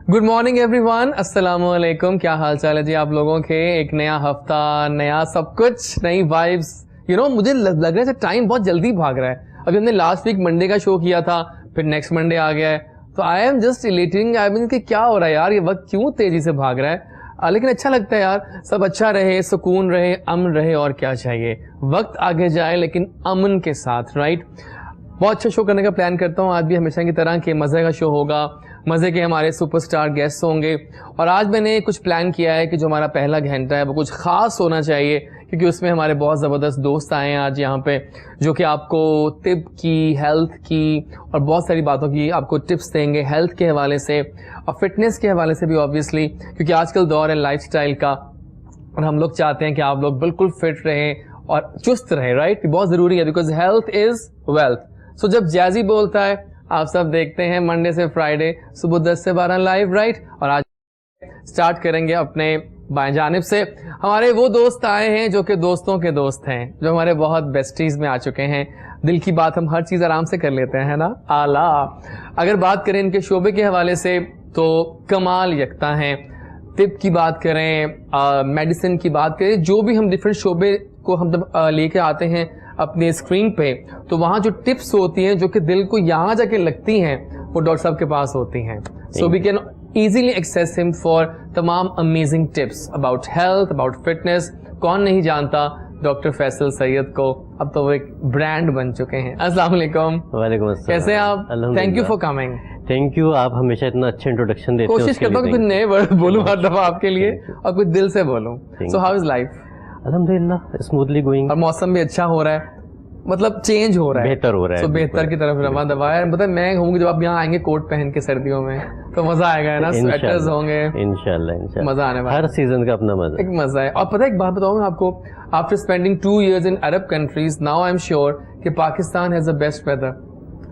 Good morning everyone, अस्सलाम वालेकुम। क्या हाल चाल है जी आप लोगों के? एक नया हफ्ता, नया सब कुछ, नई वाइब्स। मुझे लग रहा है टाइम बहुत जल्दी भाग रहा है। अभी हमने लास्ट वीक मंडे का शो किया था, फिर नेक्स्ट मंडे आ गया है, तो I am just relating. I mean कि क्या हो रहा है यार, ये वक्त क्यों तेजी से भाग रहा है। लेकिन अच्छा लगता है यार, सब अच्छा रहे, सुकून रहे, अमन रहे, और क्या चाहिए। वक्त आगे जाए लेकिन अमन के साथ, राइट। बहुत अच्छा शो करने का प्लान करता हूँ आज भी, हमेशा की तरह कि मज़े का शो होगा, मज़े के हमारे सुपरस्टार गेस्ट होंगे। और आज मैंने कुछ प्लान किया है कि जो हमारा पहला घंटा है वो कुछ ख़ास होना चाहिए, क्योंकि उसमें हमारे बहुत ज़बरदस्त दोस्त आए हैं आज यहाँ पे, जो कि आपको तिब की, हेल्थ की और बहुत सारी बातों की आपको टिप्स देंगे, हेल्थ के हवाले से और फिटनेस के हवाले से भी ऑब्वियसली, क्योंकि आजकल दौर है लाइफस्टाइल का और हम लोग चाहते हैं कि आप लोग बिल्कुल फिट रहें और चुस्त रहें, राइट। बहुत ज़रूरी है, बिकॉज हेल्थ इज़ वेल्थ। सो जब जैजी बोलता है, आप सब देखते हैं मंडे से फ्राइडे सुबह 10 से 12 लाइव, राइट। और आज स्टार्ट करेंगे अपने बाएं जानिब से। हमारे वो दोस्त आए हैं जो कि दोस्तों के दोस्त हैं, जो हमारे बहुत बेस्टीज में आ चुके हैं। दिल की बात हम हर चीज़ आराम से कर लेते हैं, है ना। आला अगर बात करें इनके शोबे के हवाले से तो कमाल यकता हैं। टिप की बात करें, मेडिसिन की बात करें, जो भी हम डिफरेंट शोबे को हम जब लेके आते हैं अपने स्क्रीन पे, तो वहाँ जो टिप्स होती हैं जो कि दिल को यहाँ जाके लगती हैं, वो डॉक्टर साहब के पास होती हैं। So we can easily access him for तमाम amazing tips about health, about fitness. कौन नहीं जानता डॉक्टर फैसल सैयद को, अब तो वो एक ब्रांड बन चुके हैं। अस्सलाम वालेकुम। वालेकुम अस्सलाम। कैसे हैं आप? Thank you for coming. Thank you, आप हमेशा इतना अच्छा इंट्रोडक्शन देते हो। कोशिश करता हूँ कुछ नए वर्ड बोलूँ हर दफा आपके लिए और कुछ दिल से बोलूँ। So how is life? अल्हम्दुलिल्लाह, स्मूथली गोइंग। और मौसम भी अच्छा हो रहा है, मतलब चेंज हो रहा है, बेहतर हो रहा है। तो बेहतर की तरफ रवा दवा है। मतलब मैं कहूँगी जब आप यहाँ आएंगे कोट पहन के सर्दियों में, तो मजा आएगा, है ना। स्वेटर्स होंगे, इंशाल्लाह मजा आने वाला है। हर सीजन का अपना मजा, एक मजा है। और पता है एक बात बताऊँ मैं आपको, after spending 2 years in Arab countries, now I am sure कि Pakistan has the best weather.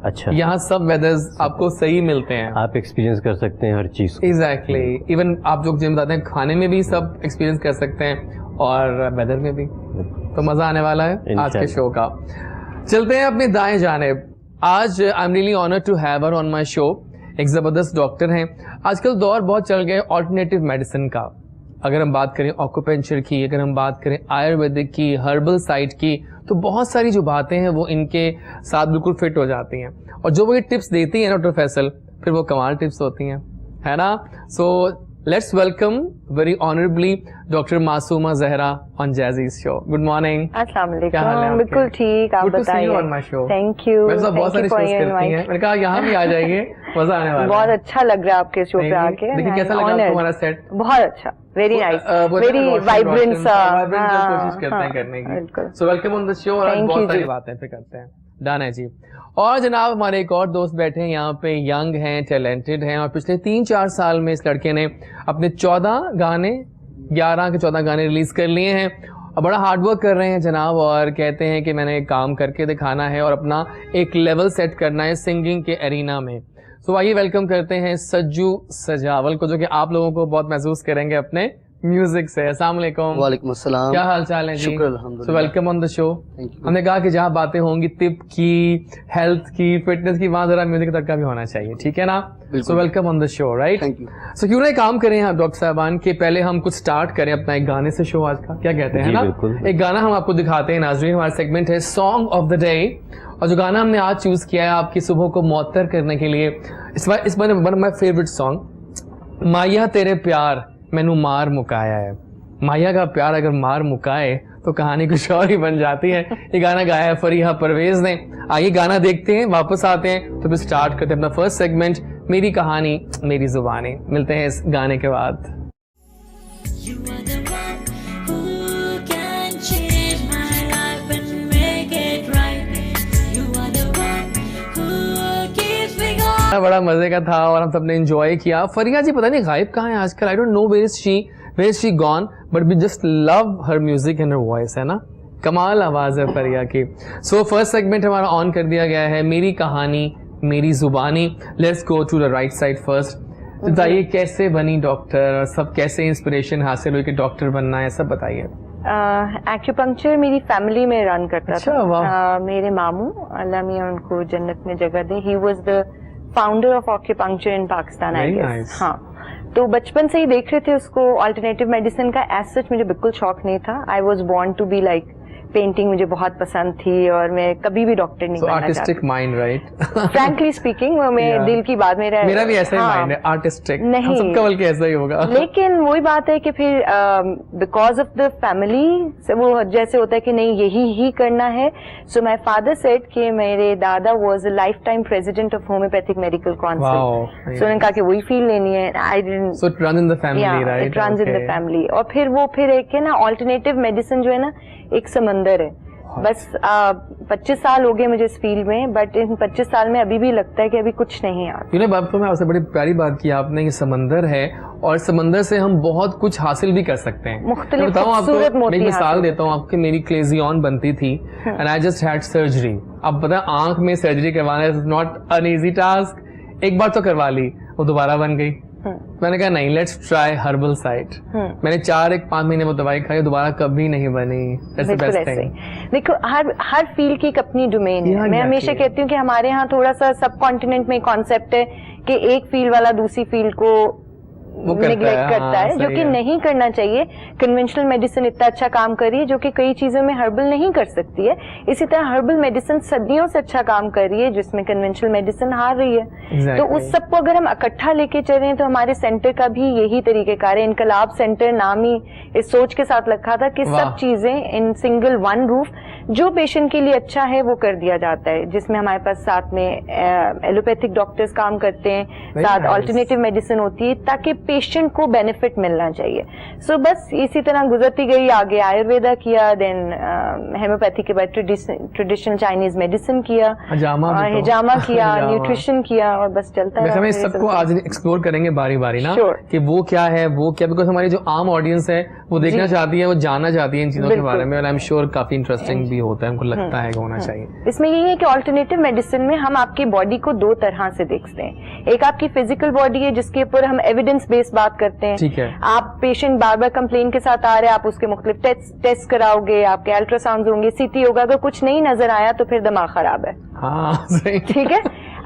अच्छा, यहाँ सब वेदर्स आपको सही मिलते हैं, आप एक्सपीरियंस कर सकते हैं हर चीज को। एग्जैक्टली। इवन आप जो जिम बताते हैं, खाने में भी सब एक्सपीरियंस कर सकते हैं और वेदर में भी, तो मजा आने वाला है आज के शो का। चलते हैं अपने दाएं जानिब। आज I am really honoured to have her on my show. एक जबरदस्त डॉक्टर हैं। आजकल दौर बहुत चल गया है ऑल्टरनेटिव मेडिसिन का। अगर हम बात करें ऑक्यूपेंचर की, अगर हम बात करें आयुर्वेदिक की, हर्बल साइड की, तो बहुत सारी जो बातें हैं वो इनके साथ बिल्कुल फिट हो जाती हैं। और जो वो ये टिप्स देती हैं डॉक्टर फैसल, फिर वो कमाल टिप्स होती हैं, है ना। So let's welcome very honourably doctor Masooma Zahra on जैजीज शो। Good morning. अस्सलाम वालेकुम। बिल्कुल ठीक, आप बताइए। On my show. Thank you. बहुत सारे शोज करती हैं, मैंने कहा यहाँ भी आ जाइए, मजा आने वाला है। बहुत अच्छा लग रहा है आपके शो पे आके। देखिए कैसा लगा आपको हमारा सेट? बहुत अच्छा, वेरी नाइस, वेरी वाइब्रेंट सा। कोशिश करते हैं करने की। सो वेलकम ऑन द शो। और आज बहुत सारी बातें फिर करते हैं, डन है जी। और जनाब हमारे एक और दोस्त बैठे हैं यहाँ पे, यंग हैं, टैलेंटेड हैं, और पिछले 3-4 साल में इस लड़के ने अपने 14 गाने, 11 के 14 गाने रिलीज कर लिए हैं और बड़ा हार्डवर्क कर रहे हैं जनाब। और कहते हैं कि मैंने काम करके दिखाना है और अपना एक लेवल सेट करना है सिंगिंग के एरिना में। सो आइए वेलकम करते हैं सज्जू सजावल को, जो कि आप लोगों को बहुत महसूस करेंगे अपने म्यूजिक से। अस्सलाम वालेकुम। वालेकुम अस्सलाम। क्या हाल चाल है जी? शुक्र अल्हम्दुलिल्लाह। सो वेलकम ऑन द शो। हमने कहा कि जहाँ बातें होंगी टिप की, हेल्थ की, फिटनेस की, वहाँ जरा म्यूजिक तक का भी होना चाहिए, ठीक है ना। So welcome on the show, right. Thank you. So क्यों ना एक काम करें यहाँ डॉक्टर साहबान के, पहले हम कुछ स्टार्ट करें अपना एक गाने से शो आज का, क्या कहते हैं ना। एक गाना हम आपको दिखाते हैं नाज़रीन। हमारा सेगमेंट है सॉन्ग ऑफ द डे, और जो गाना हमने आज चूज किया है आपकी सुबह को मुअत्तर करने के लिए, इस बार one of my favourite song, माया तेरे प्यार मैनू मार मुकाया है। माया का प्यार अगर मार मुकाए तो कहानी कुछ और ही बन जाती है। ये गाना गाया है फरीहा परवेज ने। आइए गाना देखते हैं, वापस आते हैं, तो फिर स्टार्ट करते हैं अपना फर्स्ट सेगमेंट, मेरी कहानी मेरी जुबानी। मिलते हैं इस गाने के बाद। बड़ा मजे का था और हम सबने एंजॉय किया। फरिया जी पता नहीं गायब कहाँ है आजकल, I don't know where is she gone, but we just love her music and her voice, है ना। कमाल आवाज है फरिया की। सो फर्स्ट सेगमेंट हमारा ऑन कर दिया गया है, मेरी कहानी मेरी जुबानी। Let's go to the right side first. बताइए कैसे बनी डॉक्टर, और सब कैसे इंस्पिरेशन हासिल हुई कि डॉक्टर बनना है, सब बताइए। एक्यूपंक्चर मेरी फैमिली में रन करता था। मेरे मामू, अल्लाह मियां उनको जन्नत में जगह दे, he was the founder of acupuncture in Pakistan, I guess. हाँ, तो बचपन से ही देख रहे थे उसको। अल्टरनेटिव मेडिसिन का एज सच मुझे बिल्कुल शौक नहीं था। I was born to be like, painting मुझे बहुत पसंद थी और मैं कभी भी डॉक्टर नहीं बनना चाहती। Artistic mind, right? Frankly speaking, मैं दिल की बात, मेरा भी ऐसा ही माइंड है, आर्टिस्टिक। नहीं, सबका बल्कि ऐसा ही होगा। लेकिन वही बात है कि फिर बिकॉज ऑफ द फैमिली से वो जैसे होता है कि नहीं यही ही करना है। सो माय फादर सेड कि मेरे दादा was a life time president of homeopathic medical council. So उन्होंने कहा कि वही फील्ड लेनी है। I didn't, so it run in the family, right? It runs in the family. और फिर एक है ना, अल्टरनेटिव मेडिसिन जो है ना, एक समंदर है। बस 25 साल हो गए मुझे इस फील्ड में, बट इन 25 साल में अभी भी लगता है कि अभी कुछ नहीं आता। बात तो मैं आपसे बड़ी प्यारी बात की आपने, ये समंदर है और समंदर से हम बहुत कुछ हासिल भी कर सकते हैं। मुख्तलिफ बताऊं खूबसूरत आपको, मोती एक मिसाल हासिल देता हूँ आपके। मेरी क्लेजियन बनती थी and I just had surgery. अब पता है आंख में सर्जरी करवाना is not an easy task. एक बार तो करवा ली, वो दोबारा बन गई। मैंने कहा नहीं, लेट्स ट्राई हर्बल साइड। मैंने 4-5 महीने में दवाई खाई, दोबारा कभी नहीं बनी। ऐसे बेस्ट थिंग। देखो, हर फील्ड की एक अपनी डोमेन है। मैं हमेशा कहती हूँ कि हमारे यहाँ थोड़ा सा सब कॉन्टिनेंट में कॉन्सेप्ट है कि एक फील्ड वाला दूसरी फील्ड को निगलेक्ट करता है, जो कि नहीं करना चाहिए। कन्वेंशनल मेडिसिन इतना अच्छा काम कर रही है जो कि कई चीजों में हर्बल नहीं कर सकती है। इसी तरह हर्बल मेडिसिन सदियों से अच्छा काम कर रही है जिसमें कन्वेंशनल मेडिसिन हार रही है। तो उस सबको अगर हम इकट्ठा लेके चल रहे हैं तो हमारे सेंटर का भी यही तरीकेकार है। इनकलाब सेंटर नाम ही इस सोच के साथ रखा था कि सब चीजें इन सिंगल वन रूफ, जो पेशेंट के लिए अच्छा है वो कर दिया जाता है। जिसमें हमारे पास साथ में एलोपैथिक डॉक्टर्स काम करते हैं, साथ अल्टरनेटिव मेडिसिन होती है, ताकि पेशेंट को बेनिफिट मिलना चाहिए। सो बस इसी तरह गुजरती गई। आगे आयुर्वेदा किया, देन हेम्योपैथी के बाद ट्रेडिशनल चाइनीज मेडिसिन किया, हिजामा किया, न्यूट्रिशन किया, और बस चलता है। हमें सबको आज एक्सप्लोर करेंगे बारी बारी ना, कि वो क्या है, वो क्या, बिकॉज हमारी जो आम ऑडियंस है वो देखना चाहती है, वो जानना चाहती है इन चीजों के बारे में, और आई एम श्योर काफी इंटरेस्टिंग भी होता है, उनको लगता है कि होना चाहिए। इसमें यही है कि अल्टरनेटिव मेडिसिन में हम आपकी बॉडी को दो तरह से देखते हैं। एक आपकी फिजिकल बॉडी है जिसके ऊपर हम एविडेंस बेस्ड बात करते हैं। ठीक है। आप पेशेंट बार बार कंप्लेन के साथ आ रहे हैं, आप उसके मुख्तलिफ टेस्ट कराओगे, आपके अल्ट्रासाउंड होंगे, सीटी होगा। अगर कुछ नहीं नजर आया तो फिर दिमाग खराब है। हाँ, सही। ठीक है।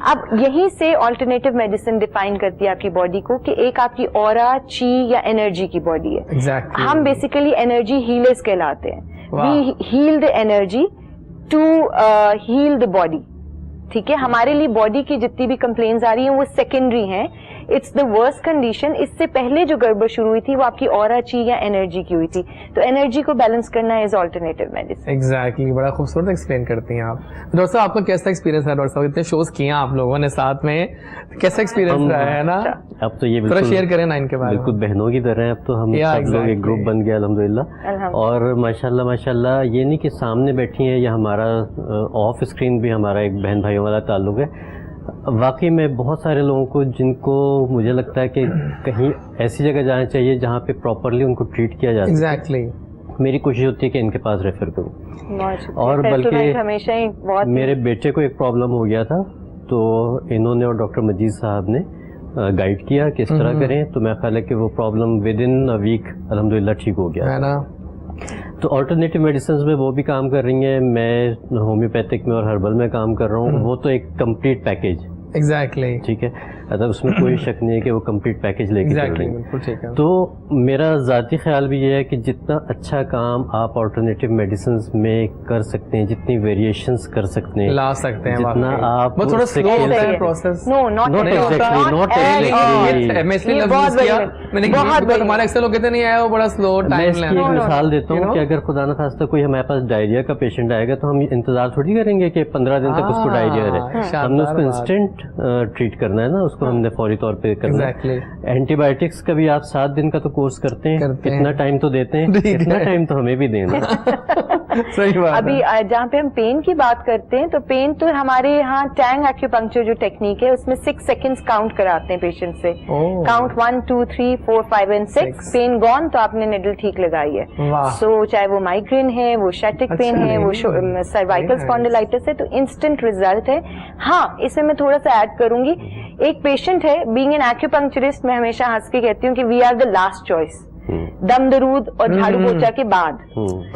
अब यहीं से अल्टरनेटिव मेडिसिन डिफाइन करती है आपकी बॉडी को कि एक आपकी ऑरा, ची या एनर्जी की बॉडी है। Exactly. हम बेसिकली एनर्जी हीलर्स कहलाते हैं। We heal the energy to heal the body. ठीक है। हमारे लिए बॉडी की जितनी भी कंप्लेन्स आ रही हैं वो सेकेंडरी हैं। It's the worst condition. इससे पहले जो गड़बड़ शुरू हुई थी वो आपकी ऑरा, ची या एनर्जी की हुई थी। तो एनर्जी को बैलेंस करना इज अल्टरनेटिव मेडिसिन। एग्जैक्टली, बड़ा खूबसूरत एक्सप्लेन करती हैं आप। डॉक्टर साहब, आपका कैसा एक्सपीरियंस है? डॉक्टर साहब, इतने शोज किए आप लोगों ने साथ में, कैसा एक्सपीरियंस रहा है ना? अब तो ये थोड़ा शेयर करें ना इनके बारे में। बिल्कुल बहनों की तरह अब तो हम सब लोग एक ग्रुप बन गया अल्हम्दुलिल्लाह। और माशाल्लाह माशाल्लाह, ये नहीं कि सामने बैठी है या हमारा ऑफ स्क्रीन भी हमारा एक बहन भाइयों वाला ताल्लुक है। वाकई में बहुत सारे लोगों को, जिनको मुझे लगता है कि कहीं ऐसी जगह जाना चाहिए जहाँ पे प्रॉपरली उनको ट्रीट किया जाए। एग्जैक्टली। मेरी कोशिश होती है कि इनके पास रेफर करूँ। और बल्कि हमेशा ही बहुत, मेरे बेटे को एक प्रॉब्लम हो गया था, तो इन्होंने और डॉक्टर मजीद साहब ने गाइड किया किस तरह करें। तो मैं ख्याल है कि वो problem within a week अल्हम्दुलिल्लाह ठीक हो गया है ना। तो अल्टरनेटिव मेडिसिन में वो भी काम कर रही हैं, मैं होम्योपैथिक में और हर्बल में काम कर रहा हूँ। वो तो एक कंप्लीट पैकेज। एग्जैक्टली। ठीक है। अगर उसमें कोई शक नहीं है कि वो कंप्लीट पैकेज लेके चल रही हैं। बिल्कुल ठीक है। तो मेरा ज़ाती ख्याल भी ये है कि जितना अच्छा काम आप अल्टरनेटिव मेडिसिन में कर सकते हैं, जितनी वेरिएशंस कर सकते हैं, ला सकते हैं, जितना आप बस थोड़ा स्लो होता है प्रोसेस। No, not exactly. मैं इसलिए लफ्ज़ किया मैंने, बहुत हमारे अक्सर लोग कहते नहीं आया, वो बड़ा स्लो टाइम लेता है। एक मिसाल देता हूँ कि अगर खुदा न खास्ता कोई हमारे पास डायरिया का पेशेंट आएगा तो हम इंतजार थोड़ी करेंगे कि 15 दिन तक उसको डायरिया रहे। हमने उसको इंस्टेंट ट्रीट करना है ना, उसको हमने फौरी तौर पे करना है। एंटीबायोटिक्स का भी आप 7 दिन का तो कोर्स करते हैं, कितना टाइम तो देते हैं, कितना टाइम तो हमें भी देना। सही बात। अभी जहाँ पे हम पेन की बात करते हैं, तो पेन तो हमारे यहाँ टैंग एक्यूपंक्चर जो टेक्निक है उसमें 6 सेकंड्स काउंट कराते हैं पेशेंट से। Count 1 2 3 4 5 and 6। पेन गॉन तो आपने निडल ठीक लगाई है। सो चाहे वो माइग्रेन है, वो शैटिक पेन है, वो सर्वाइकल स्पॉन्डिलाइटिस है, तो इंस्टेंट रिजल्ट है। हाँ, इसमें मैं थोड़ा सा ऐड करूंगी। एक पेशेंट है, बीइंग एन एक्यूपंक्चरिस्ट, मैं हमेशा हंस के कहती हूँ कि we are the last choice. दम दरूद और झाड़ू पोछा के बाद।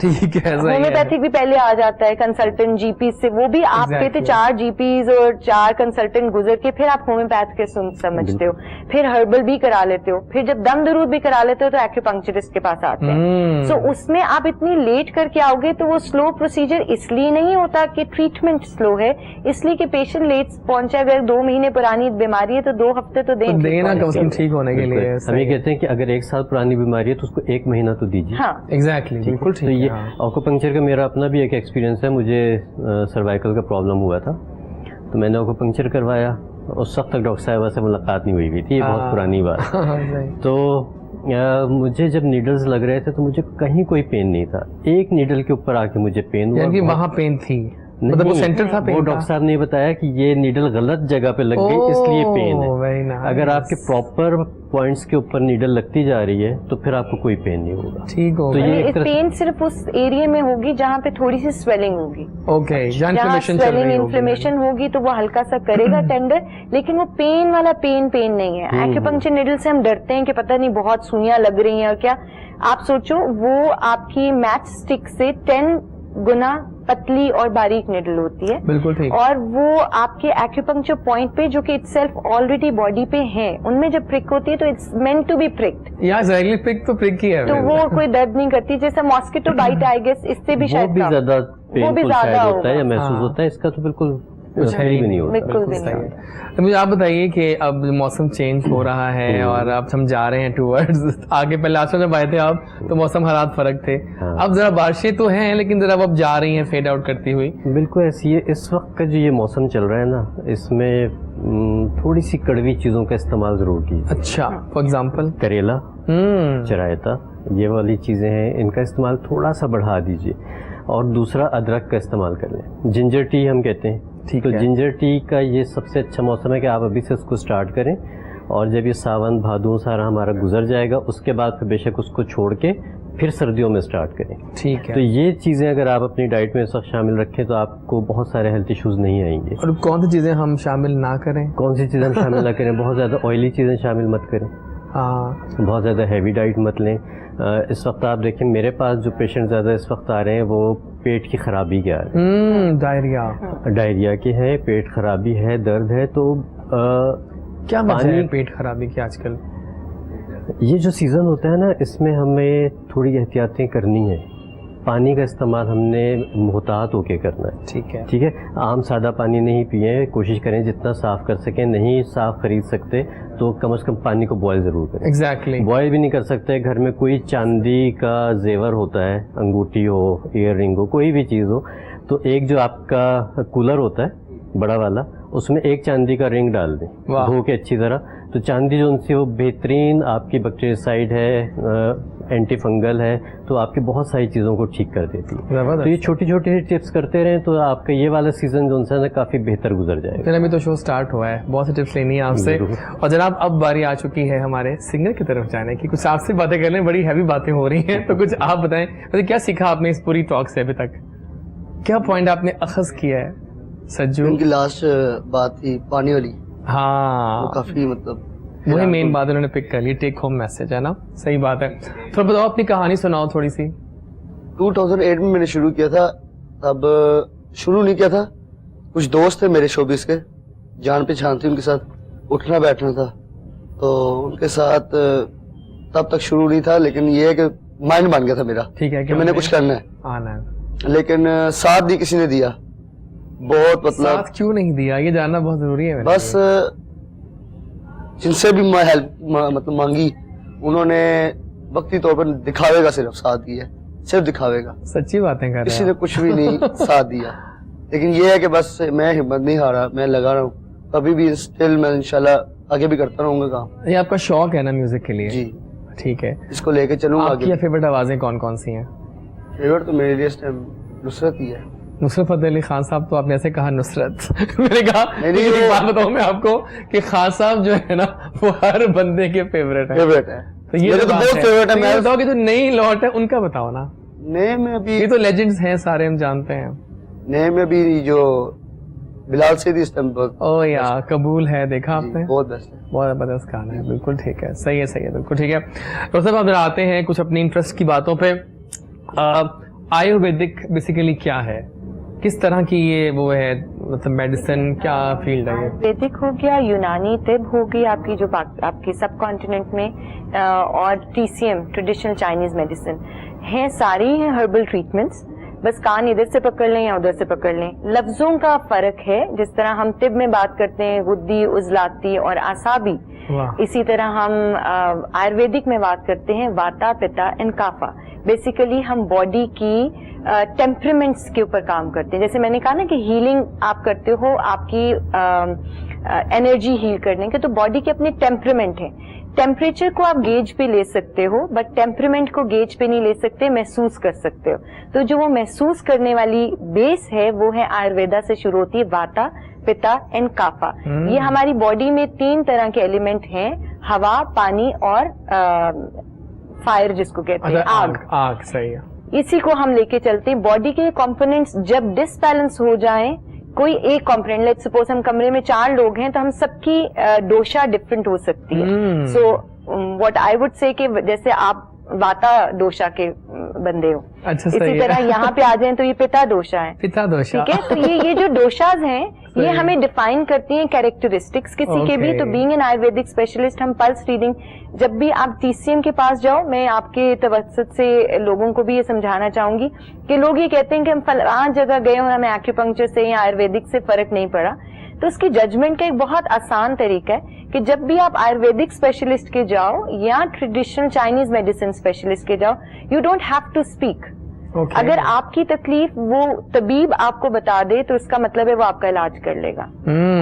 ठीक है, होम्योपैथिक भी पहले आ जाता है कंसल्टेंट जीपी से, वो भी आप पे थे 4 जीपीज और 4 कंसल्टेंट गुजर के फिर आप होम्योपैथ के समझते हो, फिर हर्बल भी करा लेते हो, फिर जब दम दरूद भी करा लेते हो तो एक्यूपंक्चरिस्ट के पास आते हैं। सो उसमें आप इतनी लेट करके आओगे तो वो स्लो प्रोसीजर इसलिए नहीं होता कि ट्रीटमेंट स्लो है, इसलिए कि पेशेंट लेट पहुंचा। अगर 2 महीने पुरानी बीमारी है तो 2 हफ्ते तो देना कम से कम ठीक होने के लिए। हम ये कहते हैं कि अगर 1 साल पुरानी बीमारी है तो उसको 1 महीना तो दीजिए। हाँ एग्जैक्टली, बिल्कुल ठीक। तो ये एक्यूपंक्चर का मेरा अपना भी एक एक्सपीरियंस है। मुझे सर्वाइकल का प्रॉब्लम हुआ था तो मैंने एक्यूपंक्चर करवाया। उस वक्त तक डॉक्टर साहबा से मुलाकात नहीं हुई थी, ये बहुत पुरानी बात। तो मुझे जब नीडल्स लग रहे थे तो मुझे कहीं कोई पेन नहीं था। एक नीडल के ऊपर आके मुझे पेन हुआ। यानी वहाँ पेन थी, मतलब वो सेंटर था पेन? वो डॉक्टर साहब ने बताया कि ये नीडल गलत जगह पे लग गई इसलिए पेन है। अगर आपके प्रॉपर पॉइंट्स के ऊपर नीडल लगती जा रही है तो फिर आपको कोई पेन नहीं होगा। ठीक होगा। तो ये पेन सिर्फ उस एरिया में होगी जहाँ पे थोड़ी सी स्वेलिंग होगी। ओके, जहाँ स्वेलिंग इन्फ्लेमेशन होगी तो वो हल्का सा करेगा टेंडर, लेकिन वो पेन वाला पेन नहीं है। एक्यूपंक्चर नीडल से हम डरते हैं कि पता नहीं बहुत सुइयां लग रही हैं और क्या। आप सोचो वो आपकी मैच स्टिक से 10 गुना पतली और बारीक निडल होती है। बिल्कुल ठीक। और वो आपके एक्यूपंक्चर पॉइंट पे जो कि इटसेल्फ ऑलरेडी बॉडी पे है, उनमें जब प्रिक होती है तो इट्स मेंट टू बी प्रिक्ड। या एग्जैक्टली, प्रिक तो प्रिक ही है, तो वो कोई दर्द नहीं करती। जैसे मॉस्किटो बाइट आई गेस, इससे भी शायद ज्यादा होता है या महसूस हाँ। होता है। इसका तो बिल्कुल कुछ है ही नहीं होता। बिल्कुल भी नहीं होता। तो मुझे आप बताइए कि अब मौसम चेंज हो रहा है और अब हम जा रहे हैं टूवर्ड्स आगे। पहले लास्ट में जब आए थे आप तो मौसम हालात फर्क थे। हाँ। अब जरा बारिशें तो हैं लेकिन जरा अब जा रही हैं फेड आउट करती हुई। बिल्कुल ऐसी है। इस वक्त का जो ये मौसम चल रहा है ना, इसमें थोड़ी सी कड़वी चीज़ों का इस्तेमाल ज़रूर कीजिए। अच्छा, फॉर एग्जाम्पल करेला, चरायता, ये वाली चीज़ें हैं, इनका इस्तेमाल थोड़ा सा बढ़ा दीजिए। और दूसरा अदरक का इस्तेमाल कर लें। जिंजर टी हम कहते हैं, ठीक तो है। जिंजर टी का ये सबसे अच्छा मौसम है कि आप अभी से उसको स्टार्ट करें और जब ये सावन भादों सारा हमारा गुजर जाएगा उसके बाद फिर बेशक उसको छोड़ के फिर सर्दियों में स्टार्ट करें। ठीक है। तो ये चीज़ें अगर आप अपनी डाइट में इस वक्त शामिल रखें तो आपको बहुत सारे हेल्थ इश्यूज नहीं आएंगे। और कौन सी चीज़ें हम शामिल ना करें? कौन सी चीज़ें हम शामिल ना करें? बहुत ज़्यादा ऑयली चीज़ें शामिल मत करें। हाँ, बहुत ज़्यादा हैवी डाइट मत लें। इस वक्त आप देखें मेरे पास जो पेशेंट ज़्यादा इस वक्त आ रहे हैं वो पेट की खराबी के आ रहे हैं। डायरिया के हैं, पेट खराबी है, दर्द है। तो क्या वजह है पेट खराबी की आजकल? ये जो सीज़न होता है ना, इसमें हमें थोड़ी एहतियातें करनी है। पानी का इस्तेमाल हमने मुहतात होके करना है। ठीक है। आम सादा पानी नहीं पिए, कोशिश करें जितना साफ़ कर सकें। नहीं साफ़ खरीद सकते तो कम से कम पानी को बॉयल ज़रूर करें। एग्जैक्टली। बॉयल भी नहीं कर सकते, घर में कोई चांदी का जेवर होता है, अंगूठी हो, ईयर रिंग हो, कोई भी चीज़ हो, तो एक जो आपका कूलर होता है बड़ा वाला, उसमें एक चांदी का रिंग डाल दें धो के अच्छी तरह। तो चांदी जो उनसे वो बेहतरीन आपकी बैक्टीरियासाइड है, एंटी फंगल है, तो आपकी बहुत सारी चीज़ों को ठीक कर देती है। तो ये छोटी छोटी टिप्स करते रहें तो आपका ये वाला सीज़न जो है ना काफ़ी बेहतर गुजर जाएगा। फिर अभी तो शो स्टार्ट हुआ है, बहुत सी टिप्स लेनी है आपसे। और जनाब अब बारी आ चुकी है हमारे सिंगर की तरफ जाने की। कुछ आपसे बातें कर लें, बड़ी हैवी बातें हो रही हैं, तो कुछ आप बताएं मतलब क्या सीखा आपने इस पूरी टॉक से अभी तक? क्या पॉइंट आपने अखज़ किया है? सज्जू, उनकी लास्ट बात थी पानी वाली, हाँ, वो काफी मतलब वही मेन बात उन्होंने पिक कर ली, टेक होम मैसेज है ना। सही बात है। तो बताओ अपनी कहानी सुनाओ थोड़ी सी। 2008 में मैंने शुरू किया था। तब शुरू नहीं किया था, कुछ दोस्त थे मेरे शोबिस के, जान पहचान थी, उनके साथ उठना बैठना था, तो उनके साथ तब तक शुरू नहीं था। लेकिन ये है कि माइंड बन गया था मेरा, ठीक है, कि मैंने कुछ करना है, आना है। लेकिन साथ नहीं किसी ने दिया। बहुत मतलब साथ क्यों नहीं दिया, ये जानना बहुत जरूरी है। बस जिनसे भी मैं हेल्प मतलब मांगी, उन्होंने वक्ती तौर पर दिखावे का सिर्फ साथ दिया, सिर्फ दिखावे का। सच्ची बातें कर रहे हैं। किसी ने कुछ भी नहीं साथ दिया। लेकिन ये है कि बस मैं हिम्मत नहीं हारा, मैं लगा रहा हूँ अभी भी। स्टिल मैं इंशाल्लाह आगे भी करता रहूंगा काम। ये आपका शौक है ना म्यूजिक के लिए? जी ठीक है, इसको लेके चलूंगा आपकी आगे। फेवरेट आवाजें कौन कौन सी हैं? फेवरेट तो मेरे लिए इस टाइम नुसरत ही है। नुसरत फतेह अली खान साहब, तो आपने ऐसे कहा नुसरत मैंने कहा नहीं, एक बात बताऊं मैं आपको कि खान साहब जो है ना वो हर बंदे के फेवरेट है। फेवरेट है तो ये मेरे तो बहुत फेवरेट है। तो मैं बताओ कि जो नई लौट है उनका बताओ ना। नए में अभी ये तो लेजेंड्स हैं सारे, हम जानते हैं। नए में भी जो बिलाल सेठी इस टाइम बहुत ओ या कबूल है, देखा आपने, बहुत बेस्ट है। बहुत जबरदस्त गाना है, बिल्कुल ठीक है, सही है, बिल्कुल ठीक है। डॉक्टर साहब अब आते हैं कुछ अपनी इंटरेस्ट की बातों पे। आयुर्वेदिक बेसिकली क्या है, किस तरह की ये वो है, मतलब मेडिसिन क्या फील्ड है ये? आयुर्वेदिक हो गया, यूनानी तिब हो गई आपकी जो आपकी सब कॉन्टिनेंट में, और TCM ट्रेडिशनल चाइनीज मेडिसिन है, सारी हैं हर्बल ट्रीटमेंट्स। बस कान इधर से पकड़ लें या उधर से पकड़ लें, लफ्जों का फर्क है। जिस तरह हम तिब में बात करते हैं गुद्दी, उजलाती और आसाबी, इसी तरह हम आयुर्वेदिक में बात करते हैं वाता, पित्ता एंड काफा। बेसिकली हम बॉडी की टेम्परामेंट्स के ऊपर काम करते हैं। जैसे मैंने कहा ना कि हीलिंग आप करते हो आपकी एनर्जी हील करने के, तो बॉडी के अपने टेम्परामेंट है। टेम्परेचर को आप गेज पे ले सकते हो, बट टेम्परामेंट को गेज पे नहीं ले सकते, महसूस कर सकते हो। तो जो वो महसूस करने वाली बेस है वो है आयुर्वेदा से शुरू होती है, वाता, पित्ता एंड काफा। ये हमारी बॉडी में 3 तरह के एलिमेंट हैं, हवा, पानी और फायर जिसको कहते हैं, आग। सही है। इसी को हम लेके चलते हैं। बॉडी के कंपोनेंट्स जब डिसबैलेंस हो जाएं, कोई एक कंपोनेंट, लेट्स सपोज हम कमरे में 4 लोग हैं तो हम सबकी डोशा डिफरेंट हो सकती है। So what I would say कि जैसे आप वाता डोशा के बंदे हो, अच्छा, इसी तरह यहाँ पे आ जाएं तो ये पिता डोशा है, पिता डोशा, ठीक है। तो ये जो डोशाज हैं ये हमें डिफाइन करती हैं कैरेक्टरिस्टिक्स किसी के भी। तो बीइंग एन आयुर्वेदिक स्पेशलिस्ट हम पल्स रीडिंग, जब भी आप TCM के पास जाओ, मैं आपके तवज्जुद से लोगों को भी ये समझाना चाहूंगी कि लोग ये कहते हैं कि हम फलां जगह गए और हमें एक्यूपंक्चर से या आयुर्वेदिक से फर्क नहीं पड़ा। तो उसकी जजमेंट का एक बहुत आसान तरीका है कि जब भी आप आयुर्वेदिक स्पेशलिस्ट के जाओ या ट्रेडिशनल चाइनीज मेडिसिन स्पेशलिस्ट के जाओ, you don't have to speak. अगर आपकी तकलीफ वो तबीब आपको बता दे तो इसका मतलब है वो आपका इलाज कर लेगा।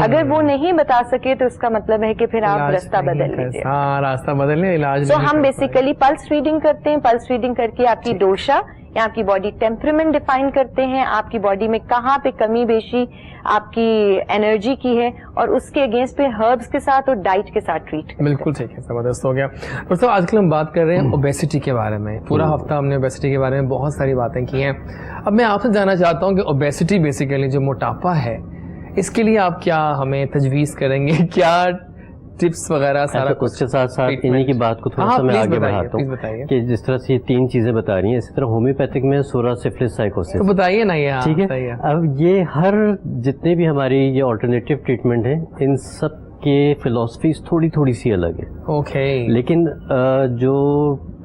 अगर वो नहीं बता सके तो इसका मतलब है कि फिर आप रास्ता बदल लीजिए। रास्ता बदलने, इलाज। तो हम बेसिकली पल्स रीडिंग करते हैं। पल्स रीडिंग करके आपकी डोशा या आपकी बॉडी टेम्परामेंट डिफाइन करते हैं, आपकी बॉडी में कहाँ पे कमी बेशी आपकी एनर्जी की है, और उसके अगेंस्ट पे हर्ब्स के साथ और डाइट के साथ ट्रीट। बिल्कुल ठीक है, जबरदस्त हो गया। दोस्तों आजकल हम बात कर रहे हैं ओबेसिटी के बारे में। पूरा हफ्ता हमने ओबेसिटी के बारे में बहुत सारी बातें की हैं। अब मैं आपसे जानना चाहता हूँ कि ओबेसिटी बेसिकली जो मोटापा है, इसके लिए आप क्या हमें तजवीज़ करेंगे, क्या टिप्स वगैरह सारा कुछ? उसके साथ साथ इन्हीं की बात को थोड़ा सा मैं आगे बढ़ाता हूँ कि जिस तरह से ये 3 चीजें बता रही हैं, इसी तरह होम्योपैथिक में सोरा, सिफिलिस, साइकोसिस। तो बताइए ना ये। ठीक है। अब ये हर जितने भी हमारी ये ऑल्टरनेटिव ट्रीटमेंट है, इन सब के फिलॉसफीज थोड़ी सी अलग है। ओके। लेकिन जो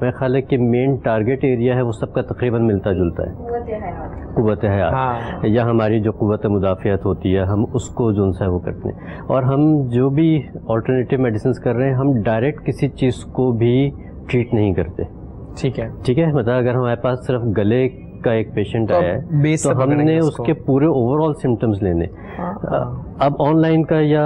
मैं ख्याल है कि मेन टारगेट एरिया है वो सबका तकरीबन मिलता जुलता है, कुव्वत हयात, या हमारी जो कुव्वत मुदाफ़ियत होती है, हम उसको जो सा वो करते हैं। और हम जो भी ऑल्टरनेटिव मेडिसिन कर रहे हैं, हम डायरेक्ट किसी चीज़ को भी ट्रीट नहीं करते। ठीक है, ठीक है। मतलब अगर हमारे पास सिर्फ गले का एक पेशेंट आया है तो हमने उसके पूरे ओवरऑल सिम्टम्स लेने। अब ऑनलाइन का या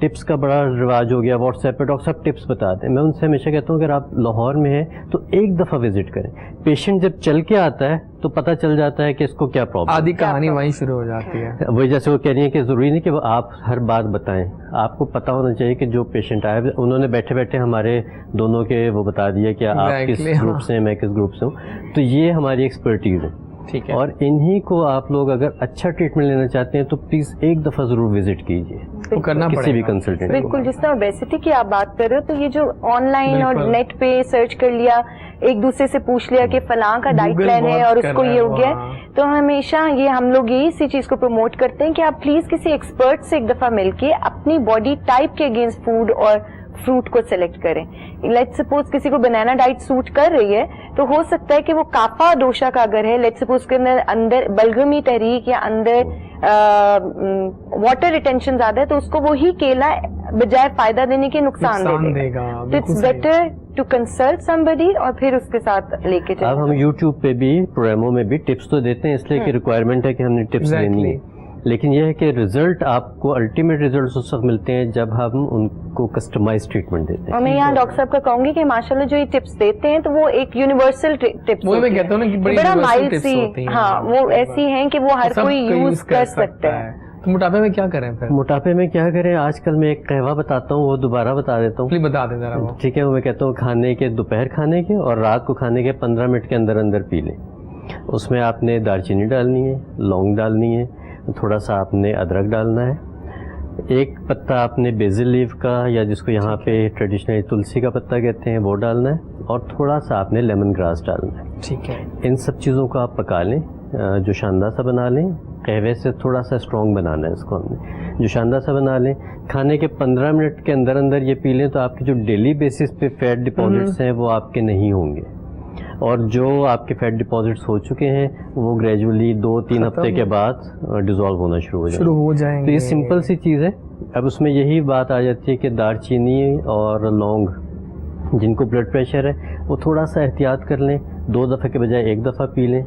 टिप्स का बड़ा रिवाज हो गया, व्हाट्सएप पे डॉक्टर साहब टिप्स बताते हैं। मैं उनसे हमेशा कहता हूँ अगर आप लाहौर में हैं तो एक दफ़ा विजिट करें। पेशेंट जब चल के आता है तो पता चल जाता है कि इसको क्या प्रॉब्लम, आधी कहानी वहीं शुरू हो जाती है। वही जैसे वो कह रही है कि ज़रूरी नहीं कि वो आप हर बात बताएं, आपको पता होना चाहिए कि जो पेशेंट आए उन्होंने बैठे बैठे हमारे दोनों के वो बता दिया कि आप किस ग्रुप से हैं, मैं किस ग्रुप से हूँ। तो ये हमारी एक्सपर्टीज़ है। ठीक है। और इन्हीं को आप लोग अगर अच्छा ट्रीटमेंट लेना चाहते हैं तो प्लीज एक दफा जरूर विजिट कीजिए, वो करना किसी भी कंसल्टेंट। बिल्कुल। जिस तरह ओबेसिटी की आप बात कर रहे हो, तो ये जो ऑनलाइन और नेट पे सर्च कर लिया, एक दूसरे से पूछ लिया कि फलां का डाइट प्लान है और उसको ये हो गया, तो हमेशा ये हम लोग यही इसी चीज को प्रमोट करते हैं कि आप प्लीज किसी एक्सपर्ट से एक दफा मिलके अपनी बॉडी टाइप के अगेंस्ट फूड और फ्रूट को सिलेक्ट करें। लेट्स सपोज किसी को बनाना डाइट सूट कर रही है तो हो सकता है कि वो काफा डोशा का अगर है, लेट्स सपोज के अंदर बलगमी तहरीक या अंदर वाटर रिटेंशन ज्यादा है, तो उसको वही केला बजाय फायदा देने के नुकसान दे देगा। तो it's better to consult somebody और फिर उसके साथ लेके चलें। अब हम YouTube पे भी, प्रोग्रामों में भी टिप्स तो देते हैं, इसलिए कि रिक्वायरमेंट है कि हमने टिप्स देनी है। लेकिन यह है कि रिजल्ट आपको अल्टीमेट रिजल्ट उस वक्त मिलते हैं जब हम उनको कस्टमाइज ट्रीटमेंट देते हैं। और मैं यहाँ डॉक्टर साहब का कहूंगी कि माशाल्लाह जो ये टिप्स देते हैं तो वो एक यूनिवर्सल टिप्स वो मैं कहता हूँ ना कि बड़ा माइल्ड सी, हाँ वो ऐसी हैं कि वो हर कोई यूज कर सकता है। तो मोटापे में क्या करें फिर? मोटापे में क्या करें, आजकल मैं एक कहवा बताता हूँ, वो दोबारा बता देता हूँ। बता दें जरा वो। ठीक है। वो मैं कहता हूँ खाने के, दोपहर खाने के और रात को खाने के 15 मिनट के अंदर अंदर पी लें। उसमें आपने दालचीनी डालनी है, लौंग डालनी है, थोड़ा सा आपने अदरक डालना है, एक पत्ता आपने बेसिल लीफ का या जिसको यहाँ पे ट्रेडिशनली तुलसी का पत्ता कहते हैं वो डालना है, और थोड़ा सा आपने लेमन ग्रास डालना है। ठीक है। इन सब चीज़ों को आप पका लें, जो शानदार सा बना लें। कहवे से थोड़ा सा स्ट्रॉन्ग बनाना है इसको हमने, जो शानदार सा बना लें। खाने के 15 मिनट के अंदर अंदर ये पी लें तो आपके जो डेली बेसिस पे फैट डिपॉजिट्स हैं वो आपके नहीं होंगे, और जो आपके फैट डिपॉजिट्स हो चुके हैं वो ग्रेजुअली 2-3 हफ्ते के बाद डिज़ोल्व होना शुरू हो जाएंगे। तो ये सिंपल सी चीज़ है। अब उसमें यही बात आ जाती है कि दालचीनी और लौंग, जिनको ब्लड प्रेशर है वो थोड़ा सा एहतियात कर लें, 2 दफ़े के बजाय 1 दफ़ा पी लें,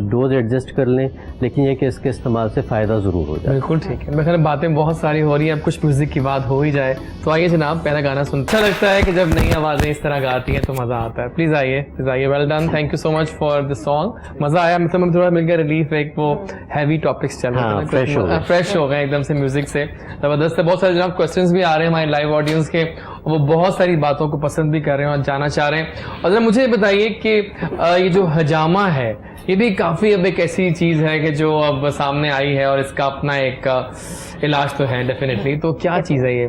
डोज एडजस्ट कर लें, लेकिन ये कि इसके इस्तेमाल से फ़ायदा ज़रूर हो जाए। बिल्कुल ठीक है। मेरे ख्याल बातें बहुत सारी हो रही हैं, अब कुछ म्यूज़िक की बात हो ही जाए तो आइए जनाब, पहला गाना सुनते। अच्छा लगता है कि जब नई आवाज़ें इस तरह गाती हैं तो मज़ा आता है। प्लीज़ आइए, प्लीज़ आइए। Well done, thank you so much for the song. मज़ा आया, मतलब मैं थोड़ा मिल गया रिलीफ, एक वो हैवी टॉपिक्स चल रहे थे, फ्रेश हो गए एकदम से म्यूज़िक से। ज़बरदस्त है। बहुत सारे जनाब क्वेश्चंस भी आ रहे हैं हमारे लाइव ऑडियंस के, वो बहुत सारी बातों को पसंद भी कर रहे हैं और जानना चाह रहे हैं। और जरा मुझे बताइए कि ये जो हजामा है ये भी काफ़ी अब एक ऐसी चीज़ है कि जो अब सामने आई है और इसका अपना एक इलाज तो है डेफिनेटली। तो क्या चीज़ है ये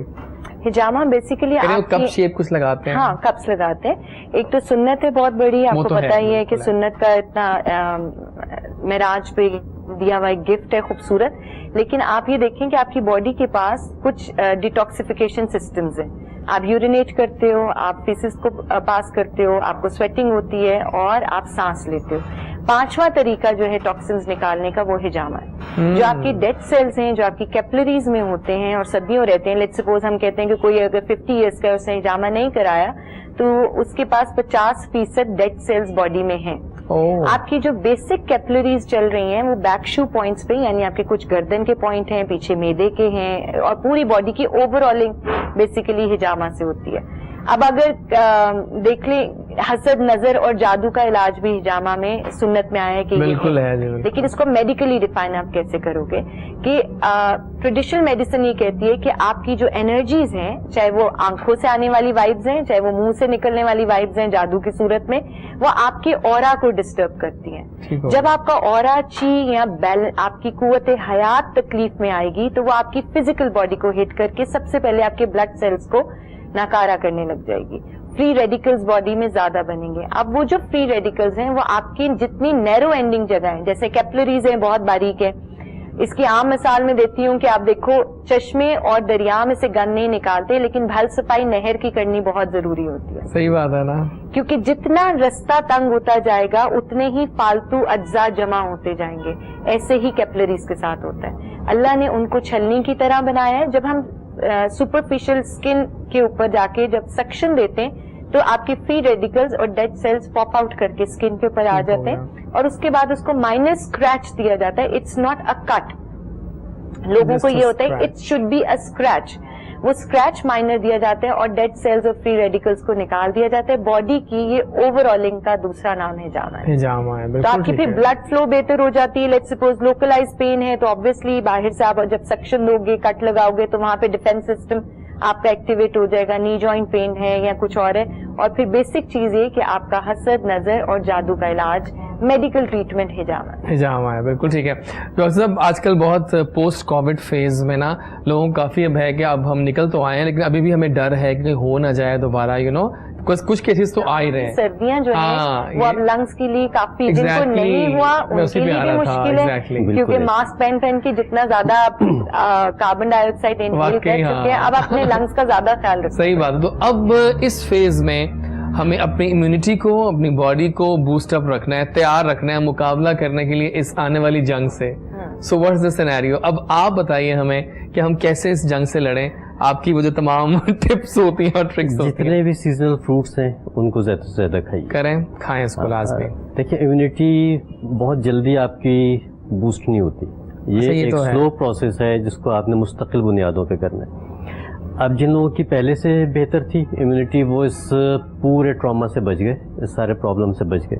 हिजामा? बेसिकली कप शेप कुछ लगाते हैं। हाँ, कप्स लगाते हैं। एक तो सुन्नत है बहुत बड़ी, आपको तो पता ही है कि सुन्नत का इतना मेराज पे दिया हुआ एक गिफ्ट है खूबसूरत। लेकिन आप ये देखें कि आपकी बॉडी के पास कुछ डिटॉक्सिफिकेशन सिस्टम्स हैं। आप यूरिनेट करते हो, आप फीसिस को पास करते हो, आपको स्वेटिंग होती है और आप सांस लेते हो। 5वां तरीका जो है टॉक्सिन्स निकालने का वो हिजामा है। जो आपकी डेड सेल्स हैं, जो आपकी कैपिलरीज में होते हैं और सदियों रहते हैं। लेट्स सपोज हम कहते हैं कि कोई अगर 50 इयर्स का उसने हिजामा नहीं कराया तो उसके पास 50% डेड सेल्स बॉडी में हैं। आपकी जो बेसिक कैपिलरीज चल रही हैं वो बैक शू पॉइंट्स पे, यानी आपके कुछ गर्दन के पॉइंट हैं, पीछे मैदे के हैं, और पूरी बॉडी की ओवरऑलिंग बेसिकली हिजामा से होती है। अब अगर देख लें, हसद, नजर और जादू का इलाज भी हिजामा में सुन्नत में आया है कि बिल्कुल है, लेकिन इसको मेडिकली डिफाइन आप कैसे करोगे? कि ट्रेडिशनल मेडिसिन ये कहती है कि आपकी जो एनर्जीज हैं, चाहे वो आंखों से आने वाली वाइब्स हैं, चाहे वो मुंह से निकलने वाली वाइब्स हैं जादू की सूरत में, वो आपके ऑरा को डिस्टर्ब करती हैं। जब आपका ऑरा ची या आपकी कुव्वत हयात तकलीफ में आएगी तो वो आपकी फिजिकल बॉडी को हिट करके सबसे पहले आपके ब्लड सेल्स को नाकारा करने लग जाएगी। फ्री रेडिकल्स बॉडी में ज्यादा बनेंगे। अब वो जो फ्री रेडिकल्स हैं वो आपकी जितनी नैरो एंडिंग जगह है, जैसे कैपिलरीज हैं बहुत बारीक है, इसकी आम मिसाल में देती हूँ कि आप देखो चश्मे और दरिया में से गंद नहीं निकालते, लेकिन भल सफाई नहर की करनी बहुत जरूरी होती है। सही बात है ना, क्योंकि जितना रास्ता तंग होता जाएगा उतने ही फालतू अज्जा जमा होते जाएंगे। ऐसे ही कैपिलरीज के साथ होता है। अल्लाह ने उनको छलनी की तरह बनाया है। जब हम सुपरफिशियल स्किन के ऊपर जाके जब सक्शन देते हैं तो आपके फ्री रेडिकल्स और डेड सेल्स पॉप आउट करके स्किन के ऊपर आ जाते हैं, और उसके बाद उसको माइनर स्क्रैच दिया जाता है। It's not a cut. लोगों को ये होता है it should be a scratch. वो स्क्रैच माइनर दिया जाता है और डेड सेल्स और फ्री रेडिकल्स को निकाल दिया जाता है। बॉडी की ये ओवरऑलिंग का दूसरा नाम हिजामा है। हिजामा है, तो आपकी फिर ब्लड फ्लो बेहतर हो जाती है। लेट्स सपोज लोकलाइज पेन है तो ऑब्वियसली बाहर से आप जब सक्शन दोगे, कट लगाओगे तो वहां पे डिफेंस सिस्टम आपका एक्टिवेट हो जाएगा। नी जॉइंट पेन है या कुछ और है। और फिर बेसिक चीज ये कि आपका हसद, नजर और जादू का इलाज, मेडिकल ट्रीटमेंट हिजामा है। बिल्कुल ठीक है। डॉक्टर साहब, आजकल बहुत पोस्ट कोविड फेज में ना लोगों को काफी अब है कि अब हम निकल तो आए हैं लेकिन अभी भी हमें डर है कि हो ना जाए दोबारा, कुछ केसेस तो आ ही रहे हैं। सर्दियां जो है वो अब लंग्स के लिए काफी, जिनको नहीं हुआ उनके लिए भी मुश्किल है, क्योंकि मास्क पहन के जितना ज्यादा कार्बन डाइऑक्साइड इनहेल कर चुके हैं, अब अपने लंग्स का ज्यादा ख्याल रखें। सही बात है। तो अब इस फेज में हमें अपनी इम्यूनिटी को, अपनी बॉडी को बूस्ट अप रखना है, तैयार रखना है मुकाबला करने के लिए इस आने वाली जंग से। So what's the scenario? अब आप बताइए हमें कि हम कैसे इस जंग से लड़ें। आपकी वो जो तमाम टिप्स होती हैं और ट्रिक्स होती हैं। जितने भी सीजनल फ्रूट्स हैं उनको ज्यादा से ज्यादा खाएं इसको लाजमी। देखिए, इम्यूनिटी बहुत जल्दी आपकी बूस्ट नहीं होती। ये एक स्लो प्रोसेस है जिसको आपने मुस्तकिल बुनियादों पे करना है। अब जिन लोगों की पहले से बेहतर थी इम्यूनिटी, वो इस पूरे ट्रॉमा से बच गए, इस सारे प्रॉब्लम से बच गए।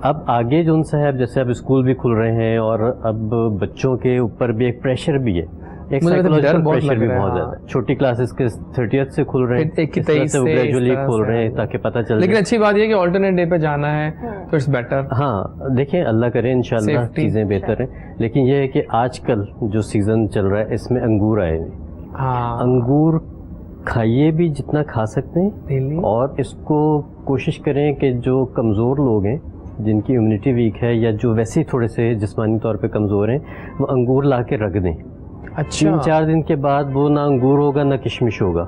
अब आगे जो उनसे है, जैसे अब स्कूल भी खुल रहे हैं और अब बच्चों के ऊपर भी एक प्रेशर भी है एक मुझे तो डर साइकोलॉजिकल बहुत प्रेशर लग भी रहा है, बहुत हाँ। ज्यादा है। छोटी क्लासेस के 30th से खुल रहे हैं, फिर 21 इस तरह से वो से, इस ग्रेजुअली तरह खोल से। रहे हैं ताकि पता चल लेकिन जाए। अच्छी बात ये है कि ऑल्टरनेट डे पे जाना है तो इट्स बेटर। हाँ देखिए, अल्लाह करे इंशाल्लाह Safety। चीज़ें बेहतर हैं, लेकिन ये है कि आजकल जो सीज़न चल रहा है इसमें अंगूर आए हुए, हाँ अंगूर खाइए भी जितना खा सकते हैं, Really? और इसको कोशिश करें कि जो कमज़ोर लोग हैं, जिनकी इम्यूनिटी वीक है या जो वैसे ही थोड़े से जिस्मानी तौर पे कमज़ोर हैं, वो अंगूर ला के रख दें। अच्छा 3-4 दिन के बाद वो ना अंगूर होगा ना किशमिश होगा,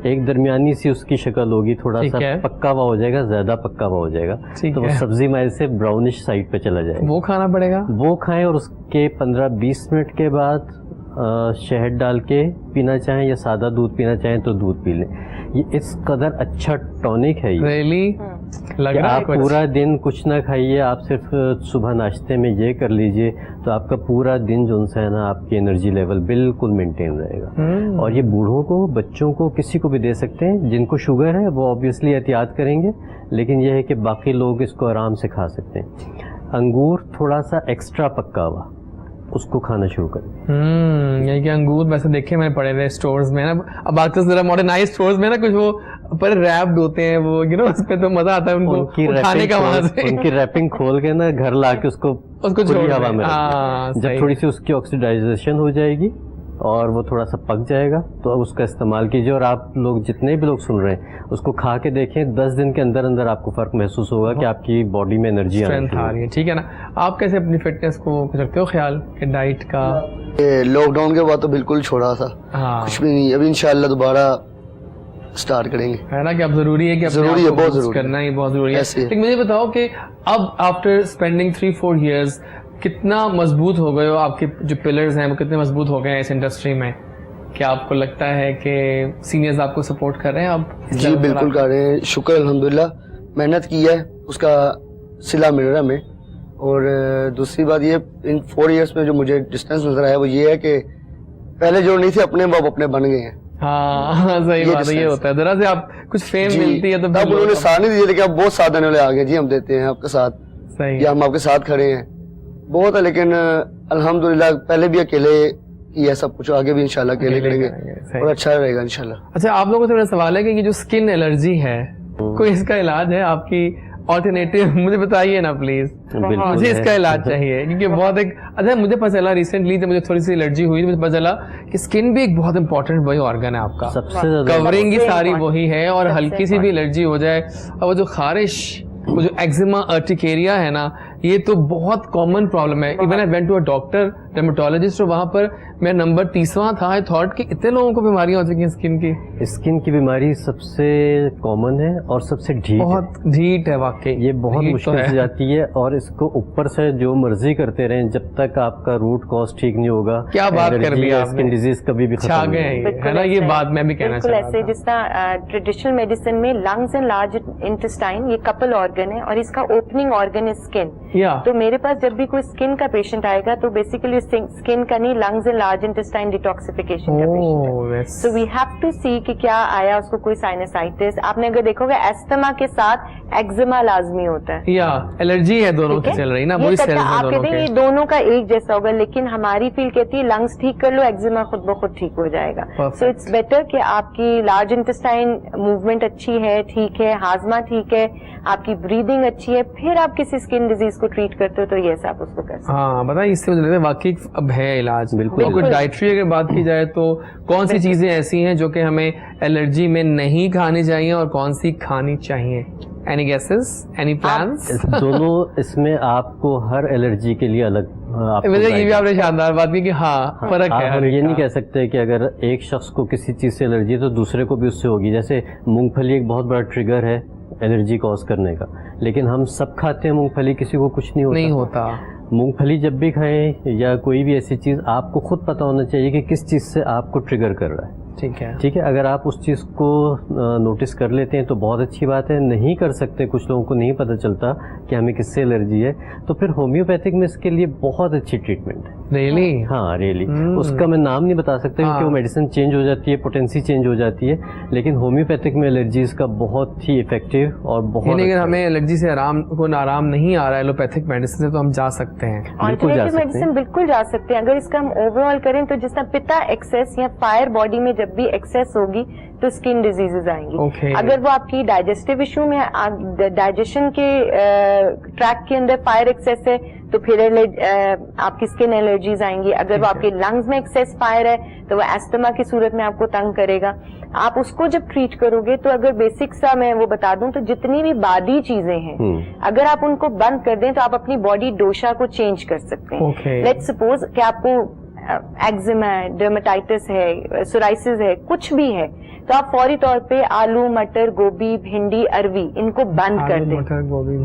एक दरमियानी सी उसकी शक्ल होगी, थोड़ा ठीक सा है। पक्का हुआ हो जाएगा, ज़्यादा पक्का हुआ हो जाएगा, ठीक तो वो है। सब्ज़ी माइल से ब्राउनिश साइड पे चला जाएगा। वो खाना पड़ेगा। वो खाएं और उसके 15-20 मिनट के बाद शहद डाल के पीना चाहें या सादा दूध पीना चाहें तो दूध पी लें। ये इस कदर अच्छा टॉनिक है ये रियली लग कि रहा है आप कुछ। पूरा दिन कुछ ना खाइए, आप सिर्फ सुबह नाश्ते में ये कर लीजिए तो आपका पूरा दिन जो है ना, आपकी एनर्जी लेवल बिल्कुल मेंटेन रहेगा। और ये बूढ़ों को, बच्चों को, किसी को भी दे सकते हैं। जिनको शुगर है वो ऑब्वियसली एहतियात करेंगे, लेकिन यह है कि बाकी लोग इसको आराम से खा सकते हैं। अंगूर थोड़ा सा एक्स्ट्रा पक्का हुआ उसको खाना शुरू करें। यही कि अंगूर वैसे देखे मैंने पड़े थे स्टोर्स में ना, अब आजकल जरा मॉडर्नाइज स्टोर्स में ना कुछ वो पर रैप्ड होते हैं वो, यू नो, उस पे तो मजा आता है उनको उठाने का वहां से। उनकी रैपिंग खोल के ना घर ला के उसको छोड़ हवा में हाँ, जब थोड़ी सी उसकी ऑक्सीडाइजेशन हो जाएगी और वो थोड़ा सा पक जाएगा तो अब उसका इस्तेमाल कीजिए। और आप लोग जितने भी लोग सुन रहे हैं उसको खा के देखें, 10 दिन के अंदर अंदर आपको फर्क महसूस होगा कि आपकी बॉडी में एनर्जी आ रही है। ठीक है ना, आप कैसे अपनी फिटनेस को रखते हो ख्याल कि डाइट का? लॉकडाउन के बाद तो बिल्कुल छोड़ा था, हाँ कुछ भी नहीं। अभी इंशाल्लाह दोबारा स्टार्ट करेंगे, है ना, कि अब जरूरी है कि अपने जरूरी आप है, को बहुत boost जरूरी करना ही बहुत जरूरी है। ऐसे है। लेकिन मुझे बताओ कि अब आफ्टर स्पेंडिंग 3-4 years कितना मजबूत हो गए हो, आपके जो पिलर्स हैं वो कितने मजबूत हो गए हैं इस इंडस्ट्री में? क्या आपको लगता है कि सीनियर्स आपको सपोर्ट कर रहे हैं अब? जी बिल्कुल कर रहे हैं, शुक्र अल्हम्दुलिल्लाह। मेहनत की है उसका सिला मिल रहा है हमें। और दूसरी बात ये, इन 4 years में जो मुझे डिस्टेंस नजर आया वो ये है कि पहले जो नहीं थे अपने वो अपने बन गए हैं। हाँ सही बात है, ये होता है जरा से आप कुछ फेम जी, मिलती है तो तब उन्होंने साथ नहीं दिए थे कि आप बहुत साथ देने वाले आ गए, जी हम देते हैं आपके साथ, सही या हम आपके साथ खड़े हैं, बहुत है। लेकिन अल्हम्दुलिल्लाह पहले भी अकेले किया सब कुछ, आगे भी इंशाल्लाह अकेले करेंगे सही। और अच्छा रहेगा इंशाल्लाह। अच्छा, आप लोगों से मेरा सवाल है कि ये जो स्किन एलर्जी है, कोई इसका इलाज है आपकी ऑल्टरनेटिव? मुझे बताइए ना प्लीज, मुझे इसका इलाज चाहिए क्योंकि बहुत एक अच्छा मुझे पता चला रिसेंटली जब मुझे थोड़ी सी एलर्जी हुई तो मुझे पता चला कि स्किन भी एक बहुत इंपॉर्टेंट वही ऑर्गन है आपका, सबसे ज्यादा कवरिंग ही सारी वही है। और हल्की सी भी एलर्जी हो जाए, और वो जो खारिश, वो जो एक्जिमा अर्टिकेरिया है ना, ये तो बहुत कॉमन प्रॉब्लम है। Even I went to a doctor dermatologist, और वहां पर मेरा नंबर 30वां था। आई थॉट कि इतने लोगों को बीमारियां हो चुकी हैं स्किन की। स्किन की बीमारी सबसे कॉमन है और सबसे ढीठ बहुत ढीठ है वाकई, ये बहुत ढीठ मुश्किल तो है। से जाती है। और इसको ऊपर से जो मर्जी करते रहें, जब तक आपका रूट कॉज ठीक नहीं होगा, क्या बात कर दी आपने, स्किन डिजीज कभी भी खत्म छा नहीं गए होगी। हैं, बिल्कुल है ना, ये ऐसे बात मैं भी कहना बिल्कुल चाह रहा ऐसे था। जिसका ट्रेडिशनल मेडिसिन में लंग्स एंड लार्ज इंटेस्टाइन, ये कपल ऑर्गन है और इसका ओपनिंग ऑर्गन इज स्किन। या तो मेरे पास जब भी कोई स्किन का पेशेंट आएगा तो बेसिकली स्किन का नहीं, lungs and large intestine detoxification का पेशेंट है। सो वी हैव टू सी कि क्या आया उसको कोई साइनसाइटिस। आपने अगर देखोगे एस्थमा के साथ एक्जिमा लाजमी होता है, या एलर्जी है दोनों की चल रही ना, वही सेल्स हैं आप दोनों कहते हैं ये के। दोनों का एक जैसा होगा, लेकिन हमारी फील कहती है लंग्स ठीक कर लो, एक्जिमा खुद ब खुद ठीक हो जाएगा। Perfect. सो इट्स बेटर कि आपकी लार्ज इंटेस्टाइन मूवमेंट अच्छी है, ठीक है, हाजमा ठीक है, आपकी ब्रीदिंग अच्छी है, फिर आप किसी स्किन डिजीज को ट्रीट करते हो तो ये आप उसको कर सकते हाँ बताइए, इससे मुझे लगता है वाकई अब है इलाज। बिल्कुल। तो कुछ डाइटरी अगर बात की जाए तो कौन सी चीजें ऐसी हैं जो कि हमें एलर्जी में नहीं खानी चाहिए और कौन सी खानी चाहिए? Any guesses, any plans? दोनों इसमें आपको हर एलर्जी के लिए अलग आपको वैसे ये भी guide- आपने शानदार बात की कि हाँ फर्क है आप हर हम एक ये का। नहीं कह सकते कि अगर एक शख्स को किसी चीज़ से एलर्जी है तो दूसरे को भी उससे होगी। जैसे मूंगफली एक बहुत बड़ा ट्रिगर है एलर्जी कॉज करने का, लेकिन हम सब खाते हैं मूंगफली, किसी को कुछ नहीं होता। मूंगफली जब भी खाएं या कोई भी ऐसी चीज़, आपको खुद पता होना चाहिए कि किस चीज़ से आपको ट्रिगर कर रहा है। ठीक है। ठीक है, अगर आप उस चीज़ को नोटिस कर लेते हैं तो बहुत अच्छी बात है। नहीं कर सकते, कुछ लोगों को नहीं पता चलता कि हमें किससे एलर्जी है, तो फिर होम्योपैथिक में इसके लिए बहुत अच्छी ट्रीटमेंट है। रियली? हाँ रियली। उसका मैं नाम नहीं बता सकता क्योंकि वो मेडिसिन चेंज हो जाती है, पोटेंसी चेंज हो जाती है, लेकिन होम्योपैथिक में एलर्जीज का बहुत ही इफेक्टिव और बहुत लेकिन अगर हमें एलर्जी से आराम नहीं आ रहा है एलोपैथिक मेडिसिन से, तो हम जा सकते हैं? ऑल्टरनेटिव मेडिसिन बिल्कुल जा सकते हैं। अगर इसका हम ओवरऑल करें तो जिसका पिता एक्सेस या फायर बॉडी में जब भी एक्सेस होगी तो स्किन डिजीजेज आएंगी। अगर वो आपकी डाइजेस्टिव इशू में, डाइजेशन के ट्रैक के अंदर फायर एक्सेस है तो फिर आपकी स्किन एलर्जीज आएंगी। अगर वो आपके लंग्स में एक्सेस फायर है तो वो एस्थमा की सूरत में आपको तंग करेगा। आप उसको जब ट्रीट करोगे तो अगर बेसिक सा मैं वो बता दूं तो जितनी भी बादी चीजें हैं अगर आप उनको बंद कर दें तो आप अपनी बॉडी डोशा को चेंज कर सकते हैं। लेट्स सपोज कि आपको एक्जिमा है, डर्मेटाइटिस है, सोराइसिस है, कुछ भी है, तो आप फौरी तौर पे आलू, मटर, गोभी, भिंडी, अरवी इनको बंद कर दें। मटर, गोभी,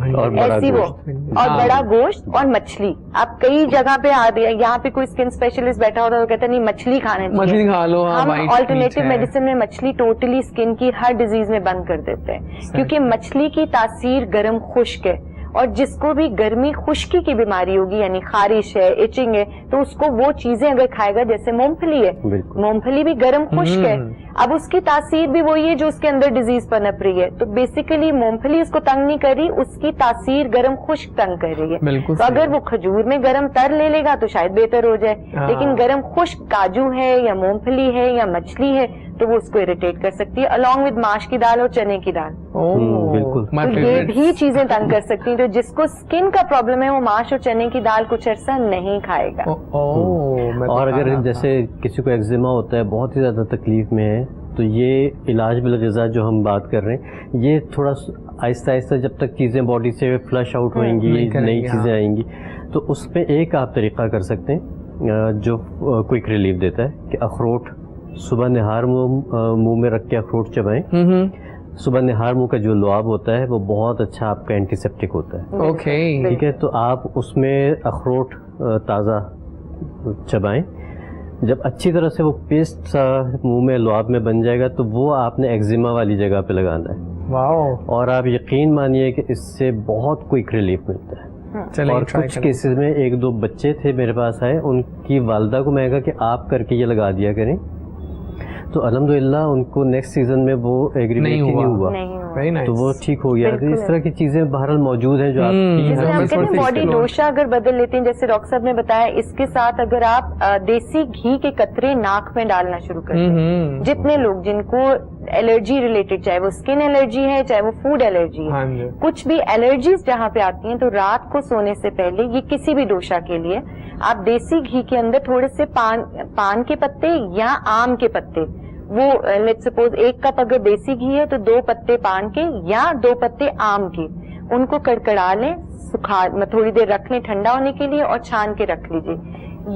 ऐसी वो और बड़ा गोश्त और मछली। आप कई जगह पे आ रही है, यहाँ पे कोई स्किन स्पेशलिस्ट बैठा होता है वो कहता है नहीं मछली खाने चाहिए, मछली खा लो। हम ऑल्टरनेटिव मेडिसिन में मछली टोटली स्किन की हर डिजीज में बंद कर देते हैं, क्योंकि मछली की तासीर गर्म खुश्क है और जिसको भी गर्मी खुश्की की बीमारी होगी यानी खारिश है, इचिंग है, तो उसको वो चीजें अगर खाएगा, जैसे मूंगफली है, मूंगफली भी गर्म खुश्क है, अब उसकी तासीर भी वही है जो उसके अंदर डिजीज पनप रही है। तो बेसिकली मूंगफली उसको तंग नहीं कर रही, उसकी तासीर गर्म खुश्क तंग कर रही है। तो अगर वो खजूर में गर्म तर ले लेगा तो शायद बेहतर हो जाए, लेकिन गर्म खुश्क काजू है या मूंगफली है या मछली है तो वो उसको इरिटेट कर सकती है, अलॉन्ग विद माश की दाल और चने की दाल। बिल्कुल, तो ये भी चीजें तंग कर सकती हैं। तो जिसको स्किन का प्रॉब्लम है वो माश और चने की दाल कुछ अरसा नहीं खाएगा। और अगर जैसे किसी को एक्जिमा होता है, बहुत ही ज्यादा तकलीफ में है, तो ये इलाज बिलग़िज़ा जो हम बात कर रहे हैं, ये थोड़ा आहिस्ता आहिस्ता जब तक चीज़ें बॉडी से फ्लश आउट होंगी, नई चीज़ें आएंगी, तो उसमें एक आप तरीका कर सकते हैं जो क्विक रिलीफ देता है कि अखरोट सुबह निहार मुंह में रख के अखरोट चबाएं। सुबह निहार मुंह का जो लुआब होता है वो बहुत अच्छा आपका एंटीसेप्टिक होता है। ओके, ठीक है, तो आप उसमें अखरोट ताज़ा चबाएं। जब अच्छी तरह से वो पेस्ट सा मुंह में लुआब में बन जाएगा तो वो आपने एक्जिमा वाली जगह पे लगाना है। वाओ। और आप यकीन मानिए कि इससे बहुत क्विक रिलीफ मिलता है। और कुछ केसेस में एक दो बच्चे थे मेरे पास आए, उनकी वालदा को मैं कहा कि आप करके ये लगा दिया करें, तो अल्हम्दुलिल्लाह उनको नेक्स्ट सीजन में वो एग्रीमेंट नहीं हुआ। nice. तो वो ठीक हो गया। तो इस तरह की चीजें बहरहाल मौजूद हैं जो आपकी बॉडी डोशा अगर बदल लेते हैं, जैसे डॉक्टर साहब ने बताया, इसके साथ अगर आप देसी घी के कतरे नाक में डालना शुरू कर दें, जितने लोग जिनको एलर्जी रिलेटेड, चाहे वो स्किन एलर्जी है चाहे वो फूड एलर्जी है, कुछ भी एलर्जीज जहाँ पे आती हैं, तो रात को सोने से पहले ये किसी भी डोशा के लिए आप देसी घी के अंदर थोड़े से पान के पत्ते या आम के पत्ते, वो लेट्स सपोज 1 कप अगर देसी घी है तो 2 पत्ते पान के या 2 पत्ते आम के, उनको कड़कड़ा लें, सुखा थोड़ी देर रख लें ठंडा होने के लिए और छान के रख लीजिए।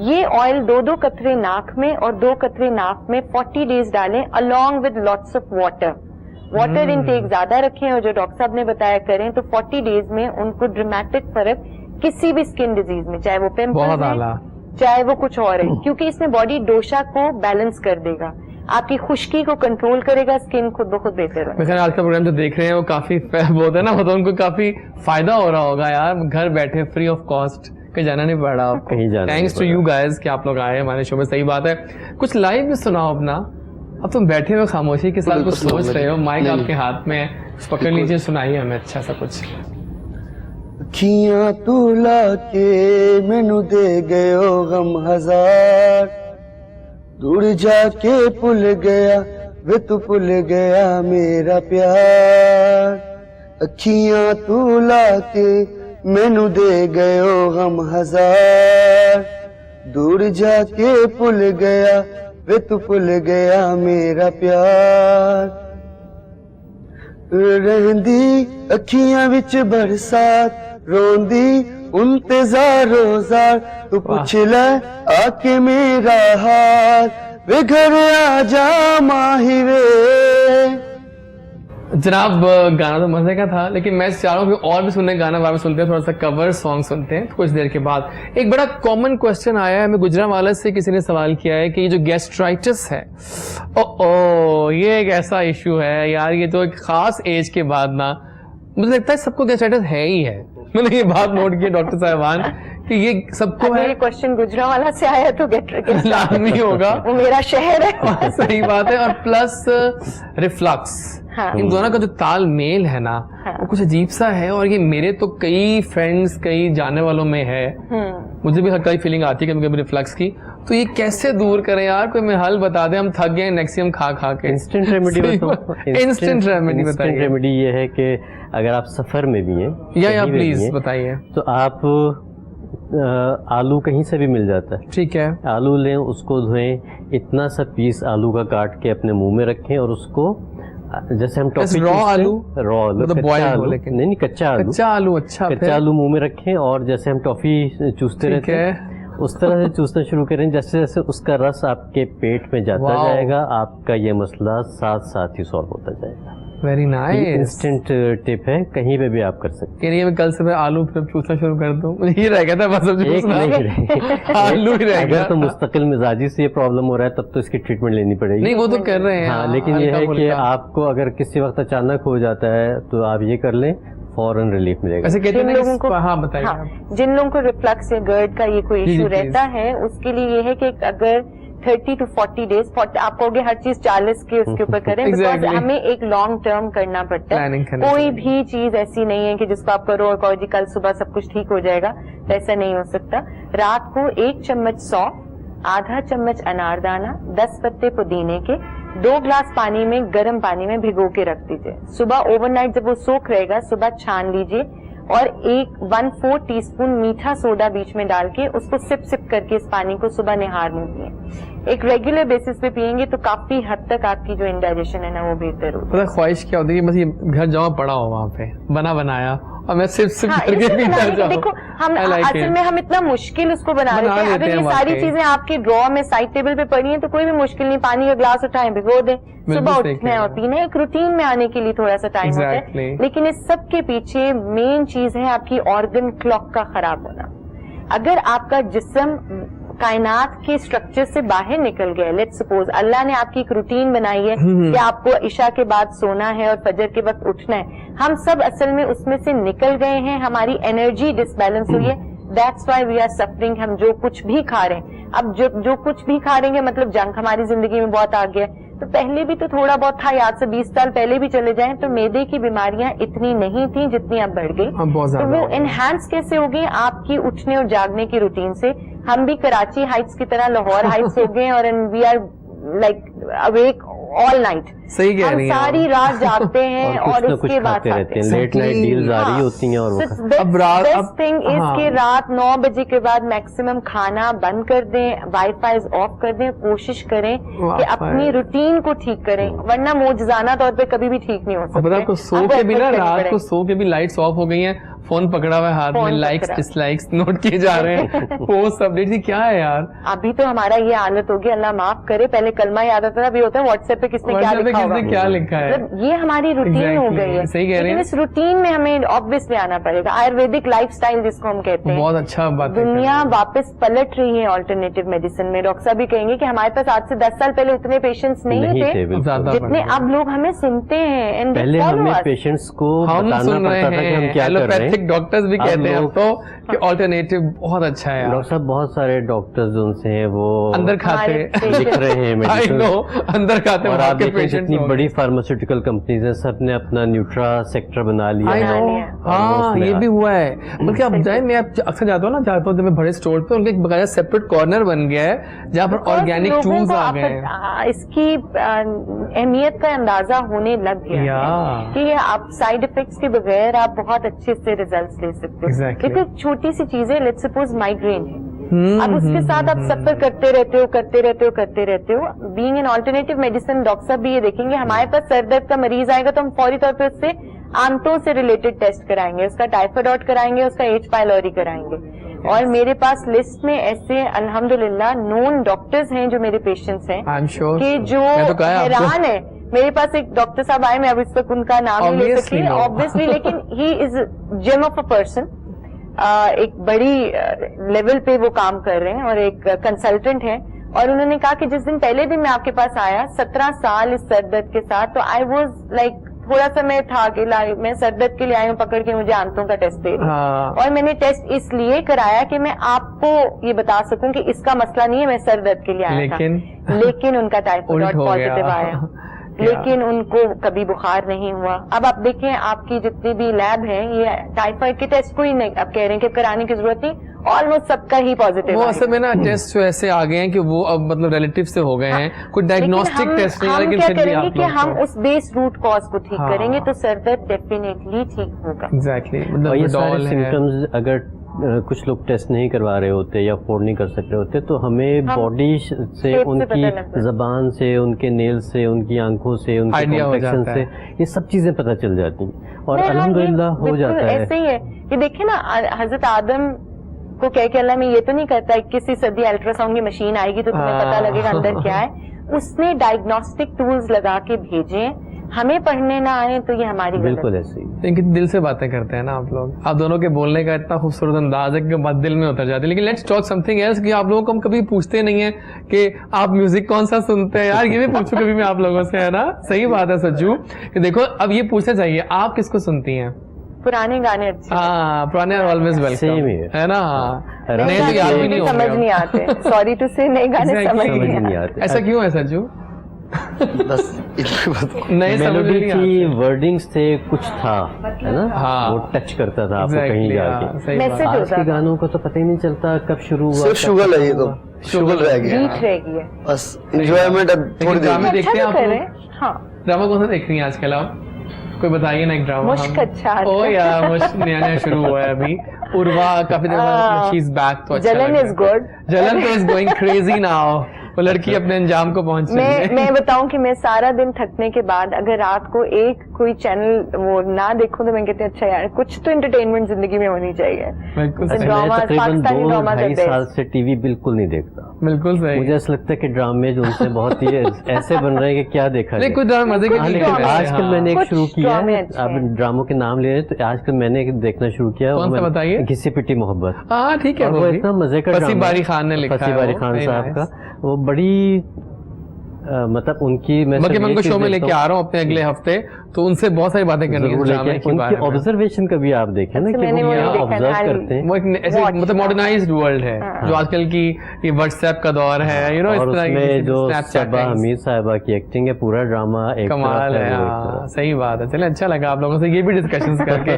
ये ऑयल 2-2 कतरे नाक में और 2 कतरे नाक में 40 डेज डालें, along with lots of water intake ज्यादा रखें और जो डॉक्टर साहब ने बताया करें, तो 40 डेज में उनको ड्रामेटिक फर्क किसी भी स्किन डिजीज में, चाहे वो पिंपल है चाहे वो कुछ और है, क्योंकि इसमें बॉडी डोशा को बैलेंस कर देगा, आपकी खुश्की को कंट्रोल करेगा, स्किन खुद ब खुद बेहतर होगा। आज का प्रोग्राम जो देख रहे हैं वो काफी वो है ना, वो तो उनको काफी फायदा हो रहा होगा यार, घर बैठे फ्री ऑफ कॉस्ट, कहीं जाना नहीं पड़ा आपको। थैंक्स टू यू गाइस कि आप लोग आए हमारे शो में। सही बात है, कुछ लाइव भी सुनाओ अपना। अब तुम बैठे हुए खामोशी के साथ कुछ सोच रहे हो, माइक आपके हाथ में पकड़ लीजिए, सुनाइए हमें अच्छा सा कुछ। अखियां तू लाके मैनू दे गयो गम हजार, दूर जाके भुल गया वे तू भुल गया मेरा प्यार। अखियां तू लाके मैनू दे गयो गम हजार, दूर जाके भुल गया वे तू भुल गया मेरा प्यार। रहंदी अखियां विच बरसात, रोंदी इंतजारो जार, तू पूछ ले आके मेरा हाल, वे घर आ जा माही वे। जनाब गाना तो मजे का था, लेकिन मैं चाह रहा हूँ कि और भी सुनने गाना वापस सुनते हैं, थोड़ा सा कवर सॉन्ग सुनते हैं कुछ देर के बाद। एक बड़ा कॉमन क्वेश्चन आया है हमें गुजरांवाला से, किसी ने सवाल किया है कि ये जो गैस्ट्राइटिस है, ओ ये एक ऐसा इशू है यार, ये तो एक खास एज के बाद ना मुझे लगता है सबको गैस्ट्राइटिस है ही है। मैंने ये बात नोट की डॉक्टर साहबान कि ये सबको है। ये क्वेश्चन गुजरांवाला से आया तो गैस्ट्राइटिस लाजमी होगा, वो मेरा शहर है। सही बात है। और प्लस रिफ्लक्स, हाँ। इन दोनों का जो तालमेल है ना, हाँ। वो कुछ अजीब सा है। और ये मेरे तो कई फ्रेंड्स, कई जाने वालों में है, मुझे भी हर कई फीलिंग आती है कभी कभी रिफ्लक्स की। तो ये कैसे दूर करें यार, कोई मैं हल बता दे, हम थक गए नेक्सियम खा खा के। इंस्टेंट रेमेडी बताओ। इंस्टेंट रेमेडी बताइए। इंस्टेंट रेमेडी ये है कि अगर आप सफर में भी हैं, या प्लीज बताइए। तो आप आलू कहीं से भी मिल जाता है, ठीक है, आलू लें, उसको धोएं, इतना सा पीस आलू का काट के अपने मुंह में रखें और उसको जैसे हम टॉफी रॉ आलू, मतलब बॉइल्ड आलू, लेकिन नहीं कच्चा आलू, कच्चा आलू, अच्छा कच्चा आलू मुंह में रखें और जैसे हम टॉफी चूसते रहते हैं उस तरह से चूसना शुरू करें। जैसे जैसे उसका रस आपके पेट में जाता जाएगा, आपका ये मसला साथ साथ ही सॉल्व होता जाएगा। वेरी नाइस, इंस्टेंट टिप है, कहीं पे भी आप कर सकते हैं। मैं कल से मैं आलू फिर चूसना शुरू कर दूं, मुझे ये रह गया था बस, एक नहीं आलू ही रह गया। अगर तो मुस्तकिल मिजाजी से ये प्रॉब्लम हो रहा है तब तो इसकी ट्रीटमेंट लेनी पड़ेगी। नहीं वो तो कर रहे हैं। हाँ, लेकिन ये है कि आपको अगर किसी वक्त अचानक हो जाता है तो आप ये कर लें, फौरन रिलीफ मिलेगा। ऐसे कहते हैं लोगों को, हाँ बताइए। हाँ, जिन लोगों को रिफ्लक्स या गर्ड का ये कोई इशू रहता है, उसके लिए ये है कि अगर 30 to 40 डेज, आप कहोगे हर चीज 40 के उसके ऊपर करें, बिकॉज हमें एक लॉन्ग टर्म करना पड़ता है। कोई भी चीज ऐसी नहीं है कि जिसको आप करो और कहो जी कल सुबह सब कुछ ठीक हो जाएगा, तो ऐसा नहीं हो सकता। रात को 1 चम्मच सौंफ, आधा चम्मच अनारदाना, 10 पत्ते पुदीने के 2 ग्लास पानी में, गर्म पानी में भिगो के रख दीजिए। सुबह ओवरनाइट जब वो सोख रहेगा, सुबह छान लीजिए और 1/4 टीस्पून मीठा सोडा बीच में डाल के उसको सिप सिप करके इस पानी को सुबह निहार में पिए। एक रेगुलर बेसिस पे पिएंगे तो काफी हद तक आपकी जो इंडाइजेशन है ना वो बेहतर होगी। पता ख्वाहिश क्या होती है, बस ये घर जमा पड़ा हो वहाँ पे बना बनाया और मैं सिर्फ हाँ, करके पीता जाऊं। देखो हम असल में हम इतना मुश्किल उसको बना देते हैं। अगर ये सारी चीजें आपके ड्रॉ में साइड टेबल पे पड़ी हैं तो कोई भी मुश्किल नहीं, पानी का ग्लास उठाएं, भिगो दें, सुबह उठना है और पीना है। एक रूटीन में आने के लिए थोड़ा सा टाइम होता है, लेकिन इस सब के पीछे मेन चीज है आपकी ऑर्गन क्लॉक का खराब होना। अगर आपका जिस्म कायनात के स्ट्रक्चर से बाहर निकल गया, लेट्स सपोज अल्लाह ने आपकी एक रूटीन बनाई है कि आपको इशा के बाद सोना है और फजर के वक्त उठना है, हम सब असल में उसमें से निकल गए हैं, हमारी एनर्जी डिसबैलेंस हुई है। That's why we are suffering. हम जो कुछ भी खा रहे हैं, अब जो कुछ भी खा रहे हैं मतलब जंक हमारी जिंदगी में बहुत आ गया है। तो पहले भी तो थोड़ा बहुत था, याद से 20 साल पहले भी चले जाएं तो मैदे की बीमारियां इतनी नहीं थी जितनी अब बढ़ गई। तो वो एनहांस कैसे हो गई आपकी उठने और जागने की रूटीन से। हम भी कराची हाइट्स की तरह लाहौर हाइट्स हो गए और we are like awake all night. सही कह रही हैं, हम सारी रात जागते हैं और उसके बाद रहते हैं, लेट नाइट डील्स आ रही होती हैं। और बेस्ट थिंग इज के रात 9 बजे के बाद मैक्सिमम खाना बंद कर दें, वाईफाई ऑफ कर दें, कोशिश करें कि अपनी रूटीन को ठीक करें, वरना मोजजाना तौर पे कभी भी ठीक नहीं हो सकता। आपको सो के भी ना, रात को सो के भी लाइट्स ऑफ हो गई हैं, फोन पकड़ा हुआ है हाथ में, लाइक्स डिसलाइक्स नोट किए जा रहे हैं, पोस्ट अपडेट ही क्या है यार। अभी तो हमारा ये हालत होगी, अल्लाह माफ करे। पहले कलमा याद आता था, अभी होता है व्हाट्सएप पे किसने क्या लिखा होगा, क्या लिखा है। मतलब ये हमारी रूटीन हो गई है। सही कह रहे हैं। इस रूटीन में हमें ऑब्वियसली आना पड़ेगा। आयुर्वेदिक लाइफस्टाइल जिसको हम कहते हैं, बहुत अच्छा बात है। दुनिया वापस पलट रही है ऑल्टरनेटिव मेडिसिन में। डॉक्टर साहब भी कहेंगे कि हमारे पास आज से 10 साल पहले उतने पेशेंट्स नहीं थे जितने अब लोग हमें सुनते हैं। पहले हमें पेशेंट्स को बताना पड़ता था कि हम क्या कर रहे हैं। डॉक्टर्स भी कहते हैं अब तो कि ऑल्टरनेटिव बहुत अच्छा है। डॉक्टर साहब बहुत सारे डॉक्टर्स जो उनसे हैं वो अंदर खाते लिख रहे हैं मेडिसिन, अंदर खाते। और आप देखें जितनी बड़ी फार्मास्यूटिकल कंपनीज हैं सब ने अपना न्यूट्रा सेक्टर बना लिया है। हाँ ये भी हुआ है। बल्कि आप जाए, मैं अक्सर जाता हूँ जब मैं बड़े स्टोर पे, उनका एक बकाया सेपरेट कॉर्नर बन गया है जहाँ पर ऑर्गेनिक टूल्स आ गए हैं। इसकी अहमियत का अंदाजा होने लग गया है कि आप साइड इफेक्ट्स के बगैर आप बहुत अच्छे से रिजल्ट्स ले सकते हैं। क्योंकि छोटी सी चीजें, लेट्स सपोज माइग्रेन है, अब उसके साथ आप सफर करते रहते हो। Being an alternative medicine, doctor साहब भी ये देखेंगे, हमारे पास सर दर्द का मरीज आएगा तो हम फौरी तौर पे उससे आंतों से रिलेटेड टेस्ट कराएंगे, उसका टाइफाइड कराएंगे, उसका H. पाइलोरी कराएंगे। और मेरे पास लिस्ट में ऐसे अल्हम्दुलिल्लाह नोन डॉक्टर्स हैं जो मेरे पेशेंट्स हैं कि जो हैरान है मेरे पास एक डॉक्टर साहब आए, मैं अब इस वक्त उनका नाम नहीं ले सकती ऑब्वियसली, लेकिन he is gem of a person, एक बड़ी लेवल पे वो काम कर रहे हैं और एक कंसल्टेंट है। और उन्होंने कहा कि जिस दिन पहले दिन मैं आपके पास आया 17 साल इस सर दर्द के साथ, तो आई वॉज लाइक थोड़ा सा मैं था कि मैं सर दर्द के लिए आई हूँ, पकड़ के मुझे आंतों का टेस्ट दे रही। और मैंने टेस्ट इसलिए कराया कि मैं आपको ये बता सकूं कि इसका मसला नहीं है, मैं सर दर्द के लिए आया था, लेकिन उनका टाइफॉइड पॉजिटिव आया, लेकिन उनको कभी बुखार नहीं हुआ। अब आप देखें आपकी जितनी भी लैब है, ये टाइफाइड के टेस्ट को ही नहीं आप कह रहे हैं कि कराने की जरूरत नहीं, ऑलमोस्ट सबका ही पॉजिटिव। वो असल में ना टेस्ट जो ऐसे आ गए हैं कि वो अब मतलब रिलेटिव से हो गए हैं, कोई डायग्नोस्टिक टेस्ट नहीं है, लेकिन क्या करेंगे कि हम उस बेस रूट कॉज को ठीक करेंगे तो सर दर्द डेफिनेटली ठीक होगा। एग्जैक्टली, मतलब ये सारे सिम्टम्स अगर कुछ लोग टेस्ट नहीं करवा रहे होते या अफोर्ड नहीं कर सक रहे होते, तो हमें बॉडी से, उनकी जबान से, उनके नेल से, उनकी आंखों से, उनके कॉम्प्लेक्शन से ये सब चीजें पता चल जाती हैं और अल्हम्दुलिल्लाह हो जाता है। ऐसे ही है कि देखिए ना, हजरत आदम को कह के अल्लाह में ये तो नहीं करता है 21वीं सदी अल्ट्रासाउंड की मशीन आएगी तो तुम्हें पता लगेगा अंदर क्या है। उसने डायग्नोस्टिक टूल्स लगा के भेजे, हमें पढ़ने ना आए तो ये हमारी बिल्कुल ऐसे ही। लेकिन दिल से बातें करते हैं ना आप लोग, आप दोनों के बोलने का इतना खूबसूरत अंदाज है कि बात दिल में उतर जाती है। लेकिन लेट्स टॉक समथिंग एल्स कि आप लोगों को हम कभी पूछते नहीं है कि आप म्यूजिक कौन सा सुनते हैं। यार ये भी पूछो कभी मैं आप लोगों से, है ना? सही बात है सज्जू, कि देखो अब ये पूछना चाहिए, आप किसको सुनती हैं? पुराने गाने अच्छे। हाँ, पुराने ऑलवेज वेलकम, है ना? नए तो याद भी नहीं होंगे, समझ नहीं आते, सॉरी टू से, नए गाने समझ नहीं आते। ऐसा क्यों है सज्जू? बस नए मेलोडी की वर्डिंग्स से कुछ था, है ना? हाँ, वो टच करता था आपको कहीं जाके। आज के गानों को तो पता ही नहीं चलता कब शुरू हुआ, सिर्फ शुगर है, ये तो शुगर रह गया, बीट रह गई है, बस एंजॉयमेंट अब थोड़ी देर में देखते हैं आप लोग। हाँ, ड्रामा कौन सा देख रही हैं आजकल आप? कोई बताइए ना एक ड्रामा। मुश्क अच्छा। ओ यार मुश्क नया शुरू हुआ है अभी। उर्वा काफी देर बाद शी इज बैक, तो अच्छा जलन इज गुड, जलन तो इज गोइंग क्रेजी नाउ। वो लड़की अपने अंजाम को पहुंच रही है। मैं बताऊं कि मैं सारा दिन थकने के बाद अगर रात को एक कोई चैनल वो ना देखूं तो मैं कहती हूँ अच्छा यार कुछ तो एंटरटेनमेंट जिंदगी में होनी चाहिए। बिल्कुल सही। ड्रामा, तकरीबन पाकिस्तानी ड्रामा 2-2.5 साल से टीवी बिल्कुल नहीं देखता। बिल्कुल सही। मुझे ऐसा लगता है कि ड्रामे जो उनसे बहुत ही ऐसे बन रहे हैं कि क्या देखा नहीं, कुछ ड्रामे मजे के लेकिन आजकल मैंने एक शुरू किया है, आप ड्रामों के नाम ले रहे हैं तो आजकल मैंने देखना शुरू किया। कौन सा बताइए? घिसी पिटी मोहब्बत। हाँ ठीक है, वो इतना मजे का फसी बारी खान ने लिखा है, फसी बारी खान साहब का, वो बड़ी मतलब उनकी मैं उनको शो में लेके आ रहा हूँ अपने अगले हफ्ते, तो उनसे बहुत सारी बातें करनी है। उनकी ऑब्जर्वेशन कभी आप देखें ना कि वो ऑब्जर्व करते हैं, वो एक ऐसे मतलब मॉडर्नाइज्ड वर्ल्ड है जो आजकल की ये व्हाट्सएप का दौर है, यू नो, इस तरह की जो सबा हमीद साहिबा की एक्टिंग है, पूरा ड्रामा एक कमाल है। सही बात है। चले अच्छा लगा आप लोगों से ये भी डिस्कशंस करके।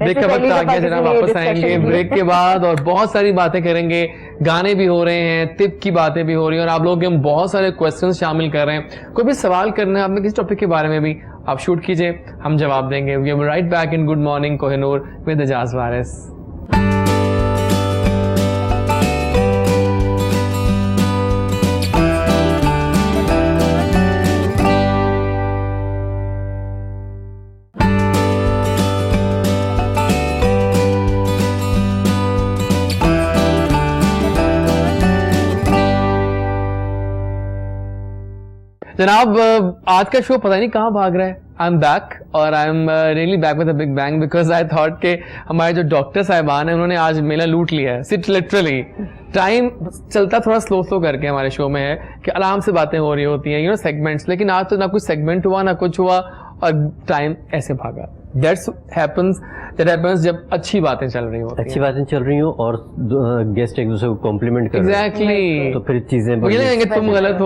देखकर वक्त आ गया जनाब, वापस आएंगे ब्रेक के बाद और बहुत सारी बातें करेंगे, गाने भी हो रहे हैं, टिप की बातें भी हो रही हैं और आप लोगों के हम बहुत सारे क्वेश्चन शामिल कर रहे हैं। कोई भी सवाल करना है आपने किसी टॉपिक के बारे में भी, आप शूट कीजिए, हम जवाब देंगे। We are right back in good morning Kohinoor with Ejaz Waris. जनाब आज का शो पता नहीं कहाँ भाग रहा है। आई एम बैक और आई am really back with a big bang because I thought के हमारे जो डॉक्टर साहिबान हैं उन्होंने आज मेला लूट लिया है। सिट लिटरली टाइम चलता थोड़ा स्लो हमारे हमारे शो में है कि आराम से बातें हो रही होती हैं, यू नो, सेगमेंट्स, लेकिन आज तो ना कुछ सेगमेंट हुआ ना कुछ हुआ और टाइम ऐसे भागा। That happens जब अच्छी बातें चल रही होती हैं, अच्छी बातें चल रही हो और गेस्ट एक दूसरे को कॉम्प्लीमेंट कर रहे हैं। Exactly। तो फिर चीजें कहेंगे तुम गलत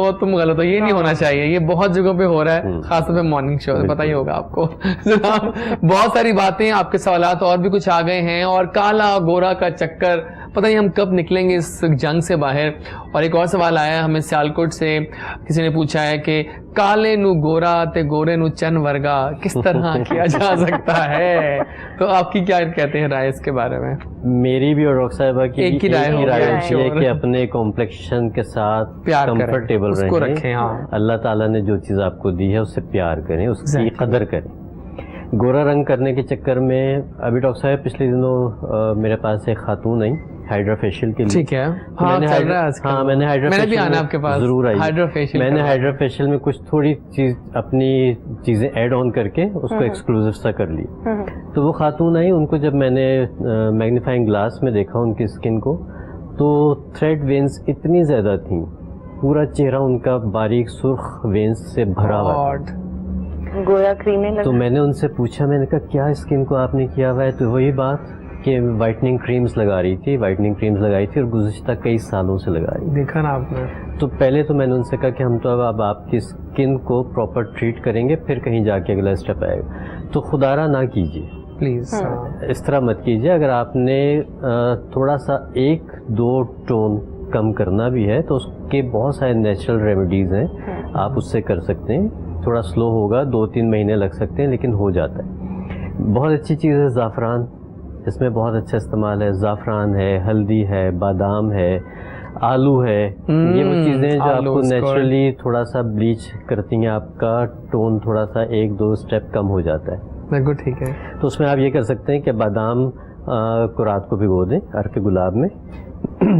हो, ये नहीं होना चाहिए। ये बहुत जगहों पे हो रहा है, खासतौर पे मॉर्निंग शो, पता ही होगा आपको। जनाब बहुत सारी बातें, आपके सवालात और भी कुछ आ गए हैं और काला गोरा का चक्कर, पता नहीं हम कब निकलेंगे इस जंग से बाहर। और एक और सवाल आया है हमें सियालकोट से, किसी ने पूछा है कि काले नु गोरा ते गोरे नु चन वर्गा किस तरह किया जा सकता है, तो आपकी क्या कहते हैं राय इसके बारे में? मेरी भी और रॉक साहिबा की एक ही राय है कि अपने कॉम्प्लेक्शन के साथ कंफर्टेबल रहें। हाँ। अल्लाह ताला ने जो चीज़ आपको दी है उससे प्यार करें, उसकी कदर करें। गोरा रंग करने के चक्कर में अभी डॉक्टर साहब पिछले दिनों मेरे पास एक खातून आई हाइड्रा फेशियल के लिए। ठीक है, हाँ चल रहा है आजकल। हाँ मैंने हाइड्रा मैंने भी फेशियल आना आपके पास, जरूर आई। हाइड्रा फेशियल मैंने हाइड्रा फेशियल में कुछ थोड़ी चीज अपनी चीजें ऐड ऑन करके उसको एक्सक्लूसिव सा कर लिया। तो वो खातून आई, उनको जब मैंने मैग्नीफाइंग ग्लास में देखा उनकी स्किन को, तो थ्रेड वेन्स इतनी ज्यादा थी, पूरा चेहरा उनका बारीक सुर्ख वेन्स से भरा हुआ था, गोरा क्रीमें लगा। तो मैंने उनसे पूछा, मैंने कहा क्या स्किन को आपने किया हुआ है? तो वही बात कि वाइटनिंग क्रीम्स लगा रही थी, वाइटनिंग क्रीम्स लगाई थी और गुज़िश्ता कई सालों से लगा रही थी। देखा ना आपने। तो पहले तो मैंने उनसे कहा कि हम तो अब आपकी स्किन को प्रॉपर ट्रीट करेंगे, फिर कहीं जाके अगला स्टेप आएगा। तो खुदारा ना कीजिए प्लीज, इस तरह मत कीजिए। अगर आपने थोड़ा सा 1-2 टोन कम करना भी है तो उसके बहुत सारे नेचुरल रेमेडीज़ हैं, आप उससे कर सकते हैं। थोड़ा स्लो होगा, 2-3 महीने लग सकते हैं, लेकिन हो जाता है। बहुत अच्छी चीज़ है ज़ाफ़रान, इसमें बहुत अच्छा इस्तेमाल है। ज़ाफ़रान है, हल्दी है, बादाम है, आलू है, ये वो चीज़ें जो आपको नेचुरली थोड़ा सा ब्लीच करती हैं, आपका टोन थोड़ा सा 1-2 स्टेप कम हो जाता है। बिल्कुल ठीक है। तो उसमें आप ये कर सकते हैं कि बादाम को रात को भिगो दें अर्क गुलाब में,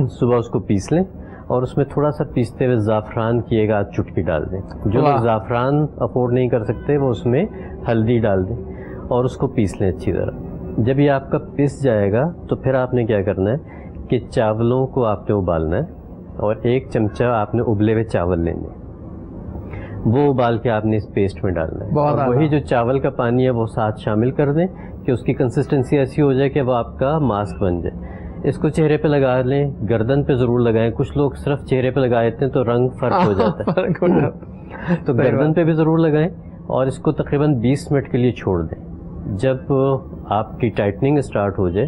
सुबह उसको पीस लें और उसमें थोड़ा सा पीसते हुए ज़ाफ़रान की 1 आध चुटकी डाल दें। जो लोग ज़ाफ़रान अफोर्ड नहीं कर सकते वो उसमें हल्दी डाल दें और उसको पीस लें अच्छी तरह। जब ये आपका पिस जाएगा तो फिर आपने क्या करना है कि चावलों को आपने उबालना है और 1 चमचा आपने उबले हुए चावल लेने, वो उबाल के आपने इस पेस्ट में डालना है। और वही जो चावल का पानी है वो साथ शामिल कर दें कि उसकी कंसिस्टेंसी ऐसी हो जाए कि वो आपका मास्क बन जाए। इसको चेहरे पे लगा लें, गर्दन पे ज़रूर लगाएं। कुछ लोग सिर्फ चेहरे पे लगा देते हैं तो रंग फ़र्क हो जाता है। तो गर्दन पे भी ज़रूर लगाएं और इसको तकरीबन 20 मिनट के लिए छोड़ दें। जब आपकी टाइटनिंग स्टार्ट हो जाए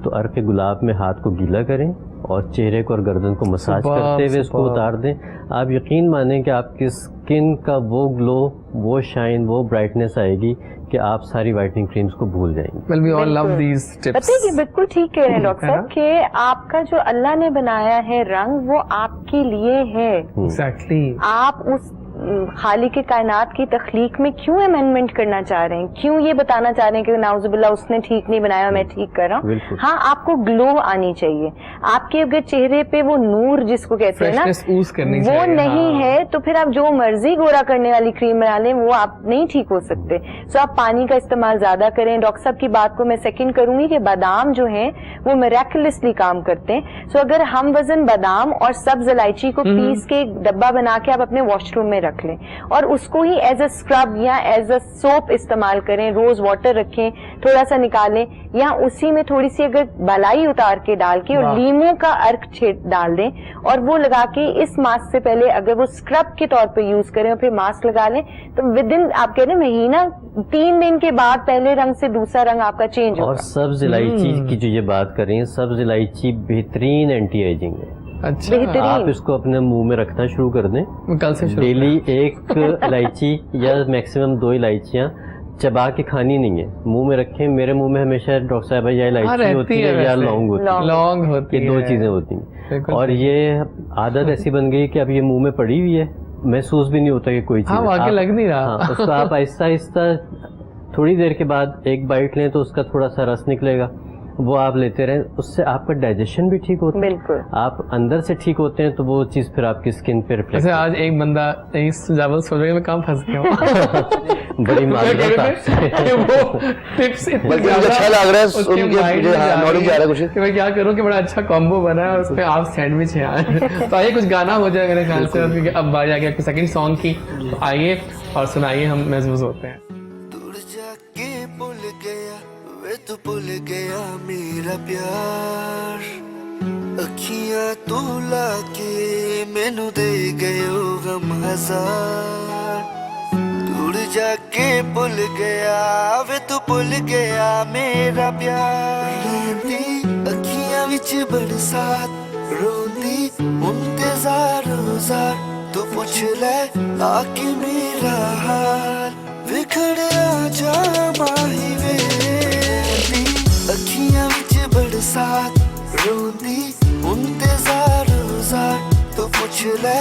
तो अर्क गुलाब में हाथ को गीला करें और चेहरे को और गर्दन को मसाज करते हुए इसको उतार दें। आप यकीन मानें कि आपकी स्किन का वो ग्लो, वो शाइन, वो ब्राइटनेस आएगी कि आप सारी वाइटनिंग क्रीम्स को भूल जाएंगे। Well, we all love these tips. पता है कि बिल्कुल ठीक कह रहे हैं डॉक्टर साहब कि आपका जो अल्लाह ने बनाया है रंग वो आपके लिए है। Exactly. आप उस खालिक कायनात की तख्लीक में क्यों अमेंडमेंट करना चाह रहे हैं? क्यों ये बताना चाह रहे हैं कि नाउजुबिल्लाह उसने ठीक नहीं बनाया, मैं ठीक कर रहा हूँ? हाँ, आपको ग्लो आनी चाहिए। आपके अगर चेहरे पे वो नूर जिसको कहते हैं ना, वो नहीं है तो फिर आप जो मर्जी गोरा करने वाली क्रीम बना लें, वो आप नहीं ठीक हो सकते। सो आप पानी का इस्तेमाल ज्यादा करें। डॉक्टर साहब की बात को मैं सेकंड करूंगी कि बादाम जो है वो मिरेकुलसली काम करते हैं। सो अगर हम वजन बादाम और सब्ज इलायची को पीस के डब्बा बना के आप अपने वॉशरूम में रख लें और उसको ही एज अ स्क्रब या एज अ सोप इस्तेमाल करें। रोज वाटर रखें, थोड़ा सा निकालें या उसी में थोड़ी सी अगर बलाई उतार के डाल के और लीमू का अर्क डाल दें और वो लगा के इस मास्क से पहले अगर वो स्क्रब के तौर पे यूज करें और फिर मास्क लगा लें तो विद इन आप कह रहे महीना 3 दिन के बाद पहले रंग से दूसरा रंग आपका चेंज होगा। और सब्ज इलायची की जो ये बात कर रही है, सब्ज इलायची बेहतरीन एंटी एजिंग है। अच्छा, आप इसको अपने मुंह में रखना शुरू कर दें। कल से डेली 1 इलायची या मैक्सिमम 2 इलायचियाँ चबा के खानी नहीं है, मुंह में रखें। मेरे मुंह में हमेशा डॉक्टर साहब या इलायची होती है या लौंग होती है, ये 2 चीजें होती हैं। और ये आदत ऐसी बन गई कि अब ये मुंह में पड़ी हुई है, महसूस भी नहीं होता कि कोई चीज लग नहीं रहा। हाँ, उसको आप आहिस्ता आहिस्ता थोड़ी देर के बाद 1 बाइट लें तो उसका थोड़ा सा रस निकलेगा, वो आप लेते रहें, उससे आपका डाइजेशन भी ठीक होता है। बिल्कुल, आप अंदर से ठीक होते हैं तो वो चीज फिर आपकी स्किन पे रिफ्लेक्ट। आज एक बंदा सुजावल सोच रहा है मैं काम फंस गया हूँ। बड़ी माजरत आपसे। वो टिप्स बल्कि मुझे अच्छा लग रहा है उसके उनके माइंड मुझे में नॉलेज आ रहा है कुछ कि मैं क्या करूँ कि बड़ा अच्छा कॉम्बो बना है और उस पे आप सैंडविच है यार। तो आइए कुछ गाना हो जाए मेरे ख्याल से, क्योंकि अब बारी आ गया सेकंड सॉन्ग की। तो आइए और सुनाइए, हम महसूस होते हैं। तू भूल गया मेरा प्यार, अखियां तू लाके मैनू दे गयो गम हजार। दूर जाके भूल गया वे तू भूल गया मेरा प्यार। अखियां विच बरसात रोंदी इंतजार रोजार, तू पूछ ले आके मेरा हाल। विखड़िया जा माही वे अखियां विच बरसात रोंदी इंतजार रोजार, तो पूछ ले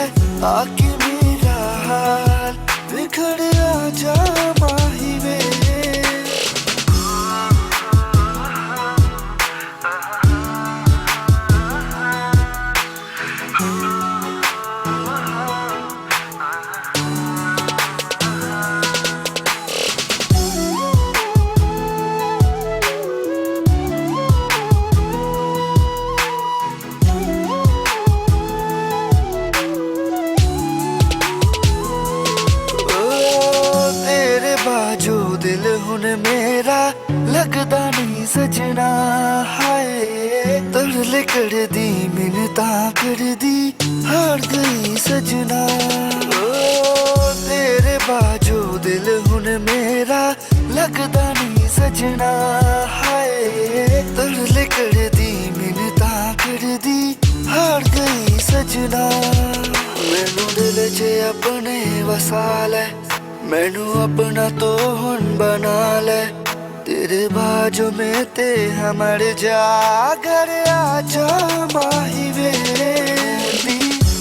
आके मेरा हाल। बिखड़िया जा माही वे हुन मेरा लगदा नहीं सजना हाय तरले कर दी मिन्नता कर दी हार गई सजना ओ तेरे बाजो दिल हुन मेरा लगदा नहीं सजना हाय तरले कर दी मिन्नता कर दी हार गई सजना मैनू दिल च अपने वसा ले मैनू अपना तो हुन बना ले तेरे बाजू में ते हमर जा घर आजा माही वेंदी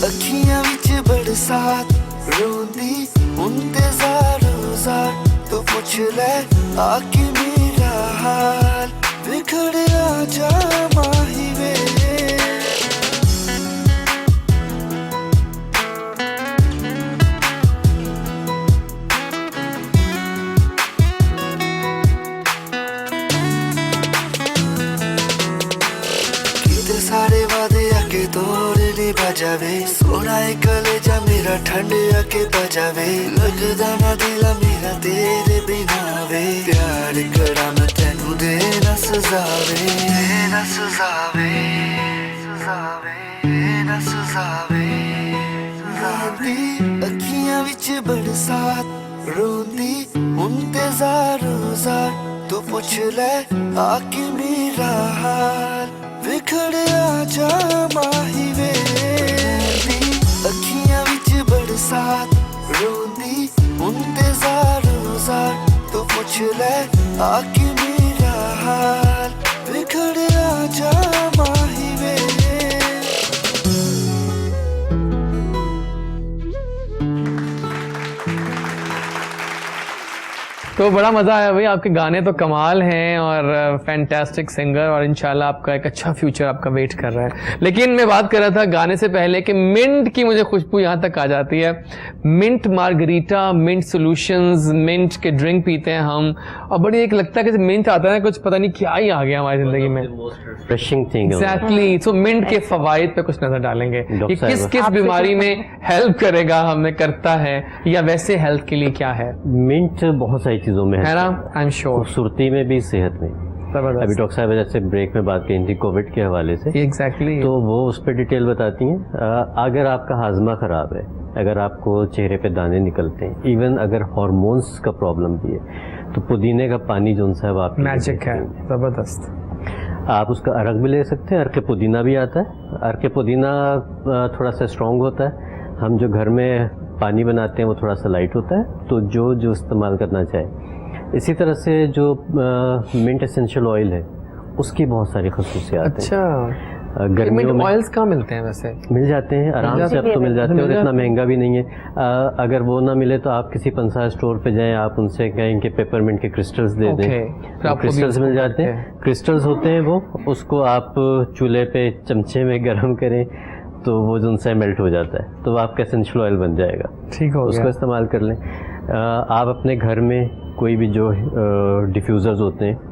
अखियां विच बरसात रोंदी हुन ते ज़ारो ज़ार तो पुछ ले आके मेरा हाल बिखड़ आजा माही वे सारे वादे आके तोड़ नहीं बजावे सोना कलेजा मेरा ठंड आके बजावे लगदा ना दिल मेरा तेरे बिना वे प्यार करा मैं तेनू दे ना सजावे ना सजावे सजावे ना सजावे रोंदी अखियां विच बरसात रोंदी हुन ते ज़ारो ज़ार तो पुछ ले आके मेरा हाल बिखड़ आजा माही वेंदी अखियां विच बरसात रोंदी हुन ते ज़ारो ज़ार तो पुछ ले आके मेरा हाल बिखड़ आजा माही वे तो बड़ा मज़ा आया भाई, आपके गाने तो कमाल हैं और फैंटास्टिक सिंगर, और इंशाल्लाह आपका एक अच्छा फ्यूचर आपका वेट कर रहा है। लेकिन मैं बात कर रहा था गाने से पहले कि मिंट की मुझे खुशबू यहाँ तक आ जाती है। Mint margarita, mint solutions, mint के ड्रिंक पीते हैं हम, और बड़ी एक लगता है कि मिंट आता है कुछ पता नहीं क्या ही आ गया हमारी जिंदगी में। Refreshing thing exactly. So mint के फवाइद पे कुछ नजर डालेंगे, ये किस किस बीमारी में हेल्प करेगा, हमें करता है, या वैसे हेल्थ के लिए क्या है? मिंट बहुत सारी चीज़ों में है ना, आई एम श्योर, खूबसूरती में भी, सेहत में। अभी डॉक्टर साहब जैसे ब्रेक में बात की थी कोविड के हवाले से, एग्जैक्टली तो वो उस पर डिटेल बताती हैं। अगर आपका हाजमा ख़राब है, अगर आपको चेहरे पे दाने निकलते हैं, इवन अगर हार्मोन्स का प्रॉब्लम भी है, तो पुदीने का पानी जो है वो आपकी मैजिक है, ज़बरदस्त। आप उसका अरक भी ले सकते हैं, अरक पुदीना भी आता है। अरक पुदीना थोड़ा सा स्ट्रॉन्ग होता है, हम जो घर में पानी बनाते हैं वो थोड़ा सा लाइट होता है, तो जो इस्तेमाल करना चाहे। इसी तरह से जो मिंट एसेंशियल ऑयल है उसकी बहुत सारी खसूसियात हैं। अच्छा, गर्मियों में ऑयल्स कहाँ मिलते हैं वैसे? मिल जाते हैं आराम से, अब तो मिल जाते हैं, और इतना महंगा भी नहीं है। अगर वो ना मिले तो आप किसी पंसार स्टोर पे जाएं, आप उनसे कहें कि पेपरमिंट के क्रिस्टल्स दे दें, क्रिस्टल्स मिल जाते हैं। क्रिस्टल्स होते हैं वो, उसको आप चूल्हे पे चमचे में गर्म करें तो वो जो उनसे मेल्ट हो जाता है, तो वो आपका एसेंशियल ऑयल बन जाएगा। ठीक हो गया, उसको इस्तेमाल कर लें। आप अपने घर में कोई भी जो डिफ्यूज़र्स होते हैं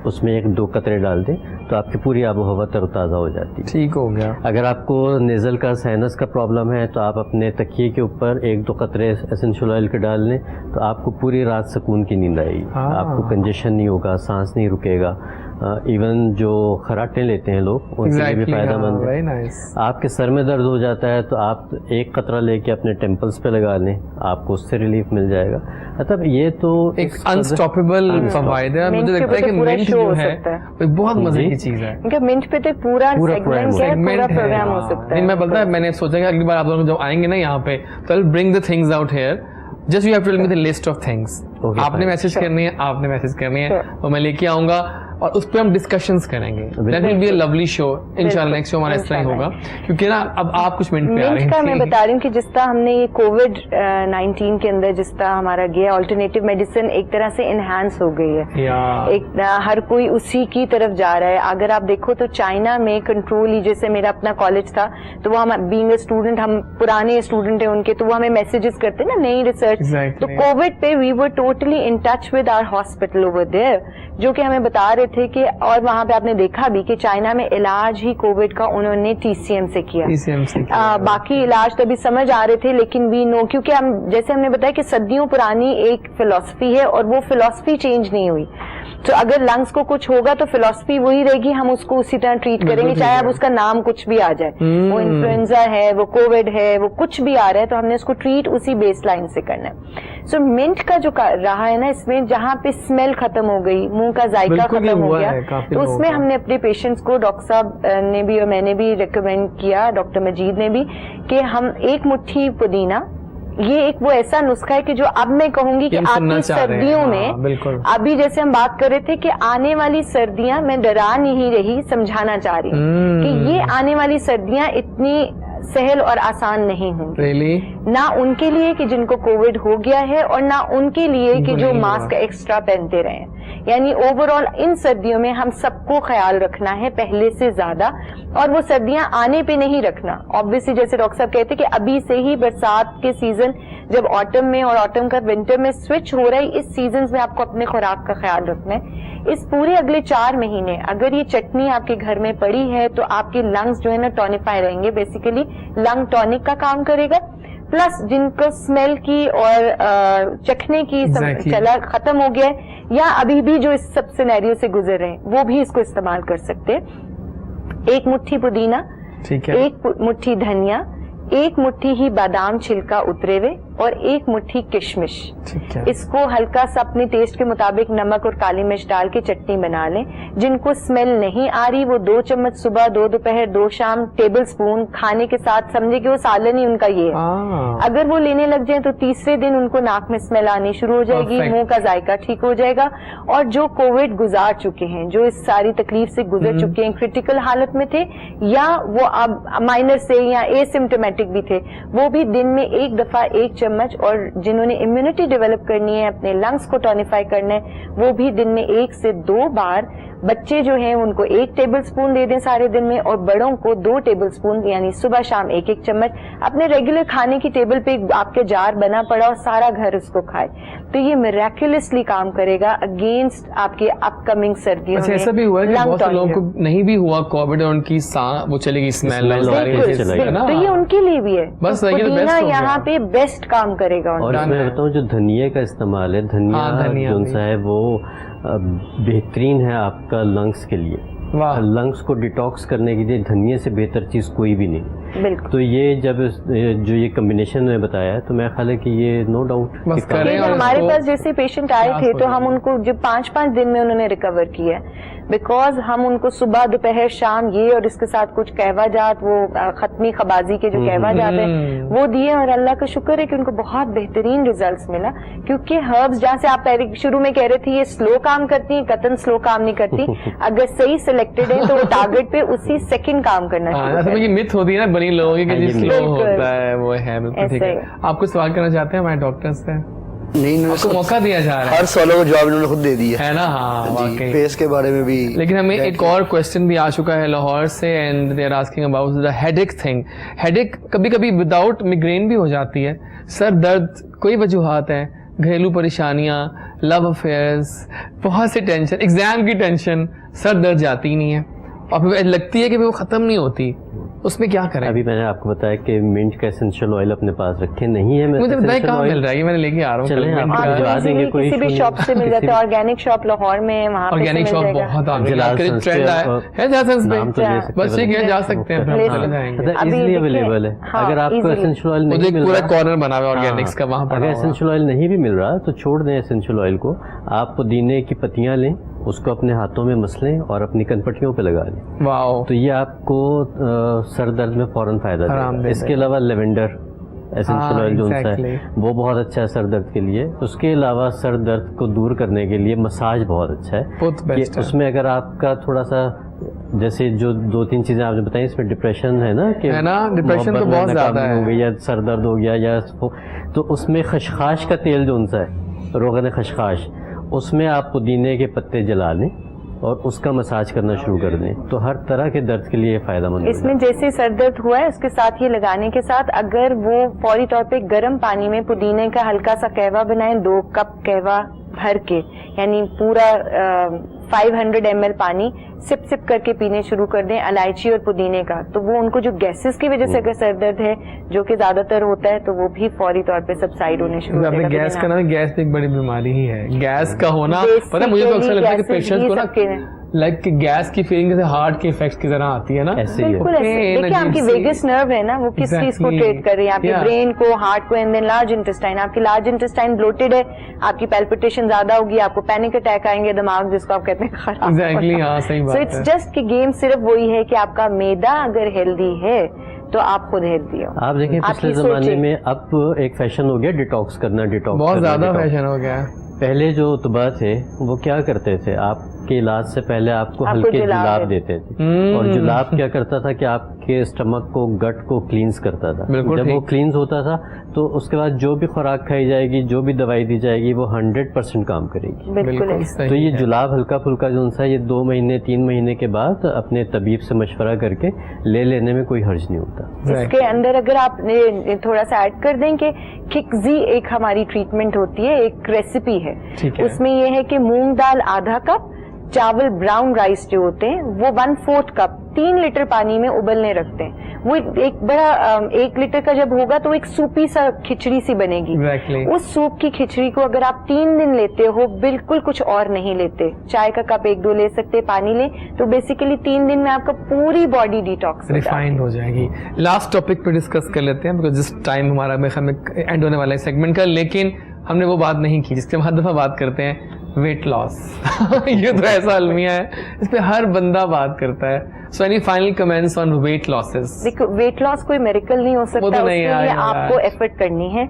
उसमें 1-2 कतरे डाल दें तो आपकी पूरी आबो हवा तरोताज़ा हो जाती है। ठीक हो गया। अगर आपको नेज़ल का, साइनस का प्रॉब्लम है तो आप अपने तकिए के ऊपर 1-2 कतरे एसेंशियल ऑयल के डाल लें तो आपको पूरी रात सुकून की नींद आएगी। आपको कंजेशन नहीं होगा, सांस नहीं रुकेगा। इवन जो खराटे लेते हैं लोग उनके लिए भी फ़ायदेमंद है। nice. आपके सर में दर्द हो जाता है तो आप 1 कतरा लेके अपने टेम्पल्स पे लगा लें, आपको उससे रिलीफ मिल जाएगा। मतलब ये तो एक अनस्टॉपेबल फवायद है। मुझे लगता है कि मिंट जो है बहुत मजे की चीज है। मिंट पे तो पूरा प्रोग्राम हो सकता है। मैं बोलता है, मैंने सोचा कि अगली बार आप लोग जब आएंगे ना यहाँ पे तो I will bring the things out here, just you have to tell me the list of things. आपने मैसेज करनी है, आपने मैसेज करनी है, तो मैं लेके आऊंगा और उस पर हम डिस्कशंस करेंगे। That will be a lovely show इंशाल्लाह। नेक्स्ट शो हमारा इस तरह ही होगा, क्योंकि ना अब आप कुछ मिनट पे आ रहे हैं। मैं बता रही हूँ कि जिस तरह हमने ये कोविड 19 के अंदर जिस तरह हमारा गया, अल्टरनेटिव मेडिसिन एक तरह से इनहांस हो गई है। एक हर कोई उसी की तरफ जा रहा है। अगर आप देखो तो चाइना में कंट्रोल ही, जैसे मेरा अपना कॉलेज था तो वो हम बीइंग अ स्टूडेंट, हम पुराने स्टूडेंट हैं उनके, तो वो हमें मैसेजेस करते ना नई रिसर्च। तो कोविड पे we were totally in touch with our hospital over there, जो कि हमें बता रहे थे कि, और वहाँ पे आपने देखा भी कि चाइना में इलाज ही कोविड का उन्होंने TCM से किया। बाकी इलाज तो अभी समझ आ रहे थे, लेकिन वी नो, क्योंकि हम जैसे हमने बताया कि सदियों पुरानी एक फिलॉसफी है और वो फिलॉसफी चेंज नहीं हुई। तो अगर लंग्स को कुछ होगा तो फिलॉसफी वही रहेगी, हम उसको उसी तरह ट्रीट करेंगे, चाहे अब उसका नाम कुछ भी आ जाए, वो इन्फ्लुएंजा है, वो कोविड है, वो कुछ भी आ रहा है, तो हमने उसको ट्रीट उसी बेसलाइन से करना है। सो मिंट का जो रहा है ना, इसमें जहाँ पे स्मेल खत्म हो गई, मुंह का जायका खत्म हो गया, तो उसमें हमने अपने पेशेंट्स को, डॉक्टर साहब ने भी और मैंने भी रिकमेंड किया, डॉक्टर मजीद ने भी, कि हम एक मुट्ठी पुदीना, ये एक वो ऐसा नुस्खा है कि जो अब मैं कहूंगी कि आपकी सर्दियों में, अभी जैसे हम बात कर रहे थे कि आने वाली सर्दियां, मैं डरा नहीं रही, समझाना चाह रही हूँ कि ये आने वाली सर्दियां इतनी सहल और आसान नहीं होंगी, ना उनके लिए कि जिनको कोविड हो गया है और ना उनके लिए कि जो मास्क एक्स्ट्रा पहनते रहे। यानी ओवरऑल इन सर्दियों में हम सबको ख्याल रखना है पहले से ज्यादा, और वो सर्दियां आने पे नहीं रखना। ऑब्वियसली जैसे डॉक्टर साहब कहते कि अभी से ही बरसात के सीजन, जब ऑटम में और ऑटम का विंटर में स्विच हो रहा है, इस सीजन में आपको अपने खुराक का ख्याल रखना है। इस पूरे अगले 4 महीने अगर ये चटनी आपके घर में पड़ी है तो आपके लंग्स जो है ना टॉनिफाई रहेंगे, बेसिकली लंग टॉनिक का काम करेगा। प्लस जिनको स्मेल की और चखने की चला खत्म हो गया है, या अभी भी जो इस सब सिनेरियो से गुजर रहे हैं, वो भी इसको इस्तेमाल कर सकते हैं। एक मुट्ठी पुदीना, एक मुट्ठी धनिया, एक मुट्ठी ही बादाम छिलका उतरे हुए और एक मुट्ठी किशमिश। इसको हल्का सा अपने टेस्ट के मुताबिक नमक और काली मिर्च डाल के चटनी बना लें। जिनको स्मेल नहीं आ रही वो 2 चम्मच सुबह, 2 दोपहर, 2 शाम, टेबल स्पून खाने के साथ, समझे कि वो सालन ही उनका ये है। अगर वो लेने लग जाए तो तीसरे दिन उनको नाक में स्मेल आनी शुरू हो जाएगी, मुंह का जायका ठीक हो जाएगा। और जो कोविड गुजार चुके हैं, जो इस सारी तकलीफ से गुजर चुके हैं, क्रिटिकल हालत में थे या वो अब माइनर से या एसिम्टोमेटिक भी थे, वो भी दिन में एक दफा 1 चम्मच, और जिन्होंने इम्यूनिटी डेवलप करनी है, अपने लंग्स को टॉनिफाई करना है, वो भी दिन में 1 से 2 बार। बच्चे जो हैं उनको 1 टेबल स्पून दे दें सारे दिन में, और बड़ों को 2 टेबल स्पून, यानी सुबह शाम 1-1 चम्मच। अपने रेगुलर खाने की टेबल पे आपके जार बना पड़ा और सारा घर उसको खाए, तो ये मिरेक्युलसली काम करेगा अगेंस्ट आपके अपकमिंग सर्दियों में। ऐसा भी हुआ है कि बहुत से लोगों को नहीं भी हुआ कोविड और उनकी वो चलेगी स्मेल, तो ये उनके लिए भी है। बस पुदीना यहाँ पे बेस्ट काम करेगा। और मैं बताऊँ जो धनिया का इस्तेमाल है, धनिया जो सा है वो बेहतरीन है आपका लंग्स के लिए। लंग्स को डिटॉक्स करने के लिए धनिया से बेहतर चीज़ कोई भी नहीं। बिल्कुल। तो ये जब जो ये कॉम्बिनेशन में बताया है, तो मैं ख्याल है कि ये नो डाउट हमारे पास जैसे पेशेंट आए थे तो हम उनको जो 5-5 दिन में उन्होंने रिकवर किया, बिकॉज हम उनको सुबह दोपहर शाम ये और इसके साथ कुछ कहवा जात, वो खत्मी खबाजी के जो कहवा जाते हैं वो दिए, और अल्लाह का शुक्र है कि उनको बहुत बेहतरीन रिजल्ट्स मिला। क्योंकि हर्ब्स, जहाँ से आप पहले शुरू में कह रहे थे ये स्लो काम करती है, कतन स्लो काम नहीं करती। अगर सही सिलेक्टेड है तो वो टारगेट पे उसी सेकंड काम करना शुरू। ये मिथ होती है ना बनी लोगों की कि स्लो होता है, वो है बिल्कुल ठीक है। आप कुछ सवाल करना चाहते हैं हमारे डॉक्टर से? नहीं, आपको मौका दिया जा रहा है, हर सवालों का जवाब इन्होंने खुद दे दिया है ना। हाँ वाकई, फेस के बारे में भी। लेकिन हमें एक और क्वेश्चन भी आ चुका है लाहौर से, and they are asking about the headache thing. Headache कभी कभी विदाउट मिग्रेन भी हो जाती है, सर दर्द, कोई वजूहात है, घरेलू परेशानियां, लव अफेयर्स, बहुत सी टेंशन, एग्जाम की टेंशन, सर दर्द जाती ही नहीं है और फिर लगती है कि वो खत्म नहीं होती, उसमें क्या करें? अभी मैंने आपको बताया कि मिंट का एसेंशियल ऑयल अपने पास रखे नहीं है। मुझे बताइए कहाँ मिल रहा है, मैंने लेके आ रहा हूँ। किसी भी शॉप से मिल जाता है, ऑर्गेनिक शॉप लाहौर में, वहाँ ऑर्गेनिक शॉप बहुत ट्रेंड है, बस ठीक है जा सकते हैं, इजीली अवेलेबल है। अगर आपको एसेंशियल ऑयल नहीं मिल पूरा कॉर्नर बना हुआ है ऑर्गेनिक्स का, वहाँ पर अगर एसेंशियल ऑयल नहीं भी मिल रहा तो छोड़ दें एसेंशियल ऑयल को। आप पुदीने की पत्तियाँ लें, उसको अपने हाथों में मसलें और अपनी कनपटियों पे लगा लें। वाओ, तो ये आपको सर दर्द में फौरन फायदा देगा। इसके अलावा लेवेंडर एसेंशियल ऑयल जो है वो बहुत अच्छा है सर दर्द के लिए। उसके अलावा सर दर्द को दूर करने के लिए मसाज बहुत अच्छा है। उसमें अगर आपका थोड़ा सा, जैसे जो 2-3 चीजें आपने बताई, इसमें डिप्रेशन है ना, कि डिप्रेशन तो बहुत ज्यादा हो गई या सर दर्द हो गया या तो उसमें खशखाश का तेल जो उनसा है, रोगन खशखाश, उसमें आप पुदीने के पत्ते जला लें और उसका मसाज करना शुरू कर दें, तो हर तरह के दर्द के लिए फ़ायदेमंद है। इसमें जैसे सर दर्द हुआ है उसके साथ ये लगाने के साथ अगर वो फौरी तौर पे गर्म पानी में पुदीने का हल्का सा कहवा बनाएं, 2 कप कहवा भर के, यानी पूरा 500 ml पानी सिप सिप करके पीने शुरू कर दें इलायची और पुदीने का, तो वो उनको जो गैसेस की वजह से अगर सर दर्द है जो कि ज्यादातर होता है, तो वो भी फौरी तौर पे सबसाइड होने शुरू हो जाएगा। गैस का ना, गैस एक बड़ी बीमारी ही है, गैस का होना। पता है मुझे तो अक्सर लगता है कि पेशेंट्स को ना लाइक गैस की फीलिंग जैसे हार्ट के इफेक्ट्स की तरह आती है ना, ऐसे ही बिल्कुल ऐसे। देखिए आपकी वेगस नर्व है ना, वो किस चीज को ट्रेट कर रही है, आपके ब्रेन को, हार्ट को, एंड देन लार्ज इंटेस्टाइन। आपकी लार्ज इंटेस्टाइन ब्लोटेड है, आपकी पैल्पिटेशन ज्यादा होगी, आपको पैनिक अटैक आएंगे, दिमाग जिसको आप कहते हैं खराब। एग्जैक्टली, हाँ सही बात है। सो इट्स जस्ट कि गेम सिर्फ वही है कि आपका मैदा अगर हेल्दी है तो आप खुद हेल्दी हो। आप देखें पिछले जमाने में अब एक फैशन हो गया डिटॉक्स करना, डिटॉक्स बहुत ज्यादा फैशन हो गया। पहले जो उतबा थे वो क्या करते थे, आपके इलाज से पहले आपको हल्के जुलाब देते थे, और जुलाब क्या करता था कि आपके स्टमक को, गट को क्लींस करता था। जब वो क्लींस होता था तो उसके बाद जो भी खुराक खाई जाएगी, जो भी दवाई दी जाएगी, वो 100% काम करेगी। बिल्कुल। तो ये जुलाब हल्का फुल्का जो सा, ये 2 महीने 3 महीने के बाद अपने तबीब से मशवरा करके ले लेने में कोई हर्ज नहीं होता। इसके अंदर अगर आप थोड़ा सा ऐड कर दें कि किकजी एक हमारी ट्रीटमेंट होती है, एक रेसिपी है, उसमें ये है कि मूंग दाल आधा कप, चावल ब्राउन राइस जो होते हैं वो 1/4 कप 3 लीटर पानी में उबलने रखते हैं। वो एक बड़ा 1 लीटर का जब होगा तो एक सूपी सा खिचड़ी सी बनेगी। उस सूप की खिचड़ी को अगर आप 3 दिन लेते हो, बिल्कुल कुछ और नहीं लेते, चाय का कप 1-2 ले सकते, पानी ले, तो बेसिकली 3 दिन में आपका पूरी बॉडी डिटॉक्स रिफाइंड हो जाएगी। लास्ट टॉपिक पे डिस्कस कर लेते हैं, बिकॉज जिस टाइम हमारा एंड होने वाला है सेगमेंट का, लेकिन हमने वो बात नहीं की जिसके हर दफा बात करते हैं, वेट लॉस। ये तो ऐसा अलमिया है, इस पे हर बंदा बात करता है। So any final comments on weight losses? देखो, वेट लॉस कोई मेरिकल नहीं हो सकता, तो उसके लिए आपको एफर्ट करनी है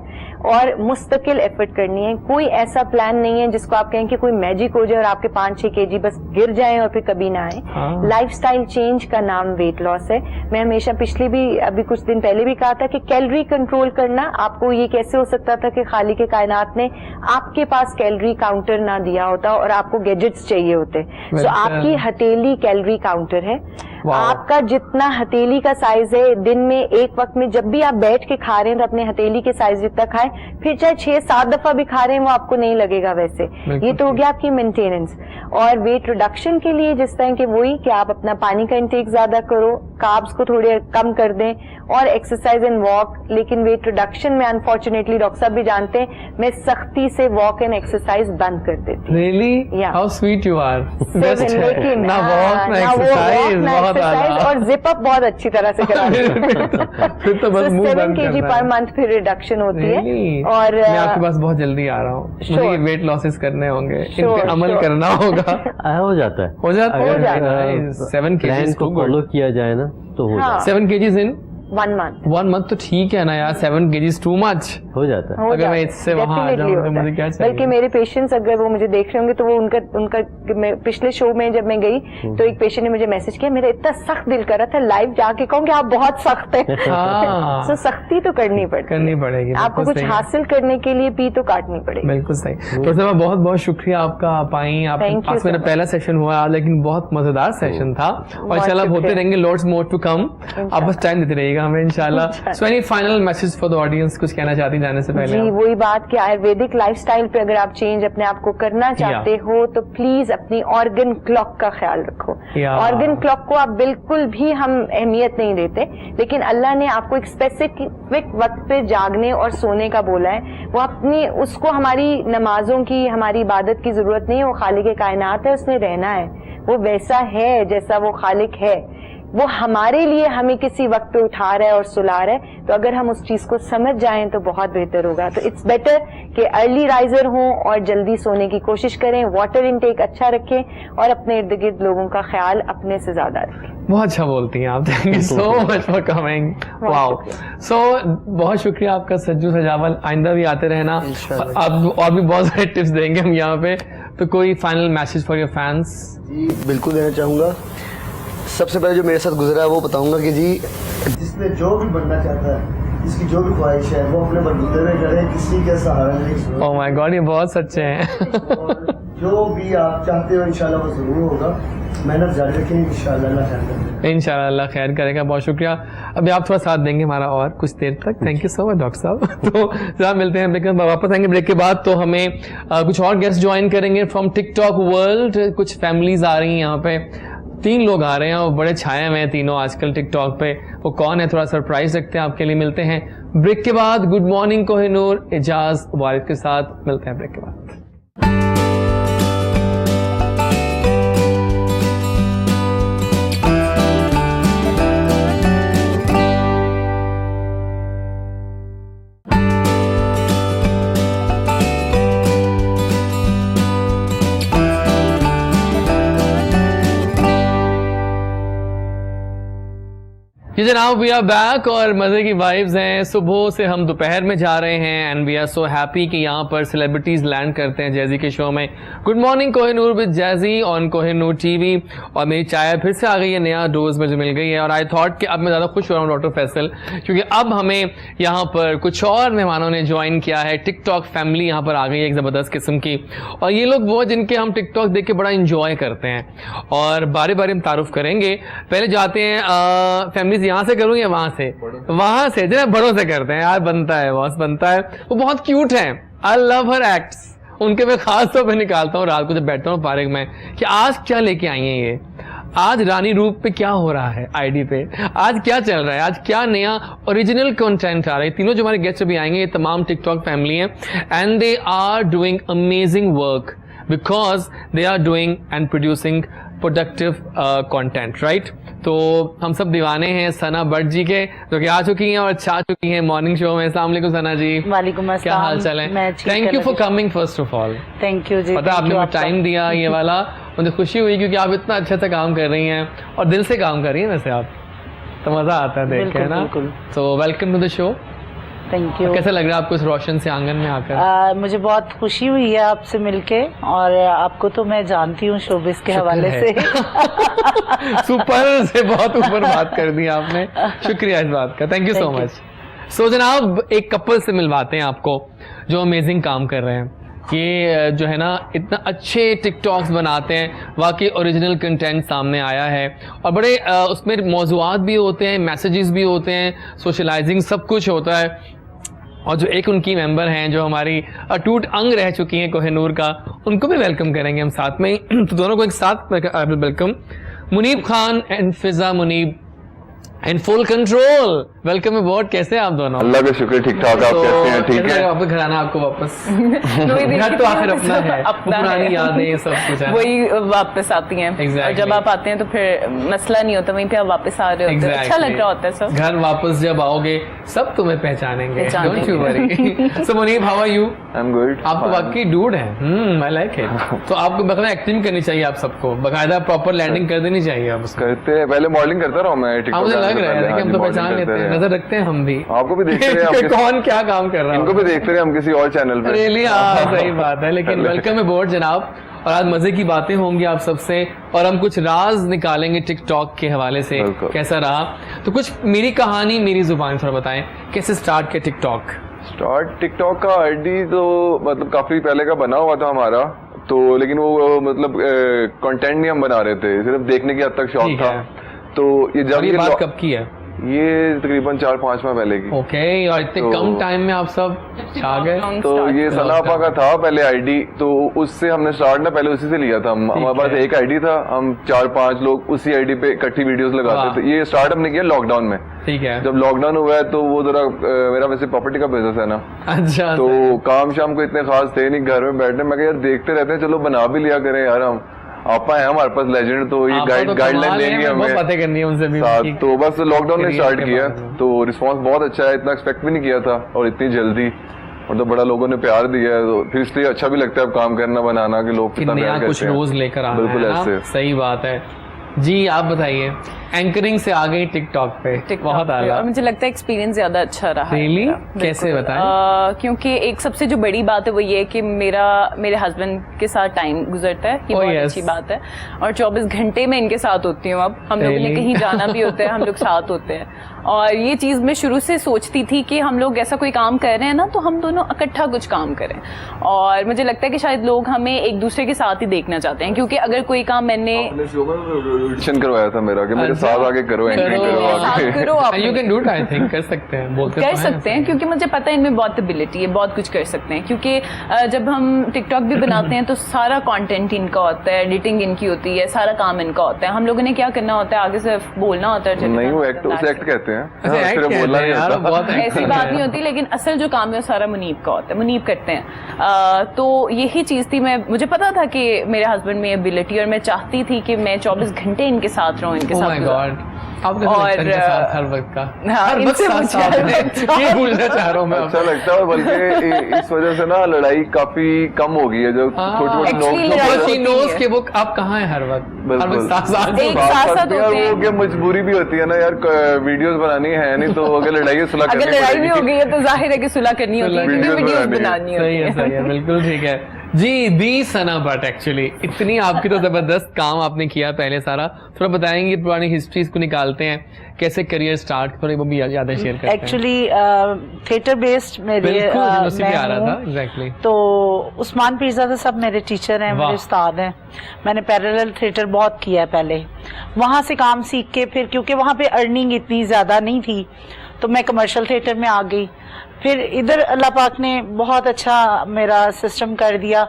और मुस्तकिल एफर्ट करनी है। कोई ऐसा प्लान नहीं है जिसको आप कहें कि कोई मैजिक हो जाए और आपके 5-6 kg बस गिर जाएं और फिर कभी ना आए। लाइफस्टाइल चेंज का नाम वेट लॉस है। मैं हमेशा अभी कुछ दिन पहले भी कहा था कि कैलोरी कंट्रोल करना, आपको ये कैसे हो सकता था कि खाली के कायनात ने आपके पास कैलोरी काउंटर ना दिया होता और आपको गैजेट्स चाहिए होते। सो आपकी हथेली कैलोरी काउंटर है। आपका जितना हथेली का साइज है, दिन में एक वक्त में जब भी आप बैठ के खा रहे हैं तो अपने हथेली के साइज जितना खाएं, फिर चाहे 6-7 दफा भी खा रहे हैं वो आपको नहीं लगेगा वैसे। ये तो हो गया आपकी मेंटेनेंस। और वेट रिडक्शन के लिए जिस तरह के वही कि आप अपना पानी का इंटेक ज्यादा करो, कार्ब्स को थोड़े कम कर दें और एक्सरसाइज एंड वॉक। लेकिन वेट रिडक्शन में अनफॉर्चुनेटली डॉक्टर साहब भी जानते हैं, मैं सख्ती से वॉक एंड एक्सरसाइज बंद कर देती हूँ। Really? How sweet you are. लेकिन ना वॉक ना एक्सरसाइज और जिप अप बहुत अच्छी तरह से करा फिर तो बस 7 kg पर मंथ फिर रिडक्शन होती है। और मैं आपके पास बहुत जल्दी आ रहा हूँ, मुझे वेट लॉसेस करने होंगे, इन पे अमल करना होगा। हो जाता है, हो जाता है। 7 kg को फॉलो किया जाए ना तो हो जाता है। 7 kg इन 1 month तो ठीक है ना यार, 7 kg टू मच हो जाता है। अगर मैं इससे वहां आ जाऊं तो मुझे क्या चाहिए? बल्कि मेरे पेशेंट्स अगर वो मुझे देख रहे होंगे तो वो उनका पिछले शो में जब मैं गई तो एक पेशेंट ने मुझे मैसेज किया, मेरा इतना सख्त दिल कर रहा था लाइव जाके कहूँ कि आप बहुत सख्त हैं। तो सख्ती तो करनी पड़ेगी। आपको कुछ हासिल करने के लिए भी तो काटनी पड़ेगी। बिल्कुल सही। तो सर बहुत बहुत शुक्रिया आपका, आप आई। आपके पास मेरा पहला सेशन हुआ लेकिन बहुत मजेदार सेशन था और इंशाल्लाह होते रहेंगे, लॉट्स मोर टू कम। आप बस टाइम देते रहिएगा हमें इंशाल्लाह। सो any final message for the audience, कुछ कहना चाहती हैं जाने से पहले? जी वही बात कि आयुर्वेदिक लाइफस्टाइल पे अगर आप चेंज अपने आप को करना चाहते हो तो प्लीज अपनी ऑर्गन क्लॉक का ख्याल रखो। ऑर्गन क्लॉक को आप बिल्कुल भी हम अहमियत नहीं देते, लेकिन अल्लाह ने आपको एक स्पेसिफिक वक्त पे जागने और सोने का बोला है। वो अपनी उसको हमारी नमाजों की, हमारी इबादत की जरूरत नहीं है। वो खालिक कायनात है, उसने रहना है, वो वैसा है जैसा वो खालिक है। वो हमारे लिए हमें किसी वक्त पे उठा रहा है और सुला रहा है, तो अगर हम उस चीज को समझ जाएं तो बहुत बेहतर होगा। तो इट्स बेटर कि अर्ली राइजर हों और जल्दी सोने की कोशिश करें, वाटर इनटेक अच्छा रखें और अपने इर्द गिर्द लोगों का ख्याल अपने से ज्यादा रखें। बहुत अच्छा बोलती हैं आप, thank you so much for coming. Wow, so बहुत शुक्रिया आपका सज्जू सजावल, आइंदा भी आते रहना। अब और भी बहुत सारे टिप्स देंगे हम यहाँ पे। तो कोई final message for your fans? जी बिल्कुल देना चाहूँगा। सबसे पहले जो मेरे साथ गुजरा है वो बताऊंगा कि जी जिसने जो भी बनना चाहता है, जिसकी जो भी ख्वाहिश है, वो अपने बलबूते में करे, किसी के सहारा नहीं। ओह माय गॉड, ये बहुत सच्चे हैं। जो भी आप चाहते हो इंशाल्लाह वो ज़रूर होगा। मेहनत जारी रखेंगे, इंशाल्लाह अल्लाह खैर करेगा। इंशाल्लाह अल्लाह खैर करेगा। बहुत शुक्रिया। अभी आप थोड़ा साथ देंगे हमारा और कुछ देर तक। Thank you so much doctor साहब। तो जरा मिलते हैं ब्रेक में, वापस आएंगे ब्रेक के बाद। तो हमें कुछ और गेस्ट ज्वाइन करेंगे फ्रॉम टिकटॉक वर्ल्ड। कुछ फैमिलीज आ रही हैं यहाँ पे, 3 लोग आ रहे हैं और बड़े छाए हुए हैं तीनों आजकल टिकटॉक पे। वो कौन है थोड़ा सरप्राइज रखते हैं आपके लिए। मिलते हैं ब्रेक के बाद। गुड मॉर्निंग कोहिनूर, एजाज वारिद के साथ मिलते हैं ब्रेक के बाद। जी जनाब, वी आर बैक और मजे की वाइब्स हैं। सुबह से हम दोपहर में जा रहे हैं and we are so happy कि यहाँ पर सेलिब्रिटीज लैंड करते हैं जैजी के शो में। Good morning Kohinoor with jazzy on Kohinoor TV. और मेरी चाय फिर से आ गई है नया डोज में जो मिल गई है। और आई थॉट कि अब मैं ज़्यादा खुश हो रहा हूँ डॉक्टर फैसल, क्योंकि अब हमें यहाँ पर कुछ और मेहमानों ने ज्वाइन किया है। टिकटॉक फैमिली यहाँ पर आ गई है एक ज़बरदस्त किस्म की। और ये लोग वो जिनके हम टिकटॉक देख के बड़ा इंजॉय करते हैं और बारी बारी हम तारुफ करेंगे। पहले जाते हैं फैमिलीज यहाँ से करूँ या वहां से जो बड़ों से करते हैं यार। बनता है बॉस, बनता है। वो बहुत क्यूट हैं। I love her acts. उनके मैं खास तौर पे निकालता हूँ रात को जब बैठता हूँ पार्क में कि आज क्या लेके आई हैं ये, आज रानी रूप पे क्या हो रहा है, आईडी पे आज क्या चल रहा है, आज क्या नया ओरिजिनल कंटेंट आ रहा है। तीनों जो हमारे गेस्ट अभी आएंगे ये तमाम टिकटॉक फैमिली हैं and they are doing amazing work because they are doing and producing productive content, right. तो हम सब दीवाने हैं सना भट्ट जी के, जो कि आ चुकी हैं और छा चुकी हैं मॉर्निंग शो में। अस्सलाम वालेकुम सना जी। वालेकुम अस्सलाम। क्या हाल चाल है? Thank you for coming first of all. Thank you जी। पता आपने मुझे टाइम दिया ये वाला, मुझे खुशी हुई क्योंकि आप इतना अच्छा काम कर रही हैं और दिल से काम कर रही हैं वैसे आप, तो मजा आता है देख के ना। तो welcome to the show. Thank you. कैसा लग रहा है आपको इस रोशन से आंगन में आकर? मुझे बहुत खुशी हुई है आपसे मिलके, और आपको तो मैं जानती हूँ शोबिस के हवाले से। सुपर से बहुत ऊपर बात कर दी आपने, शुक्रिया इस बात का, थैंक यू सो मच। सो जनाब, एक कपल से मिलवाते हैं आपको जो अमेजिंग काम कर रहे हैं। ये जो है ना इतना अच्छे टिकटॉक्स बनाते हैं, वाकई ओरिजिनल कंटेंट सामने आया है और बड़े उसमें मौज़ूआत भी होते हैं, मैसेजेस भी होते हैं, सोशलाइजिंग सब कुछ होता है। और जो एक उनकी मेंबर हैं जो हमारी अटूट अंग रह चुकी हैं कोहिनूर का, उनको भी वेलकम करेंगे हम साथ में। तो दोनों को एक साथ welcome. Muneeb Khan and Fiza Muneeb and full control, welcome aboard. कैसे हैं आप दोनों? अल्लाह का शुक्र, ठीक ठाक। आप कैसे हैं? ठीक है। वापस घर आना आपको वापस घर तो आखिर अपना है, पुरानी यादें सब कुछ है, वही वापस आती हैं। Exactly. और जब आप आते हैं तो फिर मसला नहीं होता, वहीं पे आप वापस आ रहे होते हैं। अच्छा लग रहा होता है सब। घर वापस जब आओगे सब तुम्हें पहचानेंगे। Don't you worry. So Munib, how are you? I am good. आप तो वाकई डूड हैं। I like it. तो आपको बकायदा एक्टिंग करनी चाहिए, आप सबको बकायदा प्रॉपर लैंडिंग कर देनी चाहिए। आप करते हैं, पहले मॉडलिंग करता रहा हूं मैं टिकटॉक। मुझे लग रहा है कि हम तो पहचान लेते हैं, नजर रखते हैं हम भी। आपको भी देखते रहे कौन क्या काम कर रहा है, इनको भी देखते रहे हम किसी और चैनल पे। रियली सही बात है। लेकिन वेलकम अबॉर्ड जनाब। और आज मजे की बातें होंगी आप सबसे और हम कुछ राज निकालेंगे टिकटॉक के हवाले से। कैसा रहा? तो कुछ मेरी कहानी मेरी जुबान थोड़ा बताएं, कैसे स्टार्ट किया टिकटॉक? टिकटॉक का आईडी तो मतलब काफी पहले का बना हुआ था हमारा, तो लेकिन वो मतलब कंटेंट नहीं हम बना रहे थे, सिर्फ देखने की हद तक शौक था। तो ये जब ये बात कब की है? ये तकरीबन 4-5 माह पहले की। ओके। और इतने कम टाइम में आप सब छा गए। तो ये सनाफा का था पहले आईडी, तो उससे हमने स्टार्ट ना पहले उसी से लिया था। हमारे पास एक आईडी था, हम 4-5 लोग उसी आईडी पे इकट्ठी वीडियोस लगाते थे। ये स्टार्ट हमने किया लॉकडाउन में। ठीक है। जब लॉकडाउन हुआ है तो वो जरा मेरा वैसे प्रॉपर्टी का बिजनेस है ना। अच्छा। तो काम शाम को इतने खास थे नहीं, घर में बैठने मैं यार देखते रहते हैं, चलो बना भी लिया करें यार। हम आपा है हमारे पास लेजेंड, तो ये गाइडलाइन देंगे हमें, बातें करनी है उनसे भी। तो बस लॉकडाउन में स्टार्ट किया, तो रिस्पांस बहुत अच्छा है, इतना एक्सपेक्ट भी नहीं किया था और इतनी जल्दी, और तो बड़ा लोगों ने प्यार दिया है, तो फिर इसलिए अच्छा भी लगता है अब काम करना, बनाना, कि लोग कितना प्यार करते हैं। कुछ रोज लेकर आना, बिल्कुल ऐसे। सही बात है जी। आप बताइए, एंकरिंग से आ गई टिकटॉक पे, बहुत आला। और मुझे लगता है एक्सपीरियंस ज्यादा अच्छा रहा really? है। कैसे बताएं? क्योंकि एक सबसे जो बड़ी बात है वो ये है कि मेरे हस्बैंड के साथ टाइम गुजरता है, ये बहुत अच्छी बात है। और 24 घंटे में इनके साथ होती हूँ। अब हम लोगों ने कहीं जाना भी होता है, हम लोग साथ होते हैं। और ये चीज़ मैं शुरू से सोचती थी कि हम लोग ऐसा कोई काम कर रहे हैं ना तो हम दोनों इकट्ठा कुछ काम करें, और मुझे लगता है कि शायद लोग हमें एक दूसरे के साथ ही देखना चाहते हैं, क्योंकि अगर कोई काम मैंने ऑडिशन करवाया था मेरा कि मेरे साथ आगे करो, एंट्री करो आगे। You can do it, I think कर सकते हैं, बोलते कर सकते हैं, क्योंकि मुझे पता है इनमें बहुत एबिलिटी है, बहुत कुछ कर सकते हैं। क्योंकि जब हम टिकटॉक भी बनाते हैं तो सारा कंटेंट इनका होता है, एडिटिंग इनकी होती है, सारा काम इनका होता है। हम लोगों ने क्या करना होता है, आगे से बोलना होता है। नहीं, वो एक्ट, उसे एक्ट कहते हैं, सिर्फ बोलना नहीं होता, ऐसी बात नहीं होती, लेकिन असल जो काम है वो सारा मुनीब का होता है, मुनीब करते हैं। तो यही चीज़ थी, मुझे पता था कि मेरे हस्बैंड में एबिलिटी, और मैं चाहती थी कि मैं 24 घंटे इनके साथ रहूं, इनके साथ। और हर वक्त का हर वक्त ये भूलना चाह रहा हूँ मैं। अच्छा लगता है, बल्कि इस वजह से ना लड़ाई काफी कम हो गई है, जो छोटी छोटी नोक के वो आप कहाँ है हर वक्त साथ वो मजबूरी भी होती है ना यार, वीडियोस बनानी है नहीं तो अगर लड़ाई सुलह करनी, अगर लड़ाई भी हो गई है तो जाहिर है कि सुलह करनी होती है, वीडियोस बनानी होती है। सही है, बिल्कुल ठीक है जी। दी सना भट्ट, एक्चुअली इतनी आपकी तो जबरदस्त काम आपने किया पहले, सारा थोड़ा बताएंगे, पुरानी हिस्ट्रीज को निकालते हैं, कैसे करियर स्टार्ट, थोड़ी वो भी यादें शेयर करते हैं। एक्चुअली थिएटर बेस्ड मेरे मैं आ रहा था एग्जैक्टली। तो उस्मान पीरज़ादा सब मेरे टीचर हैं, मेरे उस्ताद हैं। मैंने पैरेलल थिएटर बहुत किया है पहले, वहाँ से काम सीख के फिर, क्योंकि वहाँ पे अर्निंग इतनी ज़्यादा नहीं थी तो मैं कमर्शियल थिएटर में आ गई। फिर इधर अल्लाह पाक ने बहुत अच्छा मेरा सिस्टम कर दिया।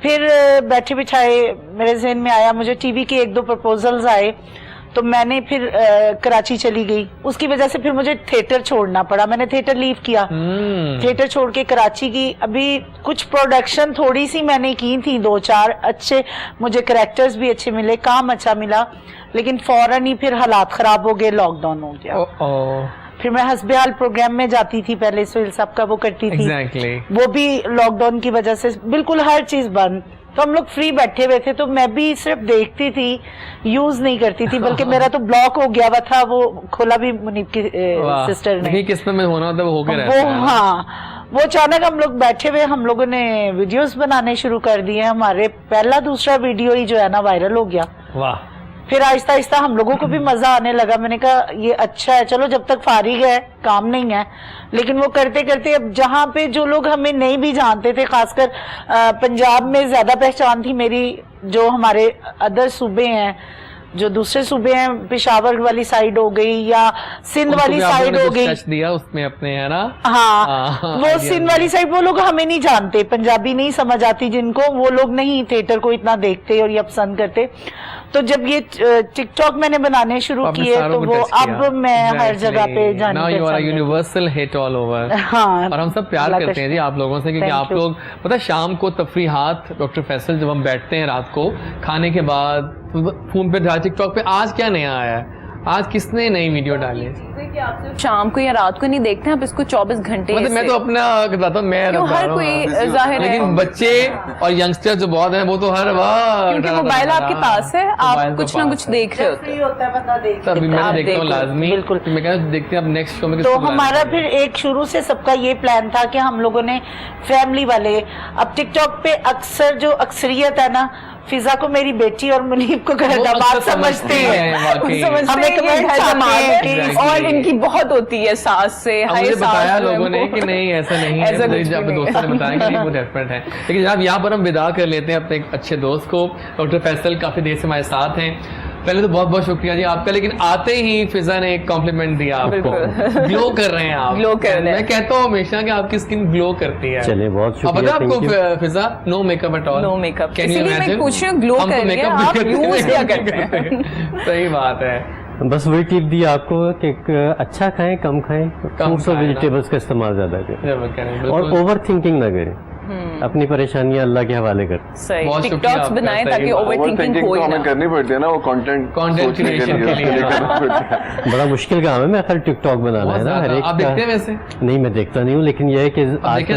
फिर बैठे बिठाए मेरे जहन में आया, मुझे टीवी के 1-2 प्रपोजल्स आए, तो मैंने फिर कराची चली गई। उसकी वजह से फिर मुझे थिएटर छोड़ना पड़ा, मैंने थिएटर लीव किया, थिएटर छोड़ के कराची की। अभी कुछ प्रोडक्शन थोड़ी सी मैंने की थी, 2-4 अच्छे, मुझे कैरेक्टर्स भी अच्छे मिले, काम अच्छा मिला, लेकिन फौरन ही फिर हालात खराब हो गए, लॉकडाउन हो गया। फिर मैं हस्बेहाल प्रोग्राम में जाती थी पहले, सोहेल साहब का वो करती थी। वो भी लॉकडाउन की वजह से बिल्कुल हर चीज बंद, तो हम लोग फ्री बैठे हुए थे, तो मैं भी सिर्फ देखती थी, यूज नहीं करती थी, बल्कि मेरा तो ब्लॉक हो गया हुआ था, वो खोला भी मुनीब की सिस्टर ने। किस्मत में होना होता है वो हो गया रहता है। हाँ, वो अचानक हम लोग बैठे हुए, हम लोगों ने वीडियोस बनाने शुरू कर दिए। हमारे पहला दूसरा वीडियो ही जो है ना वायरल हो गया। वाह। फिर आहिस्ता आहिस्ता हम लोगों को भी मजा आने लगा। मैंने कहा ये अच्छा है, चलो जब तक फारिग है, काम नहीं है। लेकिन वो करते करते अब जहाँ पे जो लोग हमें नहीं भी जानते थे, खासकर पंजाब में ज्यादा पहचान थी मेरी, जो हमारे अदर सूबे हैं, जो दूसरे सूबे हैं, पेशावर वाली साइड हो गई या सिंध वाली साइड हो गई, टच दिया उसमें अपने, है ना। हाँ, वो सिंध वाली साइड, वो लोग हमें नहीं जानते, पंजाबी नहीं समझ आती जिनको, वो लोग नहीं थिएटर को इतना देखते और या पसंद करते। तो जब ये टिकटॉक मैंने बनाने शुरू किए तो वो अब मैं हर जगह पे जाने यूनिवर्सल हिट ऑल ओवर। हाँ, और हम सब प्यार करते हैं जी आप लोगों से, क्योंकि आप लोग पता है शाम को तफरीहात डॉक्टर फैसल जब हम बैठते हैं रात को खाने के बाद, फोन पे टिकटॉक पे आज क्या नया आया है, आज किसने नई वीडियो डाली है, शाम को या रात को नहीं देखते हैं आप इसको 24 घंटे। मतलब मैं तो अपना बताता हूँ, मैं हर कोई जाहिर है, लेकिन बच्चे और यंगस्टर जो बहुत हैं वो तो हर बार, क्योंकि मोबाइल आपके पास है, आप कुछ ना कुछ देख रहे होते हैं। तभी मैं देखता हूँ लाजमी, बिल्कुल। मैं कहता देखते हैं अब नेक्स्ट शो में। तो हमारा फिर एक शुरू से सबका ये प्लान था कि हम लोगों ने फैमिली वाले, अब टिकटॉक पे अक्सर जो अक्सरियत है ना, फिजा को मेरी बेटी और मुनीब को घर दामाद समझते हैं, हमें कमेंट और इनकी बहुत होती है सास से। मुझे बताया लोगों ने कि नहीं ऐसा नहीं है, अपने दोस्तों ने बताया कि वो डेफिनेट है। लेकिन जनाब यहाँ पर हम विदा कर लेते हैं अपने एक अच्छे दोस्त को, डॉक्टर फैसल काफी देर से हमारे साथ हैं। पहले तो बहुत बहुत शुक्रिया जी आपका, लेकिन आते ही फिजा ने एक कॉम्प्लीमेंट दिया आपको, ग्लो कर रहे हैं आप, ग्लो कर रहे हैं। मैं कहता हूँ हमेशा कि आपकी स्किन ग्लो करती है। चलिए बहुत शुक्रिया। अब आपको Fiza no makeup at all, no makeup, इसलिए मैं पूछ रही हूँ ग्लो कर रही है, आप यूज क्या करते हैं? सही बात है। बस वही टिप दी आपको कि अच्छा खाएं, कम खाएं, फ्रूट्स और वेजिटेबल्स का इस्तेमाल ज्यादा करें और ओवर थिंकिंग ना करें, अपनी परेशानियां अल्लाह के हवाले कर। सही, टिकटॉक्स बनाएं ताकि ओवरथिंकिंग कोई ना करनी पड़ती है ना, वो कंटेंट क्रिएशन के लिए बड़ा मुश्किल काम है। मैं खाली टिकटॉक बनाना है ना, हर एक। आप देखते हैं वैसे? नहीं, मैं देखता नहीं हूँ, लेकिन यह है कि आज का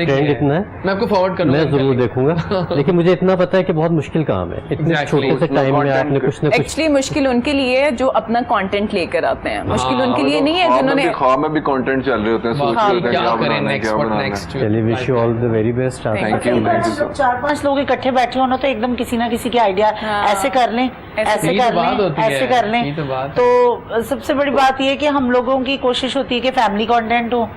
ट्रेंड इतना है, मैं आपको फॉरवर्ड करूंगा, मैं जरूर देखूंगा। लेकिन मुझे इतना पता है कि बहुत मुश्किल काम है, इतने छोटे से टाइम में आपने कुछ ना कुछ। एक्चुअली मुश्किल उनके लिए जो अपना कंटेंट लेकर आते हैं, मुश्किल उनके लिए नहीं है जिन्होंने ख्वाब में भी कंटेंट चल रहे होते हैं, सोच रहे होते हैं क्या करें नेक्स्ट। चलिए, wish you all the very best. Staff. Thank you. 4-5 लोग इकट्ठे बैठे हो ना तो एकदम किसी ना किसी के आइडिया ऐसे कर लें, ऐसे यही तो कर बात लें, होती है, ऐसे कर लें। यही तो बात है। तो सबसे बड़ी बात ये है कि हम लोगों की कोशिश होती है कि फैमिली कंटेंट हो,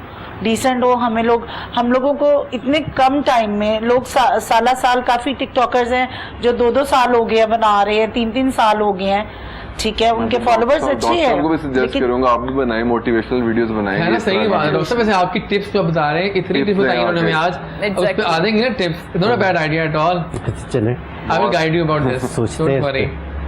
डिसेंट हो। हम लोगों को इतने कम टाइम में लोग साल काफी टिकटॉकर्स हैं जो 2-2 साल हो गए बना रहे हैं, 3-3 साल हो गए हैं, ठीक है, उनके फॉलोवर्स अच्छे हैं। डॉक्टर को भी सजेस्ट करूंगा, आप भी बनाएं, मोटिवेशनल वीडियोस बनाएं। है ना, सही बात है डॉक्टर साहब। वैसे आपकी टिप्स जो बता रहे हैं, इतनी टिप्स बताई उन्होंने हमें आज, उस पे आ देंगे ना tips. Not a bad idea at all. चले, I will guide you about this, don't worry.